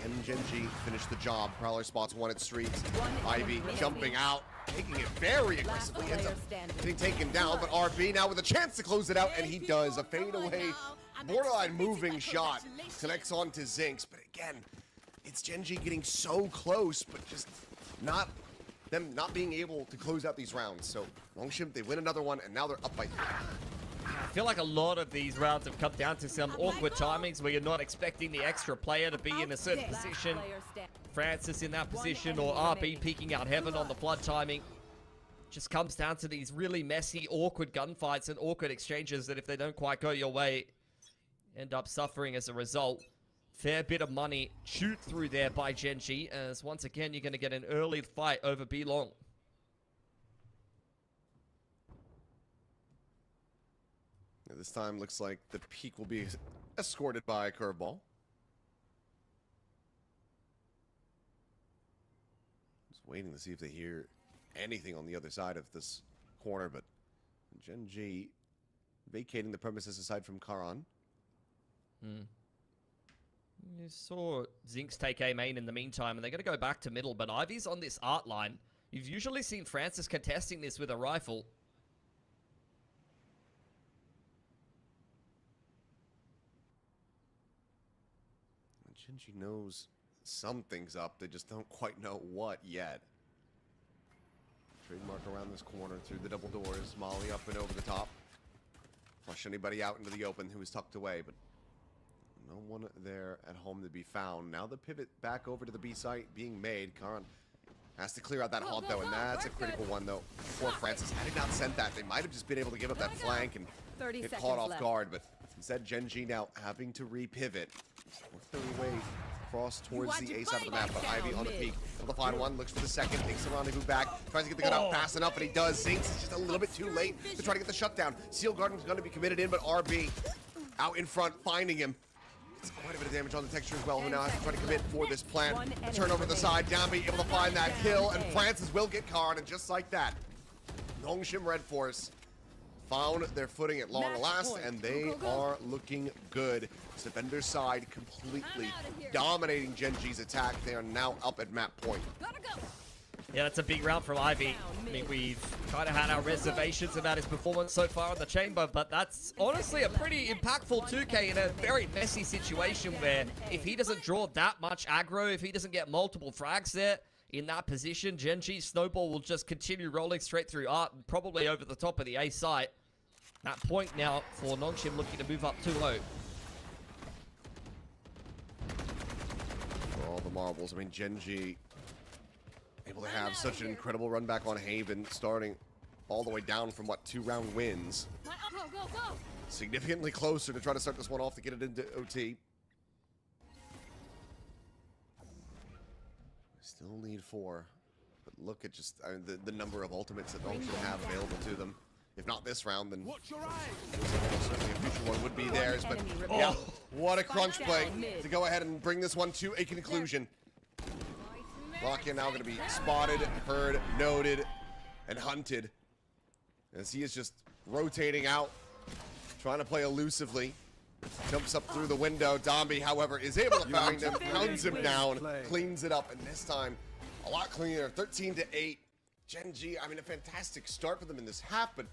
And GENG finished the job. Prowler spots one at streets. Ivy jumping out, taking it very aggressively. Ends up getting taken down, but RB now with a chance to close it out, and he does. A fadeaway, borderline moving shot. Connects on to Zinx, but again, it's GENG getting so close, but just not being able to close out these rounds. So NONGSHIM, they win another one, and now they're up by 3. I feel like a lot of these rounds have come down to some awkward timings where you're not expecting the extra player to be in a certain position. Francis in that position, or RB peeking out Heaven on the flood timing. Just comes down to these really messy, awkward gunfights and awkward exchanges that if they don't quite go your way, end up suffering as a result. Fair bit of money chewed through there by GENG, as once again you're going to get an early fight over B-Long. This time looks like the peak will be escorted by a curveball. Just waiting to see if they hear anything on the other side of this corner, but GENG vacating the premises aside from Karan. You saw Zinx take A main in the meantime, and they're going to go back to middle, but Ivy's on this art line. You've usually seen Francis contesting this with a rifle. Genji knows something's up. They just don't quite know what yet. Trademark around this corner through the double doors. Molly up and over the top. Flush anybody out into the open who was tucked away, but no one there at home to be found. Now the pivot back over to the B site being made. Karan has to clear out that haunt though, and that's a critical one though. Poor Francis. Had he not sent that, they might have just been able to give up that flank and get caught off guard, but instead Genji now having to re-pivot. Work their way across towards the A side of the map, but Ivy on the peak. Able to find one, looks for the second, takes the rendezvous back, tries to get the gun out fast enough, and he does. Zinx is just a little bit too late to try to get the shutdown. Seal Garden's going to be committed in, but RB out in front, finding him. It's quite a bit of damage on the texture as well, who now has to try to commit for this plant. Turn over the side, Downbeat able to find that kill, and Francis will get Karn, and just like that, NONGSHIM Red Force found their footing at long last, and they are looking good. Defender's side completely dominating Genji's attack. They are now up at map point. Yeah, that's a big round from Ivy. I mean, we've kind of had our reservations about his performance so far in the chamber, but that's honestly a pretty impactful 2K in a very messy situation where if he doesn't draw that much aggro, if he doesn't get multiple frags there in that position, Genji's snowball will just continue rolling straight through Art and probably over the top of the A site. That point now for NONGSHIM looking to move up 2-0. For all the marbles, I mean, Genji able to have such an incredible run back on Haven, starting all the way down from, what, 2-round wins. Significantly closer to try to start this one off to get it into OT. Still need 4, but look at just the number of ultimates that NONGSHIM have available to them. If not this round, then certainly a future one would be theirs. But yeah, what a crunch play to go ahead and bring this one to a conclusion. Locky now going to be spotted, heard, noted, and hunted as he is just rotating out, trying to play elusively. Jumps up through the window. Dombi, however, is able to find him, pounds him down, cleans it up, and this time a lot cleaner. 13-8. Genji, I mean, a fantastic start for them in this half, but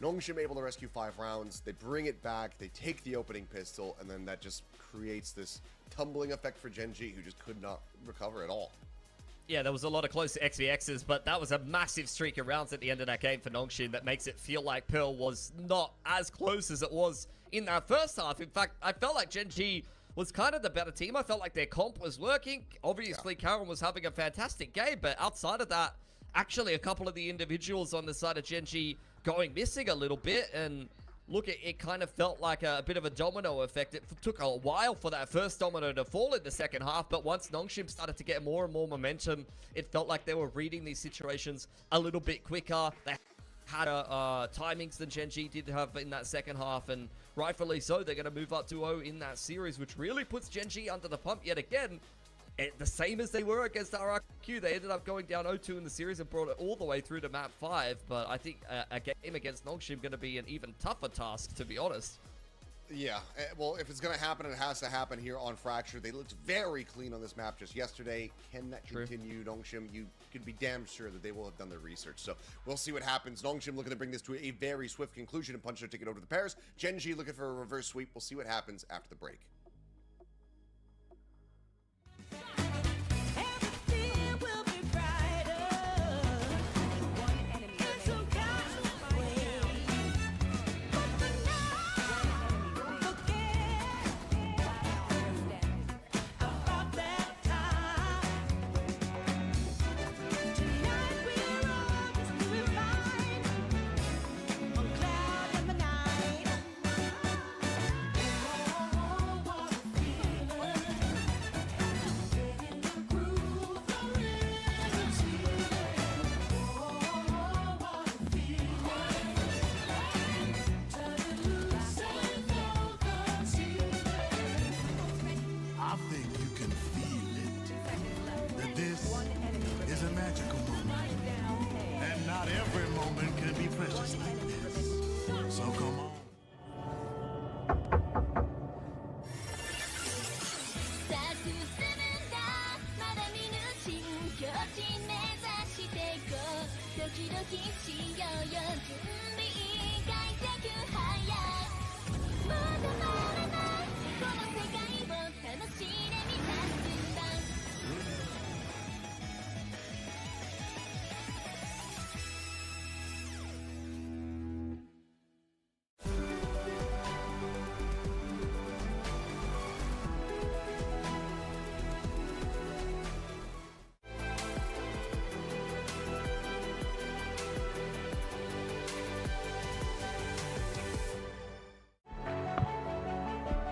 NONGSHIM able to rescue 5 rounds. They bring it back, they take the opening pistol, and then that just creates this tumbling effect for Genji, who just could not recover at all. Yeah, there was a lot of close XVXs, but that was a massive streak of rounds at the end of that game for NONGSHIM that makes it feel like Pearl was not as close as it was in that first half. In fact, I felt like Genji was kind of the better team. I felt like their comp was working. Obviously, Karen was having a fantastic game, but outside of that, actually a couple of the individuals on the side of Genji going missing a little bit, and look, it kind of felt like a bit of a domino effect. It took a while for that first domino to fall in the second half, but once NONGSHIM started to get more and more momentum, it felt like they were reading these situations a little bit quicker. They had timings than Genji did have in that second half, and rightfully so. They're going to move up 2-0 in that series, which really puts Genji under the pump yet again. The same as they were against RRQ. They ended up going down 0-2 in the series and brought it all the way through to map 5. But I think a game against NONGSHIM going to be an even tougher task, to be honest. Yeah, well, if it's going to happen, it has to happen here on Fracture. They looked very clean on this map just yesterday. Can that continue? NONGSHIM, you could be damn sure that they will have done their research. So we'll see what happens. NONGSHIM looking to bring this to a very swift conclusion and punch their ticket over to the pairs. Genji looking for a reverse sweep. We'll see what happens after the break.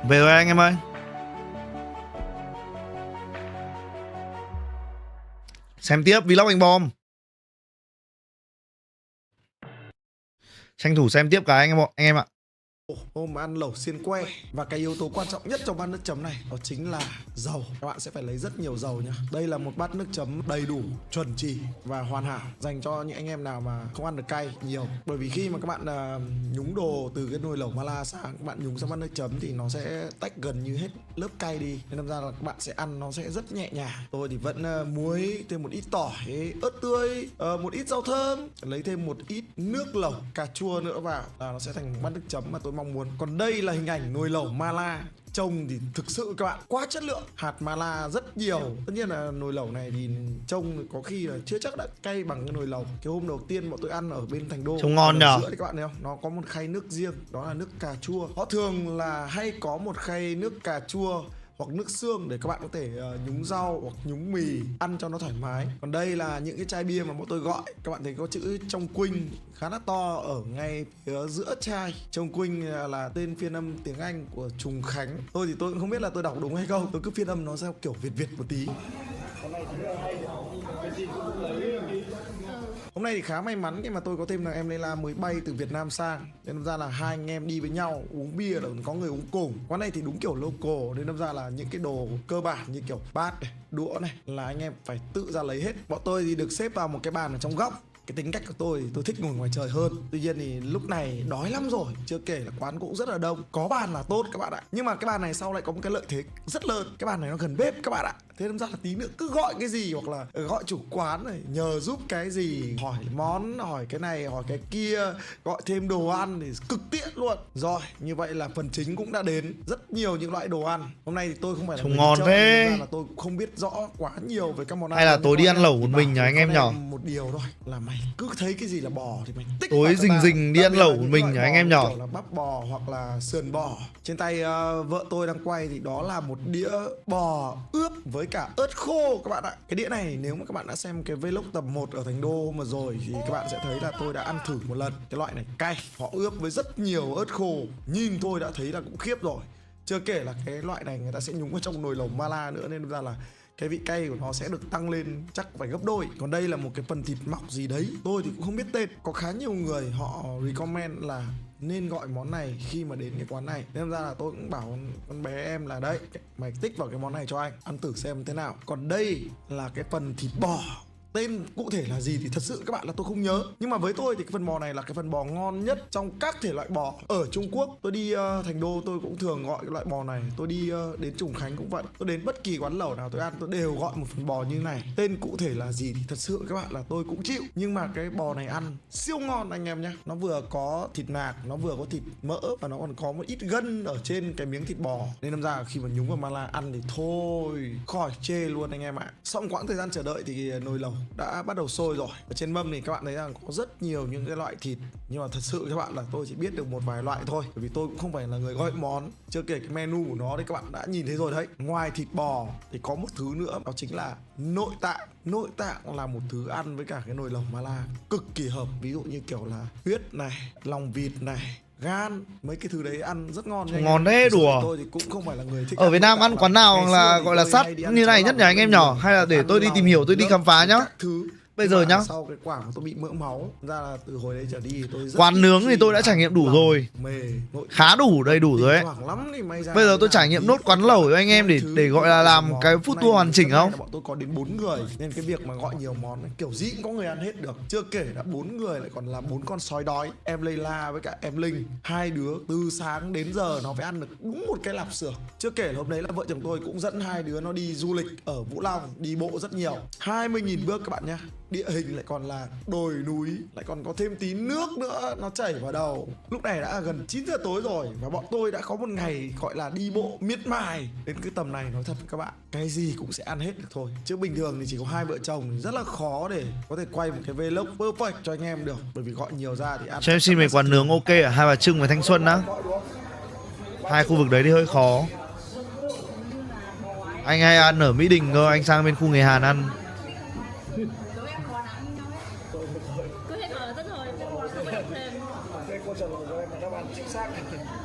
Về rồi anh em ơi. Xem tiếp vlog anh Bom. Tranh thủ xem tiếp cái anh em ạ. Hôm ăn lẩu xiên que. Và cái yếu tố quan trọng nhất trong bát nước chấm này đó chính là dầu. Các bạn sẽ phải lấy rất nhiều dầu nhá. Đây là một bát nước chấm đầy đủ, chuẩn chỉ và hoàn hảo dành cho những anh em nào mà không ăn được cay nhiều. Bởi vì khi mà các bạn nhúng đồ từ cái nồi lẩu mala sang, các bạn nhúng sang bát nước chấm thì nó sẽ tách gần như hết lớp cay đi, nên đâm ra là các bạn sẽ ăn nó sẽ rất nhẹ nhàng. Tôi thì vẫn muối, thêm một ít tỏi, ớt tươi, một ít rau thơm, lấy thêm một ít nước lẩu cà chua nữa vào là nó sẽ thành bát nước chấm mà tôi mong muốn. Còn đây là hình ảnh nồi lẩu mala. Trông thì thực sự các bạn quá chất lượng, hạt mala rất nhiều. Tất nhiên là nồi lẩu này thì trông có khi là chưa chắc đã cay bằng cái nồi lẩu cái hôm đầu tiên bọn tôi ăn ở bên Thành Đô. Trông ngon nhở. Các bạn thấy không? Nó có một khay nước riêng, đó là nước cà chua. Họ thường là hay có một khay nước cà chua hoặc nước xương để các bạn có thể nhúng rau hoặc nhúng mì ăn cho nó thoải mái. Còn đây là những cái chai bia mà bọn tôi gọi, các bạn thấy có chữ Trong Quỳnh khá là to ở ngay phía giữa chai. Trong Quỳnh là tên phiên âm tiếng Anh của Trùng Khánh. Tôi thì tôi cũng không biết là tôi đọc đúng hay không, tôi cứ phiên âm nó theo kiểu Việt một tí. Hôm nay thì khá may mắn khi mà tôi có thêm là em Layla mới bay từ Việt Nam sang, nên ra là hai anh em đi với nhau uống bia là có người uống cùng. Quán này thì đúng kiểu local, nên ra là những cái đồ cơ bản như kiểu bát này, đũa này là anh em phải tự ra lấy hết. Bọn tôi thì được xếp vào một cái bàn ở trong góc. Cái tính cách của tôi thì tôi thích ngồi ngoài trời hơn. Tuy nhiên thì lúc này đói lắm rồi, chưa kể là quán cũng rất là đông. Có bàn là tốt các bạn ạ. Nhưng mà cái bàn này sau lại có một cái lợi thế rất lớn. Cái bàn này nó gần bếp các bạn ạ. Thế nên ra là tí nữa cứ gọi cái gì hoặc là gọi chủ quán này nhờ giúp cái gì, hỏi món, hỏi cái này, hỏi cái kia, gọi thêm đồ ăn thì cực tiện luôn. Rồi, như vậy là phần chính cũng đã đến. Rất nhiều những loại đồ ăn. Hôm nay thì tôi không phải là trông ngon chơi, thế. nên là tôi cũng không biết rõ quá nhiều về các món ăn. Hay là tối đi ăn lẩu một mình nhờ anh em nhỏ. Một điều thôi là mày cứ thấy cái gì là bò thì mày tích tối rình đi ăn lẩu một mình nhờ anh em nhỏ. Là bắp bò hoặc là sườn bò. Trên tay vợ tôi đang quay thì đó là một đĩa bò ướp với cả ớt khô các bạn ạ. Cái đĩa này nếu mà các bạn đã xem cái vlog tập 1 ở Thành Đô hôm vừa rồi thì các bạn sẽ thấy là tôi đã ăn thử một lần. Cái loại này cay, họ ướp với rất nhiều ớt khô, nhìn thôi đã thấy là cũng khiếp rồi. Chưa kể là cái loại này người ta sẽ nhúng vào trong nồi lẩu mala nữa, nên ra là cái vị cay của nó sẽ được tăng lên chắc phải gấp đôi. Còn đây là một cái phần thịt mọc gì đấy, tôi thì cũng không biết tên. Có khá nhiều người họ recommend là nên gọi món này khi mà đến cái quán này, nên ra là tôi cũng bảo con bé em là đấy, mày tích vào cái món này cho anh ăn thử xem thế nào. Còn đây là cái phần thịt bò, tên cụ thể là gì thì thật sự các bạn là tôi không nhớ. Nhưng mà với tôi thì cái phần bò này là cái phần bò ngon nhất trong các thể loại bò. Ở Trung Quốc tôi đi Thành Đô tôi cũng thường gọi cái loại bò này. Tôi đi đến Trùng Khánh cũng vậy. Tôi đến bất kỳ quán lẩu nào tôi ăn tôi đều gọi một phần bò như này. Tên cụ thể là gì thì thật sự các bạn là tôi cũng chịu. Nhưng mà cái bò này ăn siêu ngon anh em nhé. Nó vừa có thịt nạc, nó vừa có thịt mỡ và nó còn có một ít gân ở trên cái miếng thịt bò. Nên đâm ra khi mà nhúng vào mala ăn thì thôi khỏi chê luôn anh em ạ. Sau một quãng thời gian chờ đợi thì nồi lẩu đã bắt đầu sôi rồi. Ở trên mâm thì các bạn thấy rằng có rất nhiều những cái loại thịt, nhưng mà thật sự các bạn là tôi chỉ biết được một vài loại thôi, bởi vì tôi cũng không phải là người gọi món. Chưa kể cái menu của nó thì các bạn đã nhìn thấy rồi đấy. Ngoài thịt bò thì có một thứ nữa, đó chính là nội tạng. Nội tạng là một thứ ăn với cả cái nồi lẩu mala cực kỳ hợp. Ví dụ như kiểu là huyết này, lòng vịt này, gan, mấy cái thứ đấy ăn rất ngon. Ngon thế đùa. Tôi thì cũng không phải là người thích ở Việt Nam ăn quán nào là gọi là sắt như này nhất nhỉ anh em nhỏ, hay là để tôi đi tìm hiểu, tôi đi khám phá nhá. Bây giờ nhá, sau cái quả mà tôi bị mỡ máu ra là từ hồi đấy trở đi tôi rất quán nướng thì tôi đã trải nghiệm đủ rồi, khá đủ, đầy đủ rồi ấy. Bây giờ tôi trải nghiệm nốt quán lẩu cho anh em để gọi là làm cái food tour hoàn chỉnh không. Bọn tôi có đến 4 người nên cái việc mà gọi nhiều món kiểu gì cũng có người ăn hết được. Chưa kể là 4 người lại còn là 4 con sói đói, em Layla với cả em Linh, hai đứa từ sáng đến giờ nó phải ăn được đúng một cái lạp xưởng. Chưa kể là hôm đấy là vợ chồng tôi cũng dẫn hai đứa nó đi du lịch ở Vũ Long, đi bộ rất nhiều, 20.000 bước các bạn nhá. Địa hình lại còn là đồi núi, lại còn có thêm tí nước nữa nó chảy vào đầu. Lúc này đã gần 9 giờ tối rồi và bọn tôi đã có một ngày gọi là đi bộ miệt mài. Đến cái tầm này nói thật với các bạn, cái gì cũng sẽ ăn hết được thôi. Chứ bình thường thì chỉ có hai vợ chồng thì rất là khó để có thể quay một cái vlog perfect cho anh em được, bởi vì gọi nhiều ra thì ăn. Cho em xin về quán nướng ok ở Hai Bà Trưng và Thanh Xuân đã. Hai khu vực đấy thì hơi khó. Anh hay ăn ở Mỹ Đình cơ, anh sang bên khu người Hàn ăn. Đây câu trả lời của em là đáp án chính xác.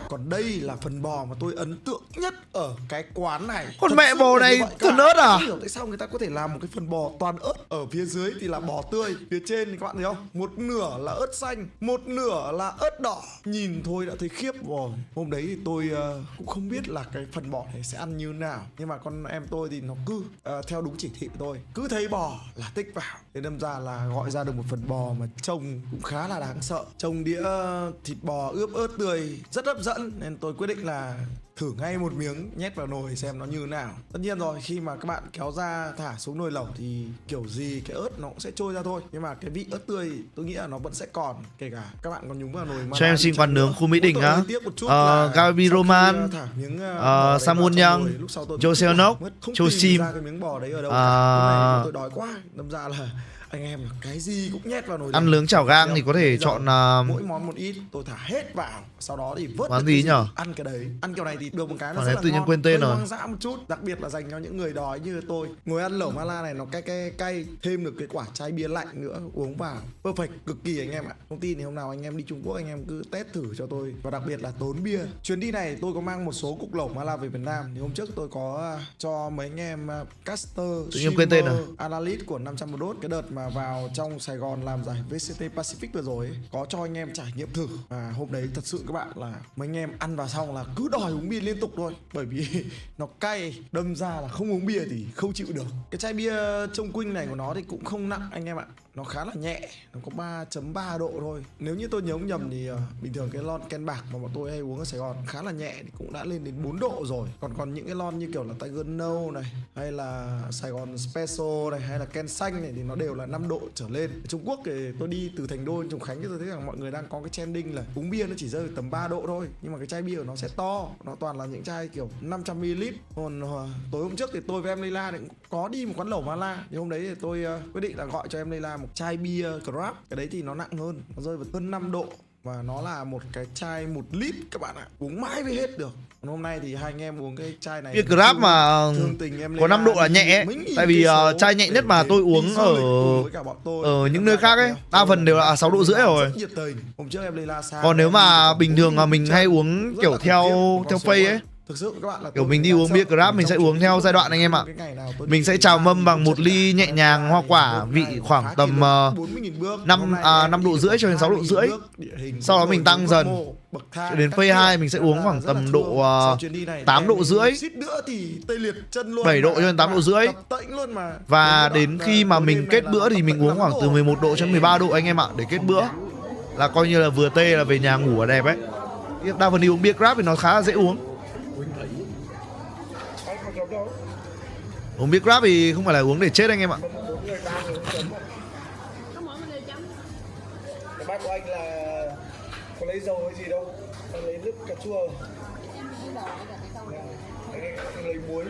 Còn đây là phần bò mà tôi ấn tượng nhất ở cái quán này. Con mẹ bò này thuần ớt à? Không hiểu tại sao người ta có thể làm một cái phần bò toàn ớt. Ở phía dưới thì là bò tươi, phía trên thì các bạn thấy không? Một nửa là ớt xanh, một nửa là ớt đỏ. Nhìn thôi đã thấy khiếp rồi. Hôm đấy thì tôi cũng không biết là cái phần bò này sẽ ăn như nào, nhưng mà con em tôi thì nó cứ theo đúng chỉ thị của tôi, cứ thấy bò là tích vào. Thế đâm ra là gọi ra được một phần bò mà trông cũng khá là đáng sợ. Trông đĩa thịt bò ướp ớt tươi rất hấp dẫn, nên tôi quyết định là thử ngay một miếng nhét vào nồi xem nó như thế nào. Tất nhiên rồi, khi mà các bạn kéo ra thả xuống nồi lẩu thì kiểu gì cái ớt nó cũng sẽ trôi ra thôi, nhưng mà cái vị ớt tươi tôi nghĩ là nó vẫn sẽ còn, kể cả các bạn còn nhúng vào nồi. Cho em xin quán nướng khu Mỹ Đình á. Gabi Roman, Samun Yang, Joseonok, Chosim. Tôi đói quá, đâm ra là anh em cái gì cũng nhét vào nồi. Ăn nướng chảo gang thì có thể chọn mỗi món một ít, tôi thả hết vào, sau đó thì vớt món gì nhở? Ăn cái đấy, ăn kiểu này thì được một cái nó rất rất là là ngon, quên tên rồi. Hoang dã một chút, đặc biệt là dành cho những người đói như tôi. Ngồi ăn lẩu Mala này nó cay, thêm được cái quả chai bia lạnh nữa, uống vào perfect cực kỳ anh em ạ. Không tin thì hôm nào anh em đi Trung Quốc anh em cứ test thử cho tôi, và đặc biệt là tốn bia. Chuyến đi này tôi có mang một số cục lẩu Mala về Việt Nam, thì hôm trước tôi có cho mấy anh em caster, streamer, analyst của 500 một đốt cái đợt mà vào trong Sài Gòn làm giải VCT Pacific vừa rồi ấy, có cho anh em trải nghiệm thử. Và hôm đấy thật sự các bạn là mấy anh em ăn vào xong là cứ đòi uống bia liên tục thôi, bởi vì nó cay, đâm ra là không uống bia thì không chịu được. Cái chai bia Trông Quynh này của nó thì cũng không nặng anh em ạ, nó khá là nhẹ, nó có 3.3 độ thôi. Nếu như tôi nhớ không nhầm thì bình thường cái lon ken bạc mà bọn tôi hay uống ở Sài Gòn khá là nhẹ thì cũng đã lên đến 4 độ rồi. Còn những cái lon như kiểu là Tiger No này, hay là Sài Gòn Special này, hay là ken xanh này thì nó đều là 5 độ trở lên. Ở Trung Quốc thì tôi đi từ Thành Đô đến Trùng Khánh thì tôi thấy rằng mọi người đang có cái trending là uống bia nó chỉ rơi tầm 3 độ thôi, nhưng mà cái chai bia của nó sẽ to, nó toàn là những chai kiểu 500ml. Còn tối hôm trước thì tôi với em Leila thì cũng có đi một quán lẩu Mala, thì hôm đấy thì tôi quyết định là gọi cho em Leila một chai bia Crab. Cái đấy thì nó nặng hơn, nó rơi vào hơn 5 độ, và nó là một cái chai 1 lít các bạn ạ, uống mãi mới hết được. Còn hôm nay thì hai anh em uống cái chai này bia Crab mà có 5 độ là nhẹ ấy. Tại vì chai nhẹ nhất mà tôi uống ở những nơi khác ấy, đa phần đều là 6 độ rưỡi rồi. Còn nếu mà bình thường mà mình hay uống kiểu theo phase ấy, thực sự các bạn là kiểu mình đi uống bia Crab mình sẽ uống theo giai đoạn anh em ạ. Mình sẽ chào mâm bằng 1 ly nhẹ nhàng hoa quả, vị khoảng tầm 5 độ rưỡi cho đến 6 độ rưỡi. Sau đó mình tăng dần đến phase 2 mình sẽ uống khoảng tầm độ 8 độ rưỡi, 7 độ cho đến 8 độ rưỡi. Và đến khi mà mình kết bữa thì mình uống khoảng từ 11 độ cho đến 13 độ anh em ạ, để kết bữa là coi như là vừa tê là về nhà ngủ là đẹp ấy. Đa phần đi uống bia Crab thì nó khá là dễ uống. Uống bia Crab thì không phải là uống để chết anh em ạ. Bác của anh là có lấy dầu hay gì đâu, anh lấy nước cà chua. Anh lấy muối.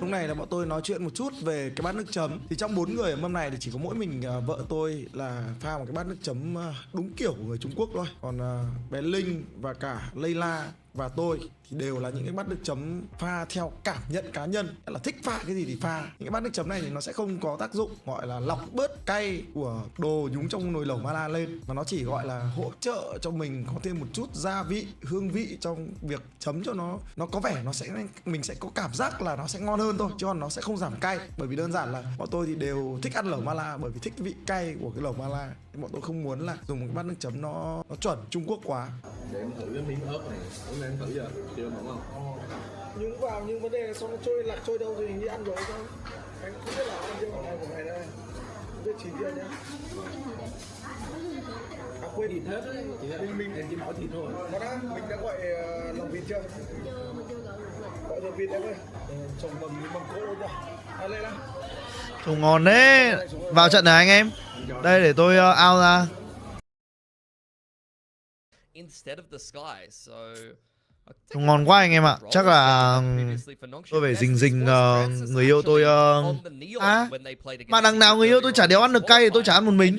Lúc này là bọn tôi nói chuyện một chút về cái bát nước chấm. Thì trong 4 người ở mâm này thì chỉ có mỗi mình vợ tôi là pha một cái bát nước chấm đúng kiểu của người Trung Quốc thôi. Còn bé Linh và cả Leila và tôi thì đều là những cái bát nước chấm pha theo cảm nhận cá nhân, là thích pha cái gì thì pha. Những cái bát nước chấm này thì nó sẽ không có tác dụng gọi là lọc bớt cay của đồ nhúng trong nồi lẩu Mala lên, mà nó chỉ gọi là hỗ trợ cho mình có thêm một chút gia vị, hương vị trong việc chấm cho nó có vẻ mình sẽ có cảm giác là nó sẽ ngon hơn thôi, chứ còn nó sẽ không giảm cay. Bởi vì đơn giản là bọn tôi thì đều thích ăn lẩu Mala bởi vì thích cái vị cay của cái lẩu Mala. Thì bọn tôi không muốn là dùng một cái bát nước chấm nó chuẩn Trung Quốc quá. Để em thử cái miếng ớt này, hôm nay em thử giờ, chưa ổn không? Nhúng vào nhưng vấn đề là xong nó trôi đâu thì đi ăn rồi không? Anh không biết là ăn riêng của ngày đây, không biết chỉ riêng nhá. À quên thịt hết, mình chỉ bảo thịt thôi. Có đã, mình đã gọi lòng vịt chưa? Gọi lòng vịt em ơi, trồng mầm cỗ luôn rồi. Lên nào. Trông ngon đấy. Vào trận này anh em. Đây để tôi out ra. Trông ngon quá anh em ạ. Chắc là tôi phải rình người yêu tôi. Mà đằng nào người yêu tôi chả đéo ăn được cay thì tôi chả ăn một mình.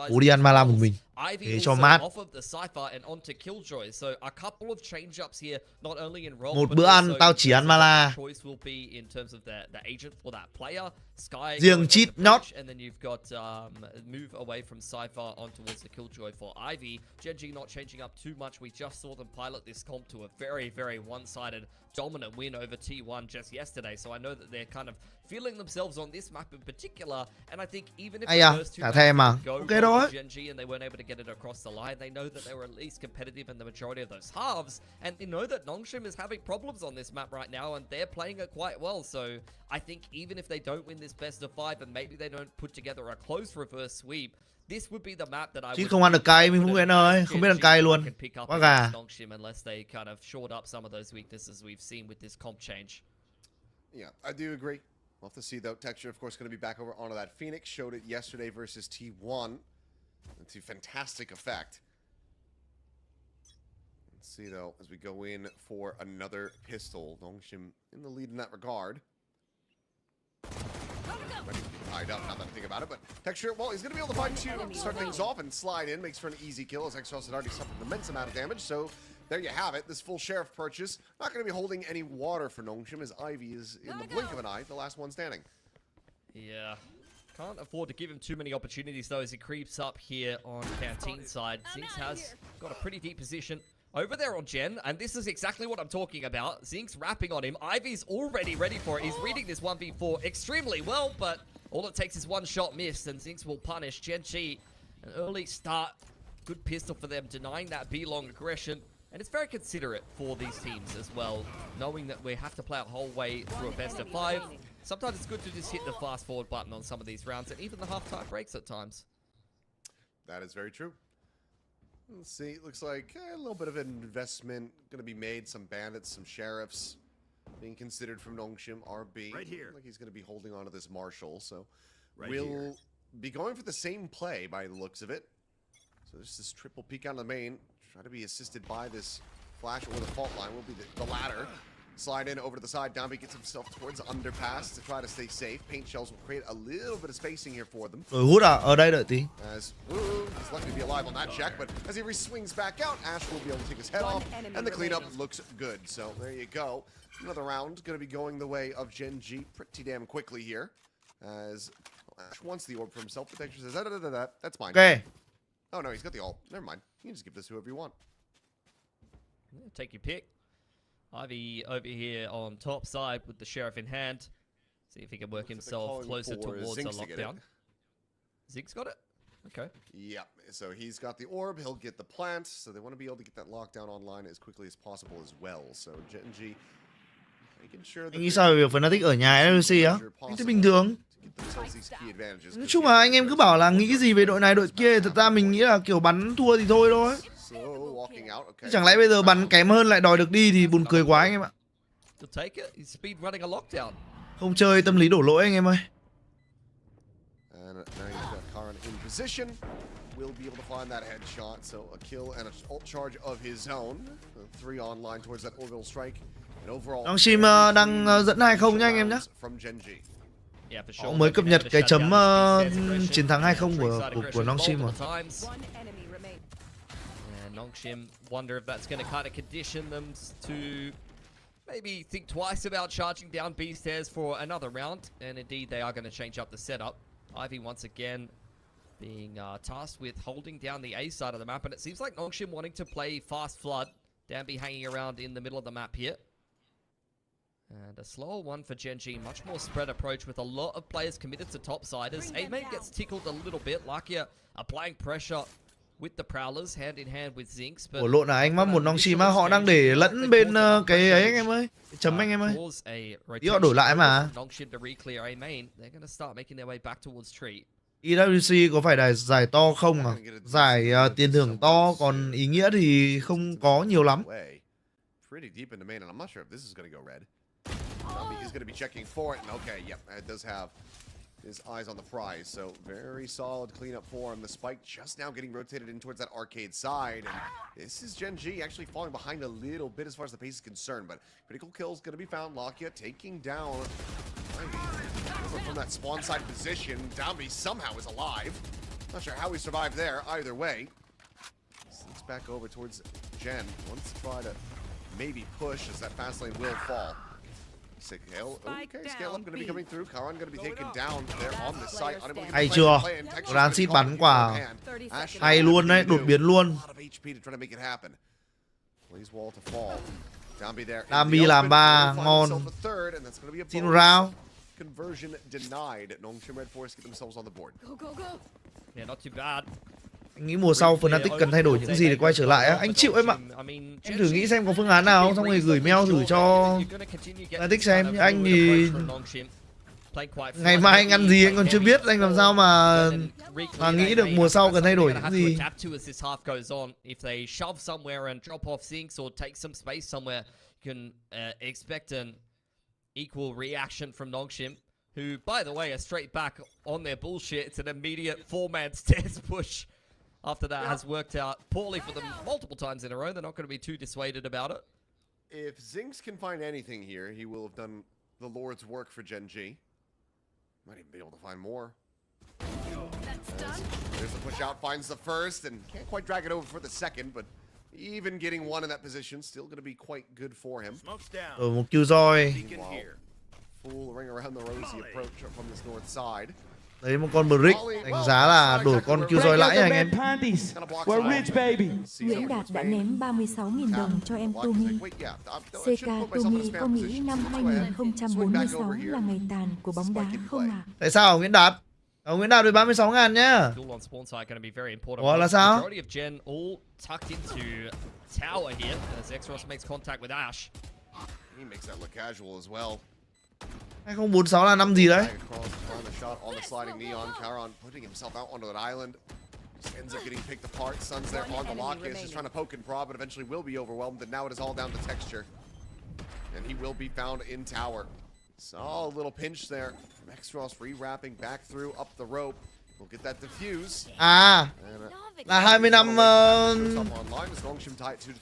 Cố đi ăn Mala một mình. Ivy Để cho also mát. off of the Cypher and onto Killjoy. So a couple of change-ups here, not only in role, Một but bữa ăn also tao in chỉ terms ăn of Mala. what the choice will be in terms of the agent for that player. Sky Riêng going cheat onto not. Breach, and then you've got move away from Cypher on towards the Killjoy for Ivy. GENG not changing up too much. We just saw them pilot this comp to a very, very one-sided dominant win over T1 just yesterday. So I know that they're kind of feeling themselves on this map in particular. And I think even if Ai the à, first two cả maps thèm à. didn't go Ok well đó for ấy. GENG and they weren't able to get it across the line, they know that they were at least competitive in the majority of those halves. And they know that NONGSHIM is having problems on this map right now, and they're playing it quite well. So I think even if they don't win this best of 5 and maybe they don't put together a close reverse sweep, this would be the map that I Chứ would không ăn được cay mình confident Phúc Yến ơi, không biết ăn cay luôn. can pick up Quá against gà. NONGSHIM unless they kind of shored up some of those weaknesses we've seen with this comp change. Yeah, I do agree. We'll have to see, though. Texture, of course, going to be back over onto that Phoenix. Showed it yesterday versus T1. To fantastic effect. Let's see, though, as we go in for another pistol. NONGSHIM in the lead in that regard. Ready to be tied up, now that I think about it. But Texture, well, he's going to be able to find two, start things off and slide in. Makes for an easy kill, as Exos had already suffered an immense amount of damage. So there you have it. This full Sheriff purchase. Not going to be holding any water for NONGSHIM, as Ivy is, in the blink of an eye, the last one standing. Yeah. Can't afford to give him too many opportunities, though, as he creeps up here on Canteen side. Zinx has got a pretty deep position over there on Gen, and this is exactly what I'm talking about. Zinx wrapping on him. Ivy's already ready for it. He's reading this 1v4 extremely well, but all it takes is one shot missed, and Zinx will punish GENG. An early start. Good pistol for them, denying that B-long aggression. And it's very considerate for these teams as well, knowing that we have to play our whole way through a best of 5. Sometimes it's good to just hit the fast forward button on some of these rounds, and even the half-time breaks at times. That is very true. Let's see, it looks like a little bit of an investment going to be made. Some bandits, some sheriffs being considered from NONGSHIM. RB, right here. like he's going to be holding on to this Marshal, so Right we'll here. be going for the same play by the looks of it. So there's this triple peek on the main. Try to be assisted by this flash or the fault line. Will be the latter. Slide in over to the side. Downbeat gets himself towards the underpass to try to stay safe. Paint shells will create a little bit of spacing here for them. Rồi hút à, ở đây đợi tí. As he's lucky to be alive on that check, but as he swings back out, Ash will be able to take his head off, and the cleanup looks good. So there you go. Another round going to be going the way of GENG pretty damn quickly here, as Ash wants the orb for himself. But Texture says, that's mine. Ok. Oh no, he's got the ult. Never mind. You can just give this to whoever you want. Yeah, take your pick. Ivy over here on top side with the Sheriff in hand. See if he can work himself closer towards a lockdown. Zig's got it? Okay. Yeah, so he's got the orb, he'll get the plant, so they want to be able to get that lockdown online as quickly as possible as well. So GENG making sure that Anh nghĩ sao về việc Fnatic ở nhà LOΗ á? Anh thấy bình thường. Nói chung là anh em cứ bảo là nghĩ gì về đội này đội kia, thật ra mình nghĩ là kiểu bắn thua thì thôi thôi. Chẳng lẽ bây giờ bắn kém hơn lại đòi được đi thì buồn cười quá anh em ạ. Không chơi tâm lý đổ lỗi anh em ơi. Will be able to find that headshot, so a kill and an ult charge of his own. 3 online towards that orbital strike. And overall, NONGSHIM đang dẫn 2-0 nha anh em nhé. Họ mới cập nhật cái chấm chiến thắng 2-0 của NONGSHIM rồi. NONGSHIM wonder if that's going to kind of condition them to maybe think twice about charging down B stairs for another round. And indeed, they are going to change up the setup. Ivy once again being tasked with holding down the A side of the map, and it seems like NONGSHIM wanting to play fast flood. Danby hanging around in the middle of the map here. And a slower one for GENG, much more spread approach with a lot of players committed to top siders. A-Main gets tickled a little bit, Lakia applying pressure with the Prowlers, hand in hand with Zinx. Ủa lộn à, anh mắc một NONGSHIM á, họ đang để lẫn bên cái ấy anh em ơi. Cái chấm anh em ơi. Tí họ đổi lại mà. EWC có phải là giải to không à? Giải tiền thưởng to, còn ý nghĩa thì không có nhiều lắm. Pretty deep in the main, and I'm not sure if this is going to go red. He's going to be checking for it, and okay, yep, it does have his eyes on the prize, so very solid cleanup for him. The spike just now getting rotated in towards that arcade side, and this is GENG actually falling behind a little bit as far as the pace is concerned, but critical kill is going to be found. Lakia taking down from that spawn side position. Downby somehow is alive. Not sure how he survived there, either way. Push back over towards Gen. Wants to try to maybe push as that fast lane will fall. Scale. Okay, Scale up gonna be coming through. Karan gonna be taken down there on the site. Hay chưa? Rancid bắn quả hay luôn đấy, đột biến luôn. Dambi làm 3, ngon. Xin round. Conversion denied. NONGSHIM Red Force get themselves on the board. Yeah, not too bad. Anh nghĩ mùa sau Fnatic cần thay đổi những gì để quay trở lại á? Anh chịu em ạ. Em thử nghĩ xem có phương án nào, xong rồi gửi mail thử cho Fnatic xem. Nhưng anh thì ngày mai anh ăn gì anh còn chưa biết, anh làm sao mà nghĩ được mùa sau cần thay đổi những gì. Equal reaction from NONGSHIM, who, by the way, are straight back on their bullshit. It's an immediate 4-man stairs push. After that has worked out poorly for them multiple times in a row, they're not going to be too dissuaded about it. If Zinx can find anything here, he will have done the Lord's work for GENG. Might even be able to find more. There's the push out, finds the first, and can't quite drag it over for the second, but even getting one in that position, still going to be quite good for him. Một Killjoy. Full ring around the rosy approach from this north side. Đấy một con Brick, đánh giá là đổi con Killjoy lãi anh em. Nguyễn Đạt đã ném 36.000 đồng cho em Tumi. CK Tumi có nghĩ năm 2046 là ngày tàn của bóng đá không ạ? Tại sao Nguyễn Đạt? Nguyễn Đạt với 36.000 nhá. Ủa là sao? 2046 là năm gì đấy? Ends up getting picked apart. Sun's there on the lock. He's just trying to poke and prod, but eventually will be overwhelmed. And now it is all down to texture. And he will be found in tower. Saw a little pinch there. Extros re-wrapping back through up the rope. We'll get that diffuse. À, là 20 năm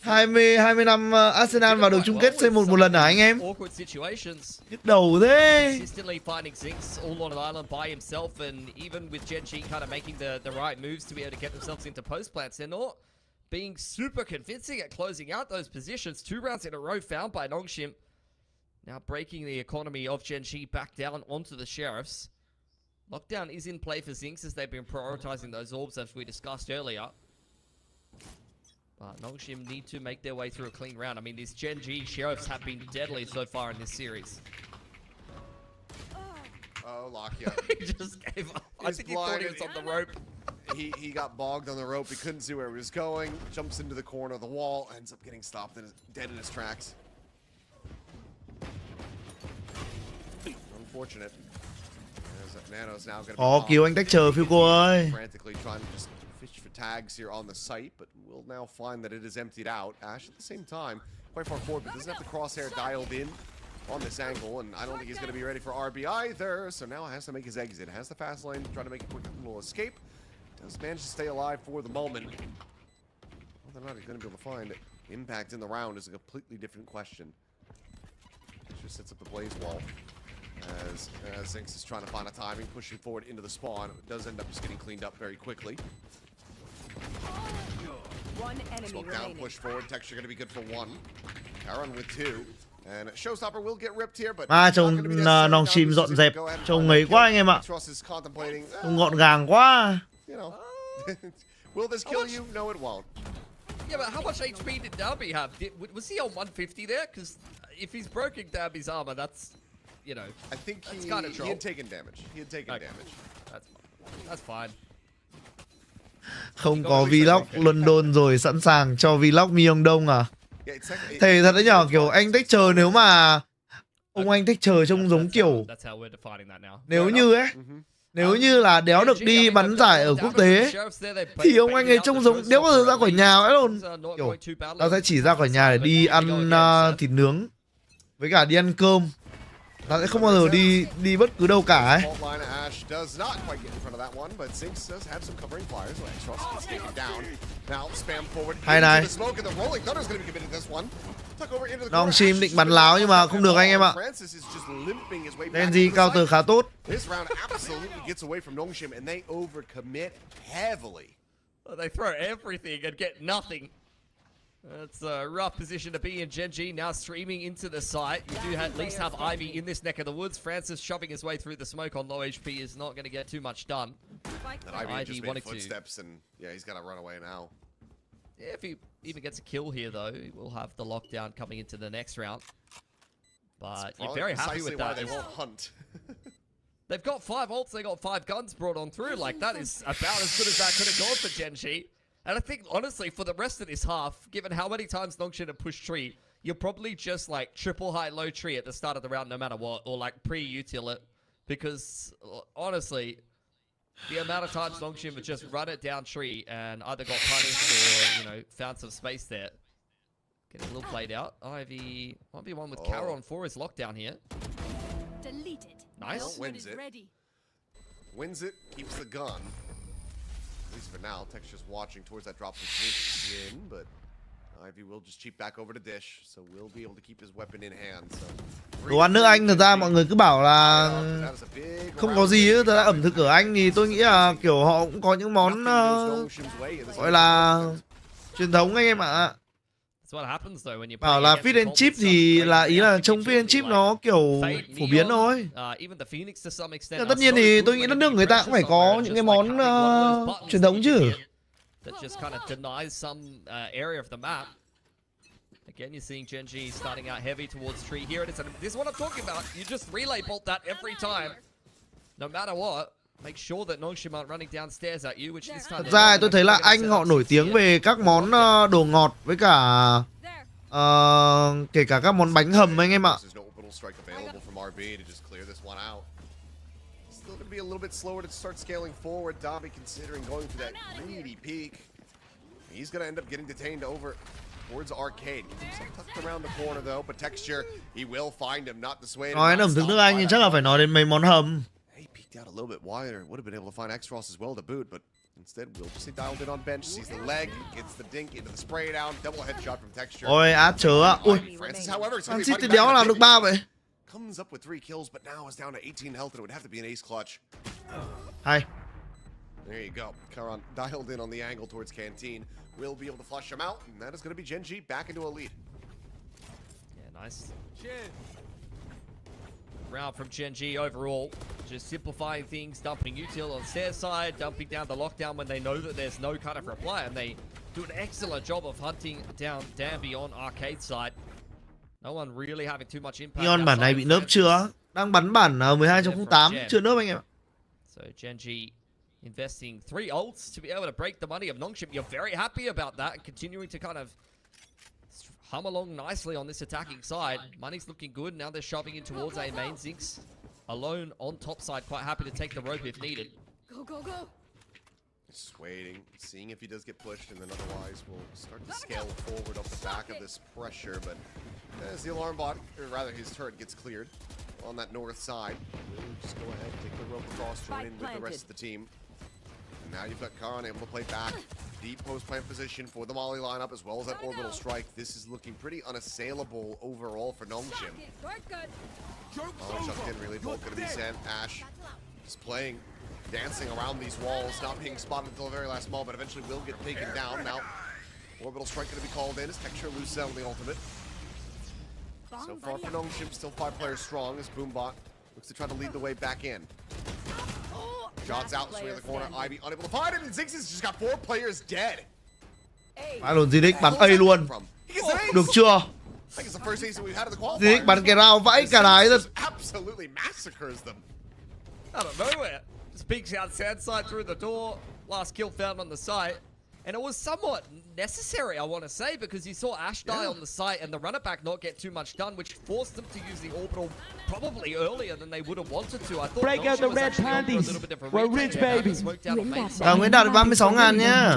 20 năm Arsenal vào được chung kết C1 một lần hả anh em? Nhức đầu thế. Consistently finding Zinx all on an island by himself, and even with GENG kind of making the right moves to be able to get themselves into post plants, they're not being super convincing at closing out those positions. 2 rounds in a row found by NONGSHIM. Now breaking the economy of GENG back down onto the Sheriffs. Lockdown is in play for Zinx as they've been prioritizing those orbs as we discussed earlier. But NONGSHIM need to make their way through a clean round. I mean, these GENG Sheriffs have been deadly so far in this series. Oh, Lakia. He just gave up. I think he thought he was on the rope. He got bogged on the rope. He couldn't see where he was going. Jumps into the corner of the wall. Ends up getting stopped and is dead in his tracks. Unfortunate. Có cứu anh Texture phiêu cô ơi. Frantically trying to just fish for tags here on the site, but we'll now find that it is emptied out. Ash at the same time, quite far forward, but doesn't have the crosshair dialed in on this angle, and I don't think he's going to be ready for RB either. So now has to make his exit. Has the fast lane, trying to make a quick little escape. Does manage to stay alive for the moment. Whether or not he's going to be able to find impact in the round is a completely different question. Just sets up the blaze wall. As Zinx is trying to find a timing, pushing forward into the spawn. It does end up just getting cleaned up very quickly. One enemy Smoke down, remaining. push forward. Texture going to be good for 1. Karan with 2. And Showstopper will get ripped here, but trông NONGSHIM dọn dẹp, trông ấy quá anh em ạ. Trông gọn gàng quá. You know, will this kill you? No, it won't. Yeah, but how much HP did Darby have? Was he on 150 there? Because if he's broken Darby's armor, that's... You know, I think he had taken damage. He had taken damage. That's fine. Không có vlog London rồi, sẵn sàng cho vlog Myeongdong à? Thề thật đấy nhở, kiểu anh Texture nếu mà ông anh Texture trông giống kiểu nếu như ấy, nếu như là đéo được đi bắn giải ở quốc tế thì ông anh ấy trông giống đéo bao giờ ra khỏi nhà ấy luôn. Kiểu tao sẽ chỉ ra khỏi nhà để đi ăn thịt nướng với cả đi ăn cơm. Nó sẽ không bao giờ đi bất cứ đâu cả ấy. Hay này. NONGSHIM định bắn láo nhưng mà không được anh em ạ. Genji counter khá tốt. They throw everything and get nothing. That's a rough position to be in. GENG now streaming into the site. You do at least have Ivy in this neck of the woods. Francis shoving his way through the smoke on low HP is not going to get too much done. And Ivy just made footsteps and yeah, he's got to run away now. Yeah, if he even gets a kill here though, he will have the lockdown coming into the next round. But you're very happy with that. They won't hunt. They've got 5 ults, they got 5 guns brought on through. Like, that is about as good as that could have gone for GENG. And I think, honestly, for the rest of this half, given how many times NONGSHIM have pushed tree, you're probably just, like, triple high, low tree at the start of the round no matter what. Or, like, pre-util it. Because, honestly, the amount of times NONGSHIM have just run it down tree and either got punished or, you know, found some space there. Getting a little played out. Ivy, 1v1 with Caron for his lockdown here. Deleted. Nice. Wins it. Wins it, keeps the gun. At least for now. Tech's just watching towards that drop from in, but Ivy will just cheat back over to Dish, so we'll be able to keep his weapon in hand. So đồ ăn nước Anh thật ra mọi người cứ bảo là không có gì ấy, thật ra ẩm thực ở Anh thì tôi nghĩ là kiểu họ cũng có những món gọi là truyền thống anh em ạ. Bảo là fish and chip thì là ý là trông fish and chip nó kiểu phổ biến thôi. Tất nhiên thì tôi nghĩ đất nước người ta cũng phải có những cái món truyền thống chứ. Again, you're seeing GENG starting out heavy towards tree. Here it is. And this is what I'm talking about. You just relay bolt that every time. No matter what. Make sure that NONGSHIM aren't running downstairs at you, which this time. Thật ra tôi thấy là Anh họ nổi tiếng về các món đồ ngọt với cả kể cả các món bánh hầm anh em ạ. Still going to be a little bit slower to start scaling forward. Dobby considering going for that greedy peek. He's going to end up getting detained over towards Arcade. Tucked around the corner though, but Texture, he will find him, not dissuaded. Nói ẩm thực nước Anh thì chắc là phải nói đến mấy món hầm. He peeked out a little bit wider. Would have been able to find X-Frost as well to boot, but instead Will just dialed in on bench, sees the leg, gets the dink into the spray down, double headshot from Texture. Ôi át chớ ạ. Ui. Francis, however, Ăn xít thì đéo làm được 3 vậy. Comes up with 3 kills, but now is down to 18 health, and it would have to be an ace clutch. Hay. There you go. Caron dialed in on the angle towards Canteen. Will be able to flush him out, and that is going to be GENG back into a lead. Yeah, nice. Round from GENG overall. Just simplifying things, dumping util on stairs side, dumping down the lockdown when they know that there's no kind of reply, and they do an excellent job of hunting down Danby on Arcade side. No one really having too much impact. Neon bản này bị nớp chưa? Đang bắn bản 12.08, chưa nớp anh em ạ. So GENG investing 3 ults to be able to break the money of NONGSHIM. You're very happy about that and continuing to kind of hum along nicely on this attacking side. Money's looking good. Now they're shoving in towards A main. Zinx alone on top side, quite happy to take the rope if needed. Go, go, go. Just waiting, seeing if he does get pushed, and then otherwise we'll start to scale forward off the back of this pressure. But as the alarm bot, or rather his turret, gets cleared on that north side, we'll just go ahead and take the rope across, join in with the rest of the team. And now you've got Caron able to play back. Deep post-plant position for the Molly lineup, as well as that orbital strike. This is looking pretty unassailable overall for NONGSHIM. Chucked in, really bolt going to be sent. Ash just playing, dancing around these walls, not being spotted until the very last moment, but eventually will get taken down. Now, orbital strike going to be called in as Texture loses out on the ultimate. So far for NONGSHIM, still 5 players strong as Boombot looks to try to lead the way back in. Shots out, swing in the corner. Ivy unable to find it, and Ziggs has just got 4 players dead. Phải luôn GX bắn A luôn. Được chưa? I think it's the first ace that we've had of the qualifiers. GX bắn cái round vãi cả đái rồi. Absolutely massacres them. Out of nowhere. Just peeks out Sandside through the door. Last kill found on the site. And it was somewhat necessary, I want to say, because you saw Ash die on the site and the runner back not get too much done, which forced them to use the orbital probably earlier than they would have wanted to. I thought break out the red panties. We're rich, baby. Nguyễn Đạt 36.000 nhá.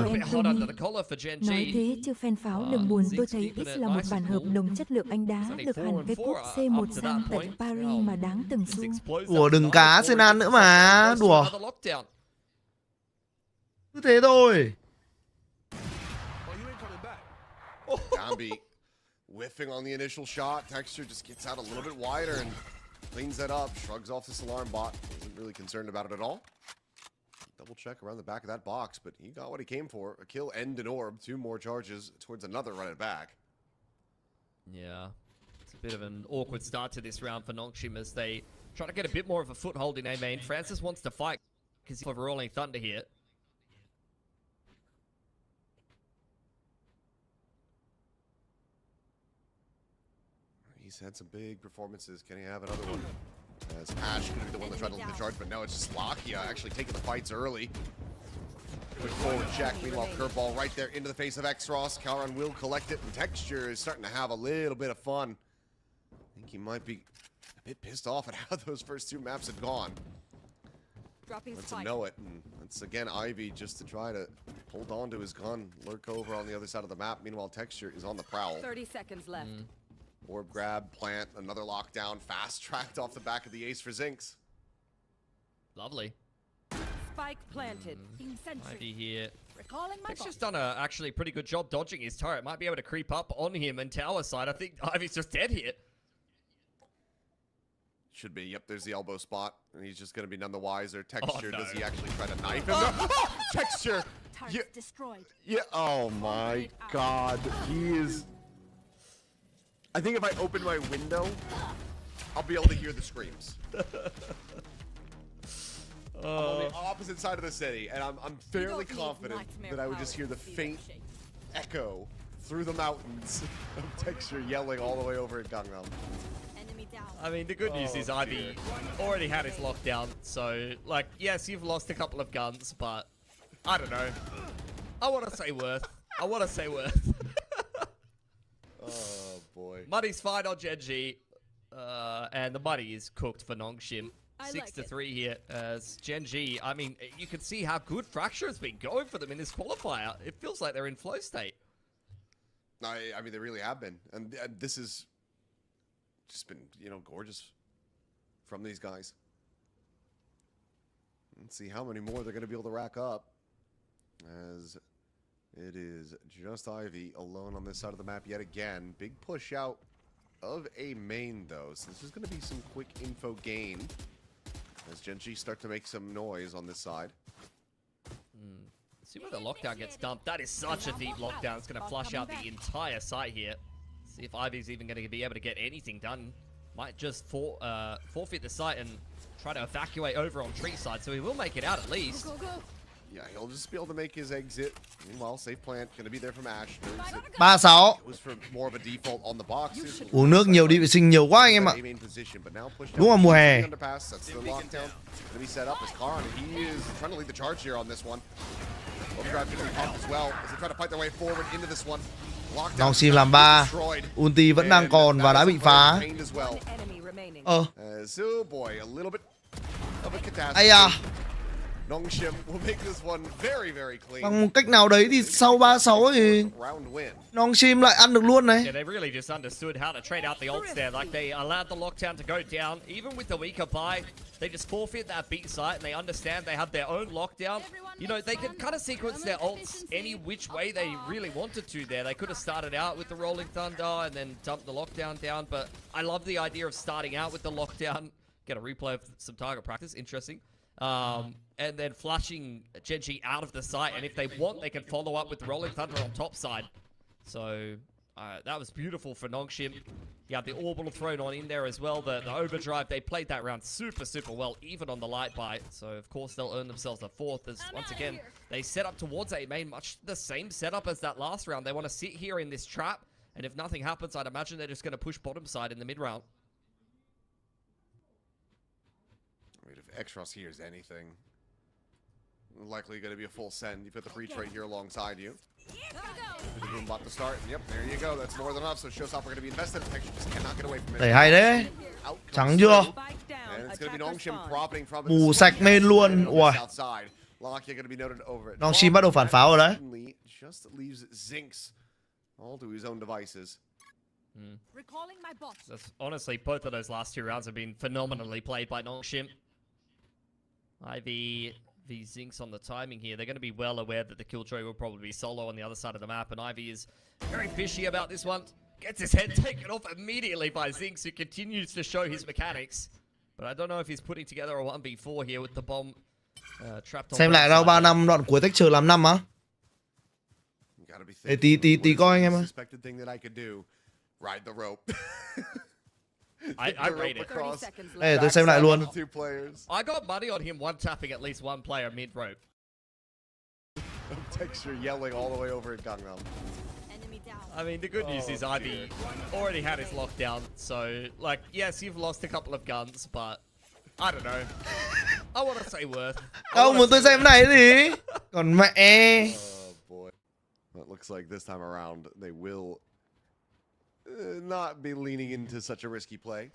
Nói thế chứ fan pháo đừng buồn, tôi thấy X là một bản hợp đồng chất lượng anh đá, được hẳn cái cúp C1 sang tận Paris mà đáng từng xu. Đùa đừng cá Senan nữa mà, đùa. Cứ thế thôi. Danby whiffing on the initial shot. Texture just gets out a little bit wider and cleans that up. Shrugs off this alarm bot. Isn't really concerned about it at all. double check around the back of that box, but he got what he came for. A kill and an orb. 2 more charges towards another run it back. Yeah. It's a bit of an awkward start to this round for NONGSHIM as they try to get a bit more of a foothold in A main. Francis wants to fight because he's rolling thunder here. He's had some big performances. Can he have another one? As Ash could be the one that tried to lead the charge, but no, it's just Lakia actually taking the fights early. Good forward check. Meanwhile, curveball right there into the face of X-Ross. Calron will collect it, and Texture is starting to have a little bit of fun. I think he might be a bit pissed off at how those first 2 maps had gone. Let's him know it, and it's again Ivy just to try to hold on to his gun, lurk over on the other side of the map. Meanwhile, Texture is on the prowl. 30 seconds left. Orb grab, plant, another lockdown, fast tracked off the back of the ace for Zinx. Lovely. Spike planted. Ivy here. Recalling my Texture's done a actually pretty good job dodging his turret. Might be able to creep up on him and tower side. I think Ivy's just dead here. Should be. Yep, there's the elbow spot. And he's just going to be none the wiser. Texture, no. does he actually try to knife him? No. Texture! Yeah. Destroyed. Yeah. Oh my god. He is... I think if I open my window, I'll be able to hear the screams. I'm on the opposite side of the city, and I'm fairly confident that I would just hear the faint echo through the mountains of Texture yelling all the way over at Gangnam. I mean, the good news is Ivy already had his lockdown, so, like, yes, you've lost a couple of guns, but I don't know. I want to say worth. Oh, boy. Muddy's fine on GENG, and the Muddy is cooked for NONGSHIM. 6-3 here as GENG. I mean, you can see how good Fracture has been going for them in this qualifier. It feels like they're in flow state. I mean, they really have been. And this has just been, you know, gorgeous from these guys. Let's see how many more they're going to be able to rack up. As it is just Ivy alone on this side of the map yet again. Big push out of a main, though. So this is going to be some quick info gain as GENG start to make some noise on this side. See where the lockdown gets dumped. That is such a deep lockdown. It's going to flush out the entire site here. See if Ivy's even going to be able to get anything done. Might just forfeit the site and try to evacuate over on tree side. So he will make it out at least. Yeah, he'll just be able to make his exit. Meanwhile, safe plant going to be there from Ash. 36. It was for more of a default on the box. Uống nước nhiều, đi vệ sinh nhiều quá anh em ạ. Đúng là mùa hè. That's the lockdown going to be set up as Karan. He is trying to lead the charge here on this one. Overdrive going to be pumped as well as they try to fight their way forward into this one. NONGSHIM làm 3. Ulti vẫn đang còn và đã bị phá. Oh boy, a little bit of a catastrophe. Ây da. NONGSHIM will make this one very, very clean. Bằng một cách nào đấy thì sau 36 thì NONGSHIM lại ăn được luôn này. Yeah, they really just understood how to trade out the ults there. Like they allowed the lockdown to go down. Even with the weaker buy, they just forfeit that beat site and they understand they have their own lockdown. You know, they can kind of sequence their ults any which way they really wanted to there. They could have started out with the Rolling Thunder and then dumped the lockdown down. But I love the idea of starting out with the lockdown. Get a replay of some target practice. Interesting. And then flushing GENG out of the site, and if they want, they can follow up with Rolling Thunder on top side. So that was beautiful for NONGSHIM. You have the orbital thrown on in there as well. The overdrive, they played that round super well, even on the light bite. So of course they'll earn themselves a fourth as once again they set up towards A main, much the same setup as that last round. They want to sit here in this trap, and if nothing happens, I'd imagine they're just going to push bottom side in the mid round. I mean, if X-Ross hears anything, likely going to be a full send. You've got the breach right here alongside you. The boom bot to start. Yep, there you go. That's more than enough. So Showstopper going to be invested. Texture just cannot get away from it. Đẩy hay đấy. Trắng chưa? And it's going to be NONGSHIM profiting from it. Bù sạch main luôn. Ui. Lakia going to be noted over it. NONGSHIM bắt đầu phản pháo rồi đấy. Just leaves Zinx all to his own devices. That's, honestly, both of those last 2 rounds have been phenomenally played by NONGSHIM. Ivy v Zinx on the timing here. They're going to be well aware that the Killjoy will probably be solo on the other side of the map, and Ivy is very fishy about this one. Gets his head taken off immediately by Zinx, who continues to show his mechanics. But I don't know if he's putting together a 1v4 here with the bomb Xem lại round 3 năm đoạn cuối texture làm 5 á. Để tí coi anh em ơi. I rate it. 30 seconds left. Đây tôi xem lại luôn. I got money on him one tapping at least one player mid rope. Texture yelling all the way over at Gangnam. Enemy down. I mean, the good news is Ivy already had his lockdown, so like, yes, you've lost a couple of guns, but I don't know. I want to say worth. Không muốn tôi xem này gì? Còn mẹ. Oh boy. Well, it looks like this time around they will not be leaning into such a risky play.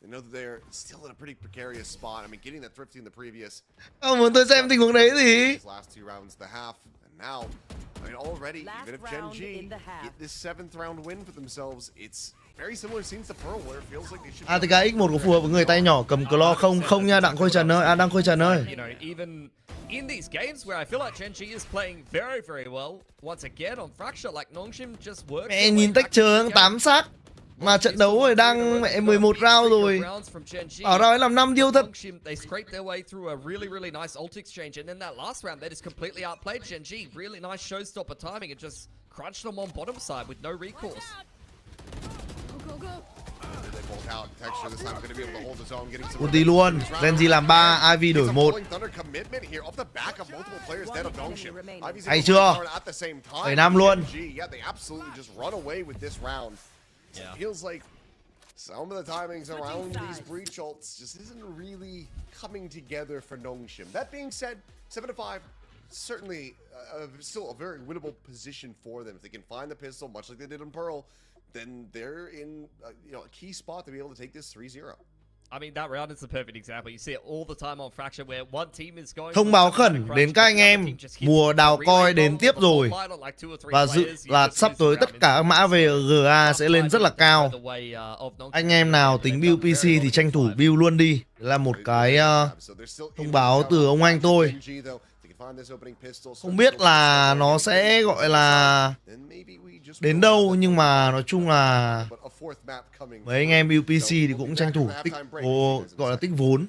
They know that they're still in a pretty precarious spot. I mean, getting that thrifty in the previous. Không muốn tôi xem tình huống đấy gì? Last two rounds, the half, and now, I mean, already, even if GENG get this 7th round win for themselves, it's very similar scenes to Pearl, where it feels like they should. ATK X1 có phù hợp với người tay nhỏ cầm claw không? Không nha, Đặng Khôi Trần ơi. Đặng Khôi Trần ơi. You know, even in these games where I feel like GENG is playing very, very well, once again on Fracture, like NONGSHIM just works. Mẹ nhìn texture 8 xác. Mà trận đấu rồi đang mẹ 11 round rồi. Ở đó ấy làm 5 deal thật. They scraped their way through a really, really nice ult exchange, and in that last round, they just completely outplayed GENG. Really nice showstopper timing and just crunched them on bottom side with no recourse. Ulti luôn. GENG làm 3, Ivy đổi 1. Hay chưa? 7-5 luôn. It feels like some of the timings around these breach ults just isn't really coming together for NONGSHIM. That being said, 7-5, certainly still a very winnable position for them. If they can find the pistol, much like they did in Pearl, then they're in a key spot to be able to take this 3-0. I mean, that round is the perfect example. You see it all the time on Fracture where one team is going. Thông báo khẩn đến các anh em, mùa đào coi đến tiếp rồi. Và dự là sắp tới tất cả các mã về GA sẽ lên rất là cao. Anh em nào tính build PC thì tranh thủ build luôn đi. Đấy là một cái thông báo từ ông anh tôi. Không biết là nó sẽ gọi là đến đâu, nhưng mà nói chung là mấy anh em build PC thì cũng tranh thủ tích, gọi là tích vốn.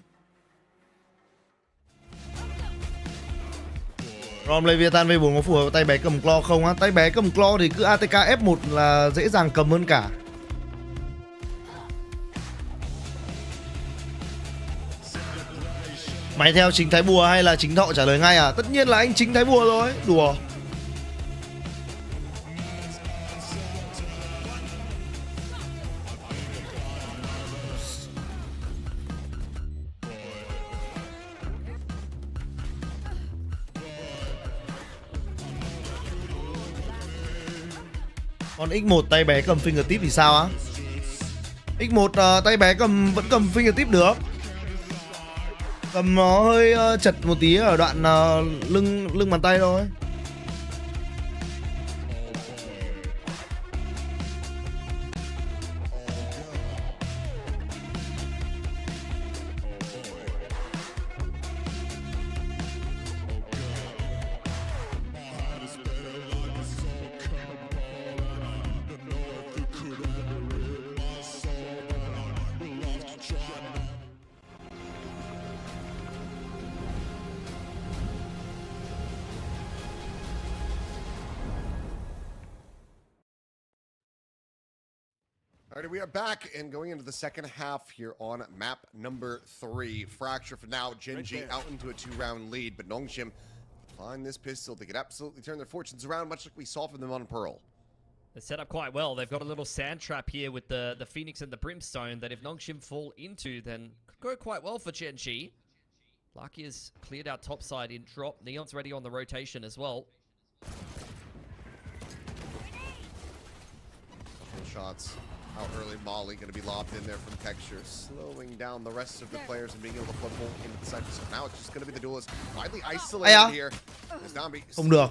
Rom Leviathan V4 có phù hợp với tay bé cầm claw không á? Tay bé cầm claw thì cứ ATK F1 là dễ dàng cầm hơn cả. Mày theo chính Thái Bùa hay là chính Thọ trả lời ngay à? Tất nhiên là anh chính Thái Bùa rồi. Đùa. Còn X1 tay bé cầm fingertip thì sao á? X1 tay bé vẫn cầm fingertip được. Cầm nó hơi chật một tí ở đoạn lưng bàn tay thôi. Alrighty, we are back and going into the second half here on map number 3. Fracture for now, GENG out into a 2-round lead, but NONGSHIM find this pistol. They could absolutely turn their fortunes around, much like we saw from them on Pearl. They're set up quite well. They've got a little sand trap here with the Phoenix and the Brimstone that if NONGSHIM fall into, then could go quite well for GENG. Lucky has cleared out topside in drop. Neon's ready on the rotation as well. Shots out early. Molly going to be lobbed in there from Texture, slowing down the rest of the players and being able to flip into the center. So now it's just going to be the duelist widely isolated here. Không được.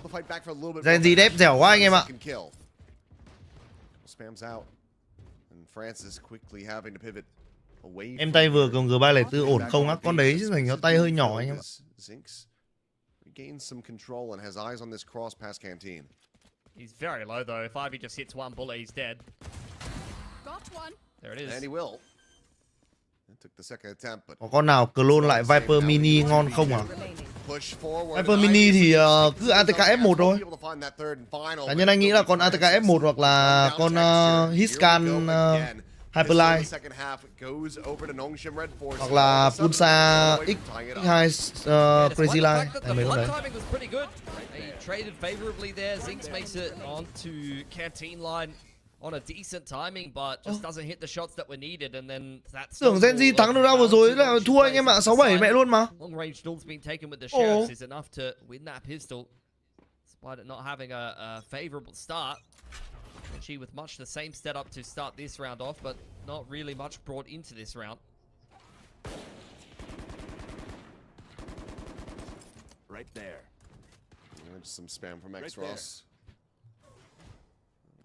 GENG đép dẻo quá anh em ạ. Spams out. And Francis quickly having to pivot away. Em tay vừa cầm G304 ổn không á? Con đấy chứ thành nó tay hơi nhỏ anh em ạ. Zinx regains some control and has eyes on this cross past Canteen. He's very low though. If Ivy just hits one bullet, he's dead. Got one. There it is. And he will. It took the second attempt, but có con nào clone lại Viper Mini ngon không à? Hyper Mini thì cứ ATK F1 thôi. Cá nhân anh nghĩ là con ATK F1 hoặc là con Hitscan Hyperline hoặc là Pulsar X2 Crazy Line. Này mấy con đấy. Traded favorably there. Zinx makes it onto Canteen line on a decent timing, but just doesn't hit the shots that were needed, and then that's. Tưởng Genji thắng được round vừa rồi là thua anh em ạ, 6-7 mẹ luôn mà. Long range duels being taken with the sheriffs is enough to win that pistol, despite it not having a favorable start. She with much the same setup to start this round off, but not really much brought into this round. Right there. Some spam from X-Ross.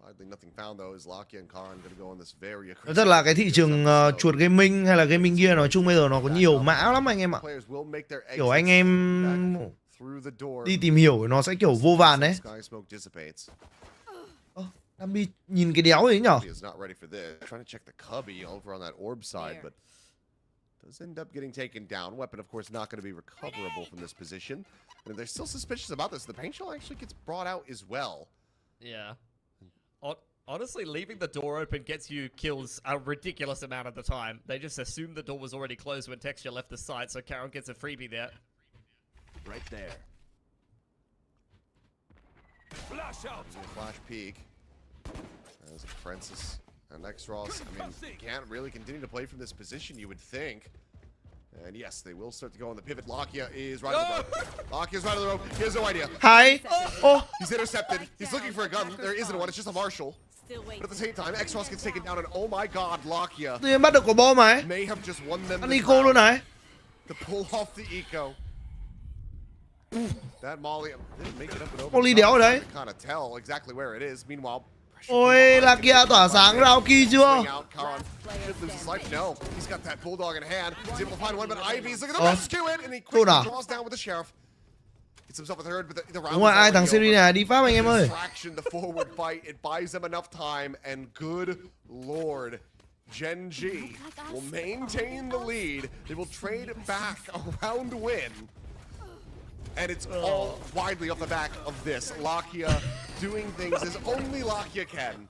Hardly nothing found though. Is Lakia and Karan going to go on this very aggressive? Rất là cái thị trường chuột gaming hay là gaming gear nói chung bây giờ nó có nhiều mã lắm anh em ạ. Kiểu anh em đi tìm hiểu nó sẽ kiểu vô vàn đấy. Đang bị nhìn cái đéo ấy nhở? Does end up getting taken down. Weapon, of course, not going to be recoverable from this position. And they're still suspicious about this. The paint shell actually gets brought out as well. Yeah. Honestly, leaving the door open gets you kills a ridiculous amount of the time. They just assumed the door was already closed when Texture left the site, so Karen gets a freebie there. Right there. Flash out. Flash peek. As Francis and X-Ross, I mean, can't really continue to play from this position, you would think. And yes, they will start to go on the pivot. Lakia is right on the rope. Lakia's right on the rope. He has no idea. Hi. Oh. He's intercepted. He's looking for a gun. There isn't one. It's just a Marshall. But at the same time, X-Ross gets taken down, and oh my God, Lakia Tự nhiên bắt được quả bom ấy. may have just won them Ăn the eco luôn này. to pull off the eco. That Molly didn't make it up and over. Molly đéo ở đấy. Kind of tell exactly where it is. Meanwhile, Ôi, Lakia tỏa sáng round key chưa? No, he's got that bulldog in hand. He's able to find one, but Ivy's looking to rescue it, and he quickly draws down with the sheriff. Gets himself a third, but the round. Đúng rồi, ai thằng series này đi Pháp anh em ơi. The forward fight, it buys them enough time, and good lord, GENG will maintain the lead. They will trade back a round win. And it's all widely off the back of this. Lakia doing things as only Lakia can.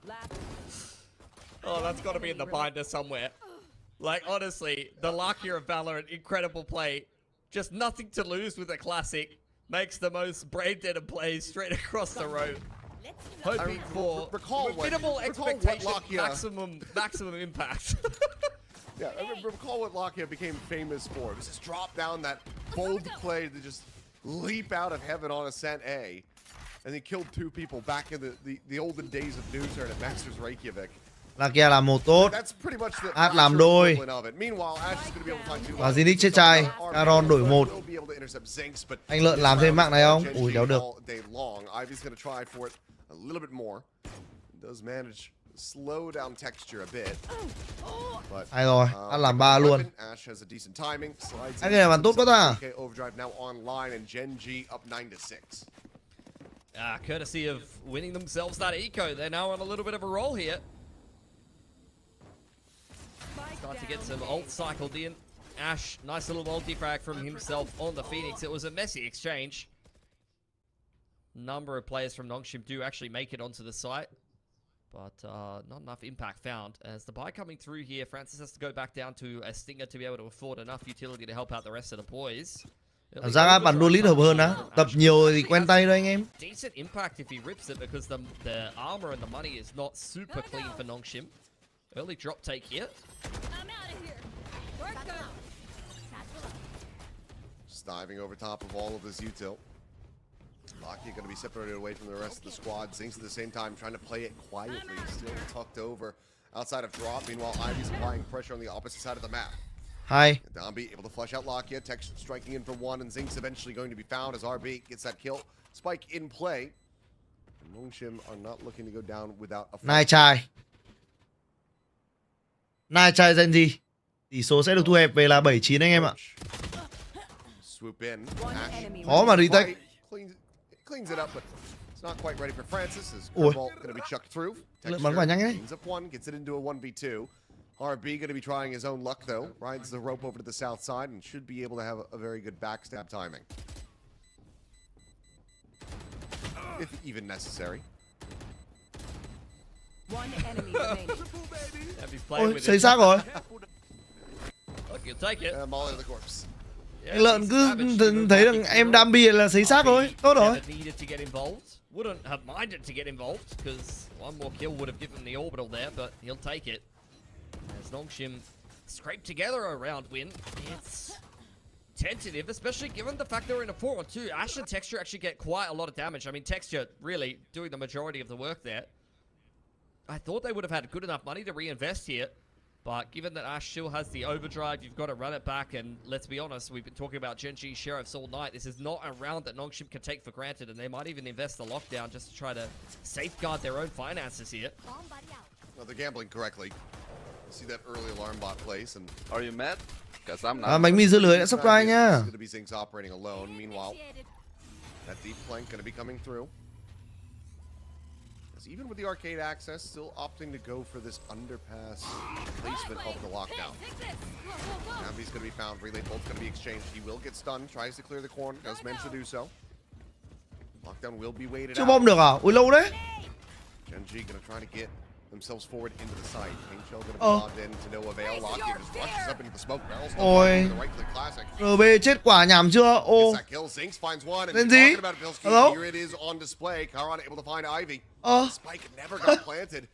Oh, that's got to be in the binder somewhere. Like, honestly, the Lakia of Valorant, incredible play. Just nothing to lose with a classic. Makes the most brain-dead of plays straight across the road. Hoping for minimal expectation, maximum impact. Yeah, I recall what Lakia became famous for. It was just drop down that bold play to just leap out of heaven on Ascent A. And he killed 2 people back in the olden days of Newsern at Masters Reykjavik. Lakia làm một tốt. Ash làm đôi. Và Zinix chết trai. Caron đổi 1. Anh Lợn làm thêm mạng này không? Ui, đéo được. Hay rồi, Ash làm 3 luôn. Anh này làm tốt quá ta. Courtesy of winning themselves that eco, they're now on a little bit of a roll here. Start to get some ult cycled in. Ash, nice little multi-frag from himself on the Phoenix. It was a messy exchange. Number of players from NONGSHIM do actually make it onto the site, but not enough impact found. As the buy coming through here, Francis has to go back down to a Stinger to be able to afford enough utility to help out the rest of the boys. Cảm giác bản đua lít hợp hơn á. Tập nhiều thì quen tay thôi anh em. Decent impact if he rips it because the armor and the money is not super clean for NONGSHIM. Early drop take here. I'm out of here. Work out. Just diving over top of all of this util. Lakia going to be separated away from the rest of the squad. Zinx at the same time trying to play it quietly, still tucked over outside of drop. Meanwhile, Ivy's applying pressure on the opposite side of the map. Hi. Dombi able to flush out Lakia. Tex striking in for 1, and Zinx eventually going to be found as RB gets that kill. Spike in play. NONGSHIM are not looking to go down without a fight. Nai trai Genji. Tỷ số sẽ được thu hẹp về là 7-9 anh em ạ. Swoop in. Khó mà retake. Cleans it up, but it's not quite ready for Francis. As Curveball going to be chucked through. Cleans up 1, gets it into a 1v2. RB going to be trying his own luck though. Rides the rope over to the south side and should be able to have a very good backstab timing. if even necessary. Ôi, xây xác rồi. Molly the corpse. Anh Lợn cứ thấy rằng em đam bia là xây xác rồi, tốt rồi. Wouldn't have minded to get involved because one more kill would have given the orbital there, but he'll take it. As NONGSHIM scrape together a round win, it's tentative, especially given the fact they're in a 4-on-2. Ash and Texture actually get quite a lot of damage. I mean, Texture really doing the majority of the work there. I thought they would have had good enough money to reinvest here, but given that Ash still has the overdrive, you've got to run it back, and let's be honest, we've been talking about GENG Sheriffs all night. This is not a round that NONGSHIM can take for granted, and they might even invest the lockdown just to try to safeguard their own finances here. Well, they're gambling correctly. See that early alarm bot place, and are you mad? Because I'm not. Bánh mì dưa lưới đã subscribe nha. Going to be Zing's operating alone. Meanwhile, that deep flank going to be coming through. Even with the arcade access, still opting to go for this underpass placement of the lockdown. He's going to be found. Relay bolt's going to be exchanged. He will get stunned. Tries to clear the corner. Does manage to do so. Lockdown will be waited Chưa out. bom được à? Ui lâu đấy. GENG going to try to get themselves forward into the site. King Shell going to be logged in to no avail. Lockdown just rushes up into the smoke barrels. Ôi. RB chết quả nhảm chưa? Ô. Lên gì? Hello? Here it is on display. Karan able to find Ivy. Spike never got planted.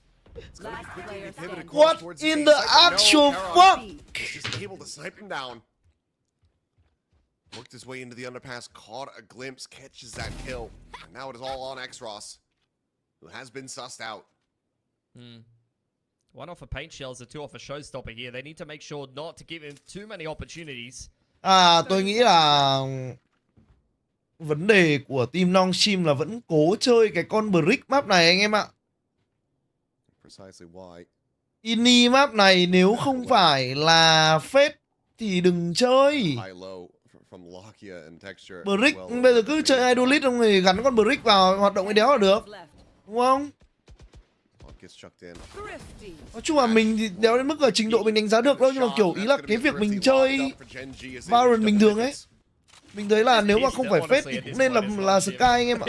What in the actual fuck? Just able to snipe him down. Worked his way into the underpass, caught a glimpse, catches that kill. And now it is all on X-Ross, who has been sussed out. One off of paint shells, the two off a showstopper here. They need to make sure not to give him too many opportunities. Tôi nghĩ là vấn đề của team NONGSHIM là vẫn cố chơi cái con brick map này anh em ạ. Ini map này nếu không phải là phết thì đừng chơi. Brick bây giờ cứ chơi idolist xong rồi gắn con brick vào hoạt động cái đéo là được, đúng không? Nói chung là mình thì đéo đến mức ở trình độ mình đánh giá được đâu, nhưng mà kiểu ý là cái việc mình chơi Valorant bình thường ấy, mình thấy là nếu mà không phải phết thì cũng nên là Sky anh em ạ.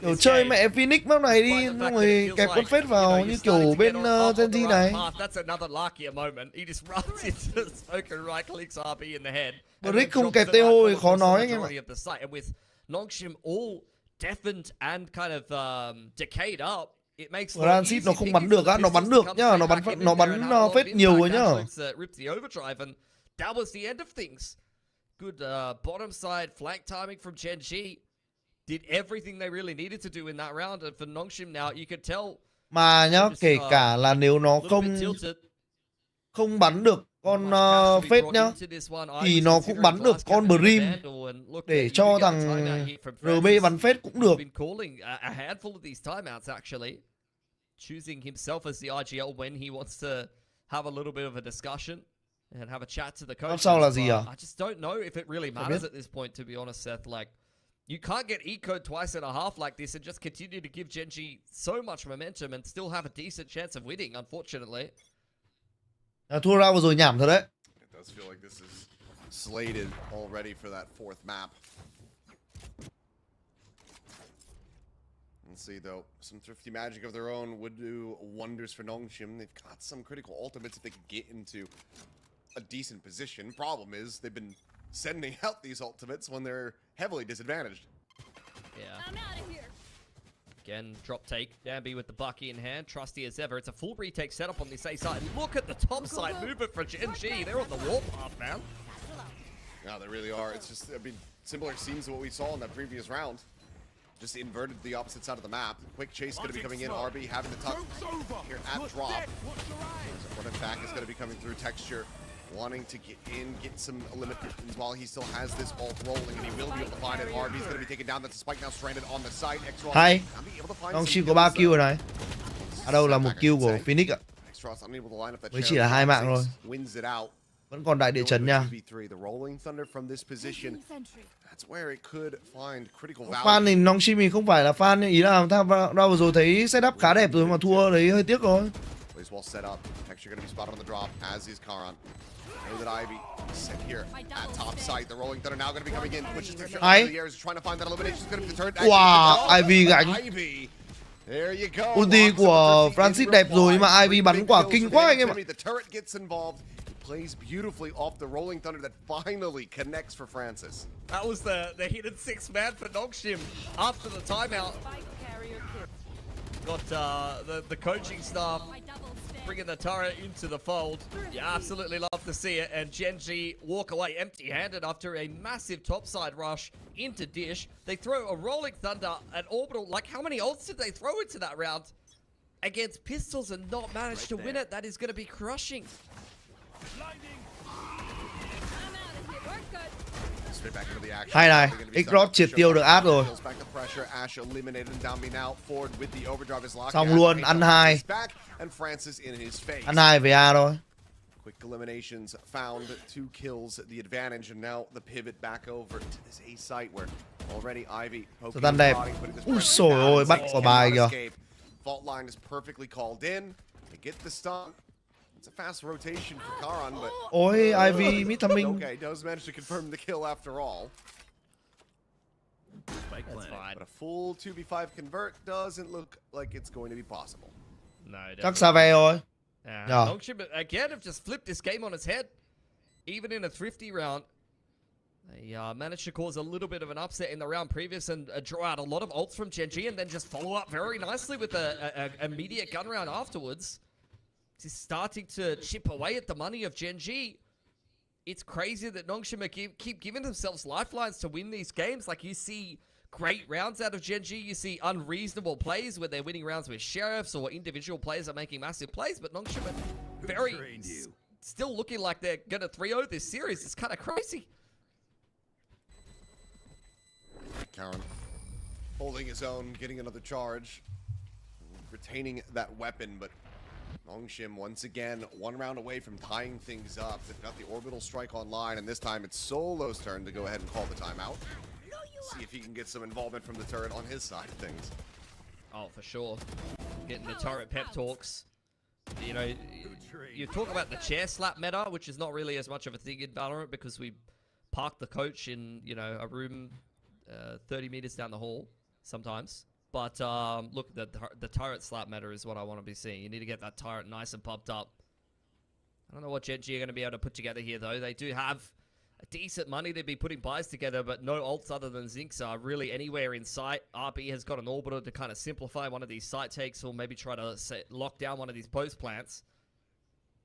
Kiểu chơi mẹ Phoenix map này đi, xong rồi kẹp con phết vào như kiểu bên GENG này. Brick không kẹp TO thì khó nói anh em ạ. Deafened and kind of decayed up. It makes Transit nó không bắn được á, nó bắn được nhá, nó bắn phết nhiều rồi nhá. Ripped the overdrive and that was the end of things. Good bottom side flank timing from GENG. Did everything they really needed to do in that round, and for NONGSHIM now you could tell. Mà nhá, kể cả là nếu nó không bắn được con phết nhá, thì nó cũng bắn được con Brim để cho thằng RB bắn phết cũng được. A handful of these timeouts actually, choosing himself as the IGL when he wants to have a little bit of a discussion and have a chat to the coach. Sau là gì à? I just don't know if it really matters at this point, to be honest, Seth. Like, you can't get ecoed twice and a half like this and just continue to give GENG so much momentum and still have a decent chance of winning, unfortunately. Thua ra vừa rồi nhảm thật đấy. It does feel like this is slated already for that fourth map. Let's see though, some thrifty magic of their own would do wonders for NONGSHIM. They've got some critical ultimates if they could get into a decent position. Problem is they've been sending out these ultimates when they're heavily disadvantaged. Yeah. I'm out of here. Again, drop take. Danby with the Bucky in hand. Trusty as ever. It's a full retake setup on this A side. And look at the top side movement for GENG. They're on the warpath, man. Yeah, they really are. It's just, I mean, similar scenes to what we saw in that previous round. Just inverted the opposite side of the map. Quick chase going to be coming in. RB having to tuck here at drop. Running back is going to be coming through. Texture wanting to get in, get some eliminations while he still has this ult rolling, and he will be able to find it. RB's going to be taken down. That's a spike now stranded on the site. Hay. NONGSHIM có 3 kill rồi này. Ở đâu là một kill của Phoenix ạ. Mới chỉ là 2 mạng thôi. Vẫn còn đại địa chấn nha. Fan thì NONGSHIM thì không phải là fan, ý là ra vừa rồi thấy setup khá đẹp rồi mà thua đấy hơi tiếc rồi. Know that Ivy set here at top side. The rolling thunder now going to be coming in. Pushes to the air, is trying to find that elimination. Is going to be the turn. Wow, Ivy gánh. Ivy. There you go. Ulti của Francis đẹp rồi mà Ivy bắn quả kinh quá anh em ạ. The turret gets involved. Plays beautifully off the rolling thunder that finally connects for Francis. That was the hidden six man for NONGSHIM after the timeout. Got the coaching staff bringing the turret into the fold. You absolutely love to see it. And GENG walk away empty-handed after a massive topside rush into Dish. They throw a rolling thunder, an orbital. Like, how many ults did they throw into that round against pistols and not manage to win it? That is going to be crushing. Hay này, X-Rod triệt tiêu được Ad rồi. Xong luôn, ăn 2. Ăn 2 về A thôi. Quick eliminations found, 2 kills, the advantage, and now the pivot back over to this A site where already Ivy Thật tan đẹp. Úi xồi ôi, bắt quả bài kìa. Fault line is perfectly called in. They get the stun. It's a fast rotation for Karan, but ôi Ivy mid thông minh. Okay, does manage to confirm the kill after all. That's fine. But a full 2v5 convert doesn't look like it's going to be possible. No, Chắc Save thôi. NONGSHIM again have just flipped this game on its head. Even in a thrifty round, they managed to cause a little bit of an upset in the round previous and draw out a lot of ults from GENG and then just follow up very nicely with a immediate gun round afterwards. It's starting to chip away at the money of GENG. It's crazy that NONGSHIM keep giving themselves lifelines to win these games. Like, you see great rounds out of GENG. You see unreasonable plays where they're winning rounds with sheriffs or individual players are making massive plays. But NONGSHIM are still looking like they're going to 3-0 this series. It's kind of crazy. Karan holding his own, getting another charge, retaining that weapon, but NONGSHIM once again 1 round away from tying things up. They've got the orbital strike online, and this time it's Solo's turn to go ahead and call the timeout. See if he can get some involvement from the turret on his side of things. Oh, for sure. Getting the turret pep talks. You know, you talk about the chair slap meta, which is not really as much of a thing in Valorant because we park the coach in, you know, a room 30 meters down the hall sometimes. But look, the turret slap meta is what I want to be seeing. You need to get that turret nice and popped up. I don't know what GENG are going to be able to put together here, though. They do have a decent money to be putting buys together, but no ults other than Zinx are really anywhere in sight. RB has got an orbital to kind of simplify one of these site takes or maybe try to lock down one of these post plants.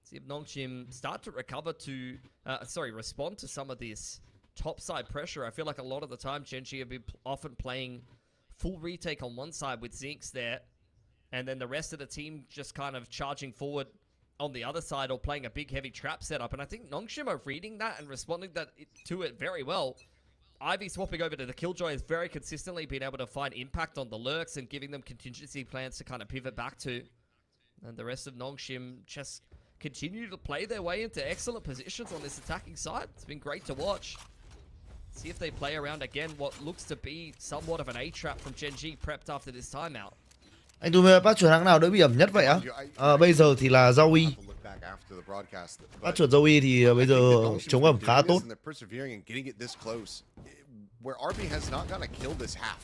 See if NONGSHIM start to recover to, respond to some of this topside pressure. I feel like a lot of the time GENG have been often playing full retake on one side with Zinx there, and then the rest of the team just kind of charging forward on the other side or playing a big heavy trap setup. And I think NONGSHIM are reading that and responding to it very well. Ivy swapping over to the Killjoy has very consistently been able to find impact on the lurks and giving them contingency plans to kind of pivot back to. And the rest of NONGSHIM just continue to play their way into excellent positions on this attacking side. It's been great to watch. See if they play around again what looks to be somewhat of an A-trap from GENG prepped after this timeout. Anh Tumi bắt chuột hàng nào đỡ bị ẩm nhất vậy á? Bây giờ thì là Zoe. Bắt chuột Zoe thì bây giờ chống ẩm khá tốt. Where RB has not gotten a kill this half.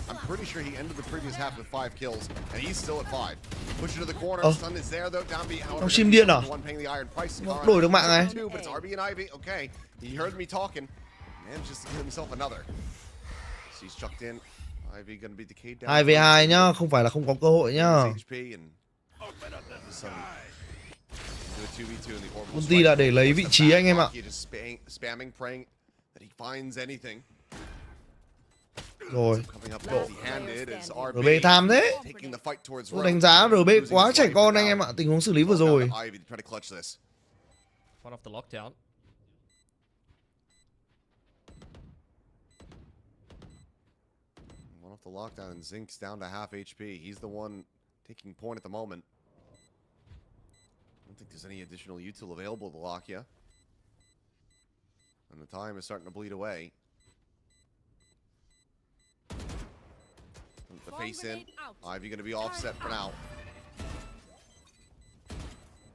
I'm pretty sure he ended the previous half with 5 kills, and he's still at 5. Push it to the corner. Sun is there though. Down B. Sim điện à? Đổi được mạng này. But it's RB and Ivy. Okay, he heard me talking. Manages to get himself another. So he's chucked in. Ivy gonna be decayed down. 2v2 nhá, không phải là không có cơ hội nhá. Ulti là để lấy vị trí anh em ạ. Rồi. RB tham thế. Tôi đánh giá RB quá trẻ con anh em ạ, tình huống xử lý vừa rồi. One off the lockdown. One off the lockdown and Zink's down to half HP. He's the one taking point at the moment. I don't think there's any additional util available to Lakia. And the time is starting to bleed away. The face in. Ivy going to be offset for now.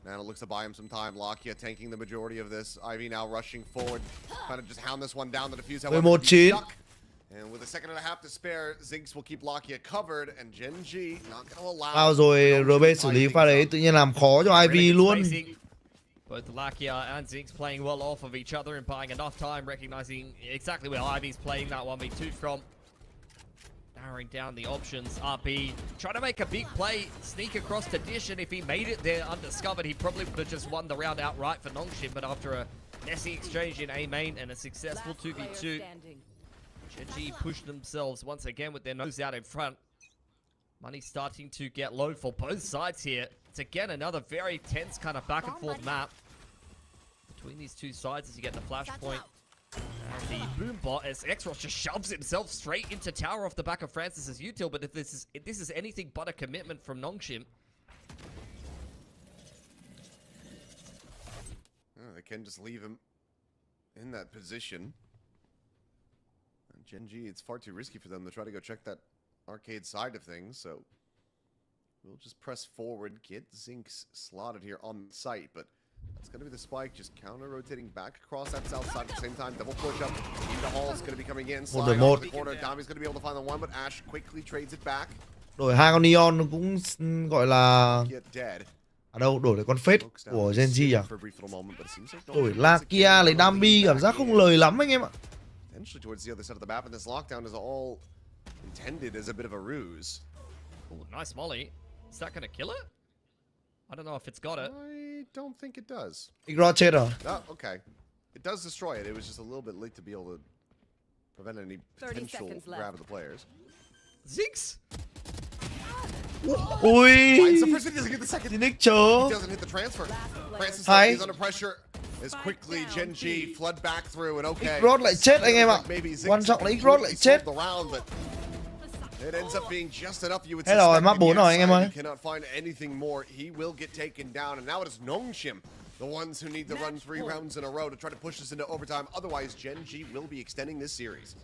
Nano looks to buy him some time. Lakia tanking the majority of this. Ivy now rushing forward, trying to just hound this one down. The defuse, however, 11-9. stuck. And with a second and a half to spare, Zinx will keep Lakia covered, and GENG not going to allow. Bao rồi RB xử lý pha đấy tự nhiên làm khó cho Ivy luôn. Both Lakia and Zinx playing well off of each other and buying enough time, recognizing exactly where Ivy's playing that 1v2 from. Narrowing down the options. RP trying to make a big play, sneak across to Dish, and if he made it there undiscovered, he probably would have just won the round outright for NONGSHIM, but after a messy exchange in A main and a successful 2v2, GENG pushed themselves once again with their nose out in front. Money starting to get low for both sides here. It's again another very tense kind of back and forth map between these two sides as you get the flashpoint. And the boom bot as Xross just shoves himself straight into tower off the back of Francis's util, but if this is anything but a commitment from NONGSHIM. Oh, they can just leave him in that position. And GENG, it's far too risky for them to try to go check that arcade side of things, so we'll just press forward, get Zinx slotted here on the site, but that's going to be the spike, just counter-rotating back across that south side at the same time. Double push up. Into Hall's going to be coming in. Slide off the corner. Dami's going to be able to find the one, but Ash quickly trades it back. Đổi hai con Neon nó cũng gọi là ở đâu đổi lại con Fate của GENG à? Đổi Lakia lấy Dambi cảm giác không lời lắm anh em ạ. Potentially towards the other side of the map, and this lockdown is all intended as a bit of a ruse. Ooh, nice molly. Is that going to kill it? I don't know if it's got it. I don't think it does. Ignore chết rồi. Oh, okay. It does destroy it. It was just a little bit late to be able to prevent any potential grab of the players. Zinx! Ui! Finds the first, he doesn't get the second. Nick chớ. He doesn't hit the transfer. Francis is under pressure. As quickly GENG flood back through, and okay. Xrod lại chết anh em ạ. Quan trọng là Xrod lại chết. It ends up being just enough. You would Hết rồi, map 4 rồi anh em ơi. You cannot find anything more. He will get taken down, and now it is NONGSHIM, the ones who need to run 3 rounds in a row to try to push this into overtime. Otherwise, GENG will be extending this series.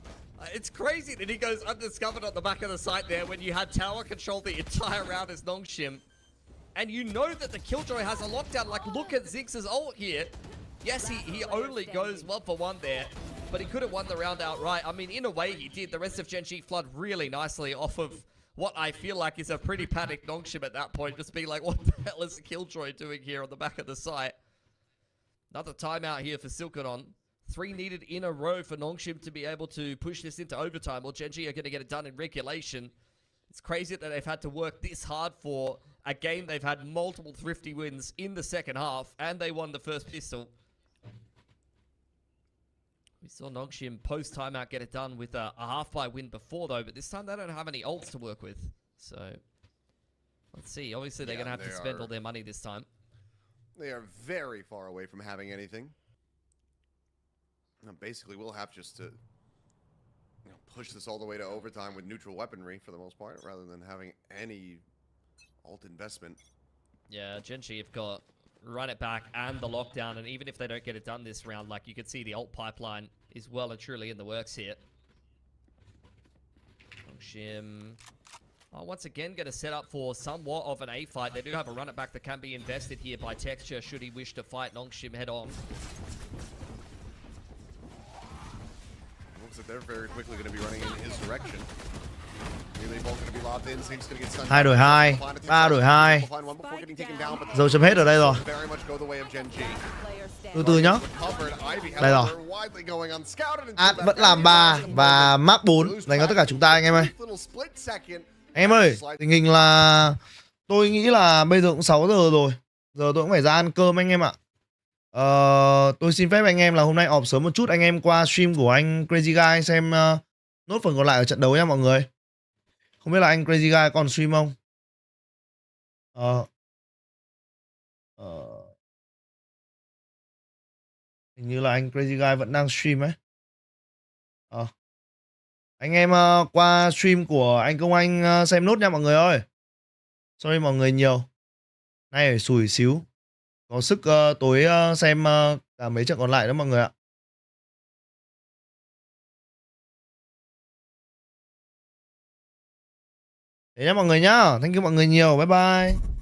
It's crazy that he goes undiscovered on the back of the site there when you had tower control the entire round as NONGSHIM. And you know that the Killjoy has a lockdown. Like, look at Zinx's ult here. Yes, he only goes 1 for 1 there, but he could have won the round outright. I mean, in a way, he did. The rest of GENG flood really nicely off of what I feel like is a pretty panicked NONGSHIM at that point, just being like, what the hell is the Killjoy doing here on the back of the site? Another timeout here for Silkedon. 3 needed in a row for NONGSHIM to be able to push this into overtime. Well, GENG are going to get it done in regulation. It's crazy that they've had to work this hard for a game they've had multiple thrifty wins in the second half, and they won the first pistol. We saw NONGSHIM post-timeout get it done with a half-buy win before, though, but this time they don't have any ults to work with. So, let's see. Obviously, they're going to have to spend all their money this time. They are very far away from having anything. Now, basically, we'll have just to push this all the way to overtime with neutral weaponry for the most part, rather than having any ult investment. Yeah, GENG have got run it back and the lockdown, and even if they don't get it done this round, like you can see the ult pipeline is well and truly in the works here. NONGSHIM once again going to set up for somewhat of an A fight. They do have a run it back that can be invested here by Texture should he wish to fight NONGSHIM head on. Looks like they're very quickly going to be running in his direction. Hai đổi 2, 3 đổi 2. Dấu chấm hết ở đây rồi. Từ từ nhá. Đây rồi. Ad vẫn làm 3 và map 4 dành cho tất cả chúng ta anh em ơi. Anh em ơi, tình hình là tôi nghĩ là bây giờ cũng 6 giờ rồi. Giờ tôi cũng phải ra ăn cơm anh em ạ. Tôi xin phép anh em là hôm nay họp sớm một chút, anh em qua stream của anh Crazy Guy xem nốt phần còn lại ở trận đấu nha mọi người. Không biết là anh Crazy Guy còn stream không? Hình như là anh Crazy Guy vẫn đang stream ấy. Anh em qua stream của anh Công Anh xem nốt nha mọi người ơi. Sorry mọi người nhiều. Nay phải xùi xíu. Có sức tối xem cả mấy trận còn lại đó mọi người ạ. Thế nhá mọi người nhá. Thank you mọi người nhiều. Bye bye.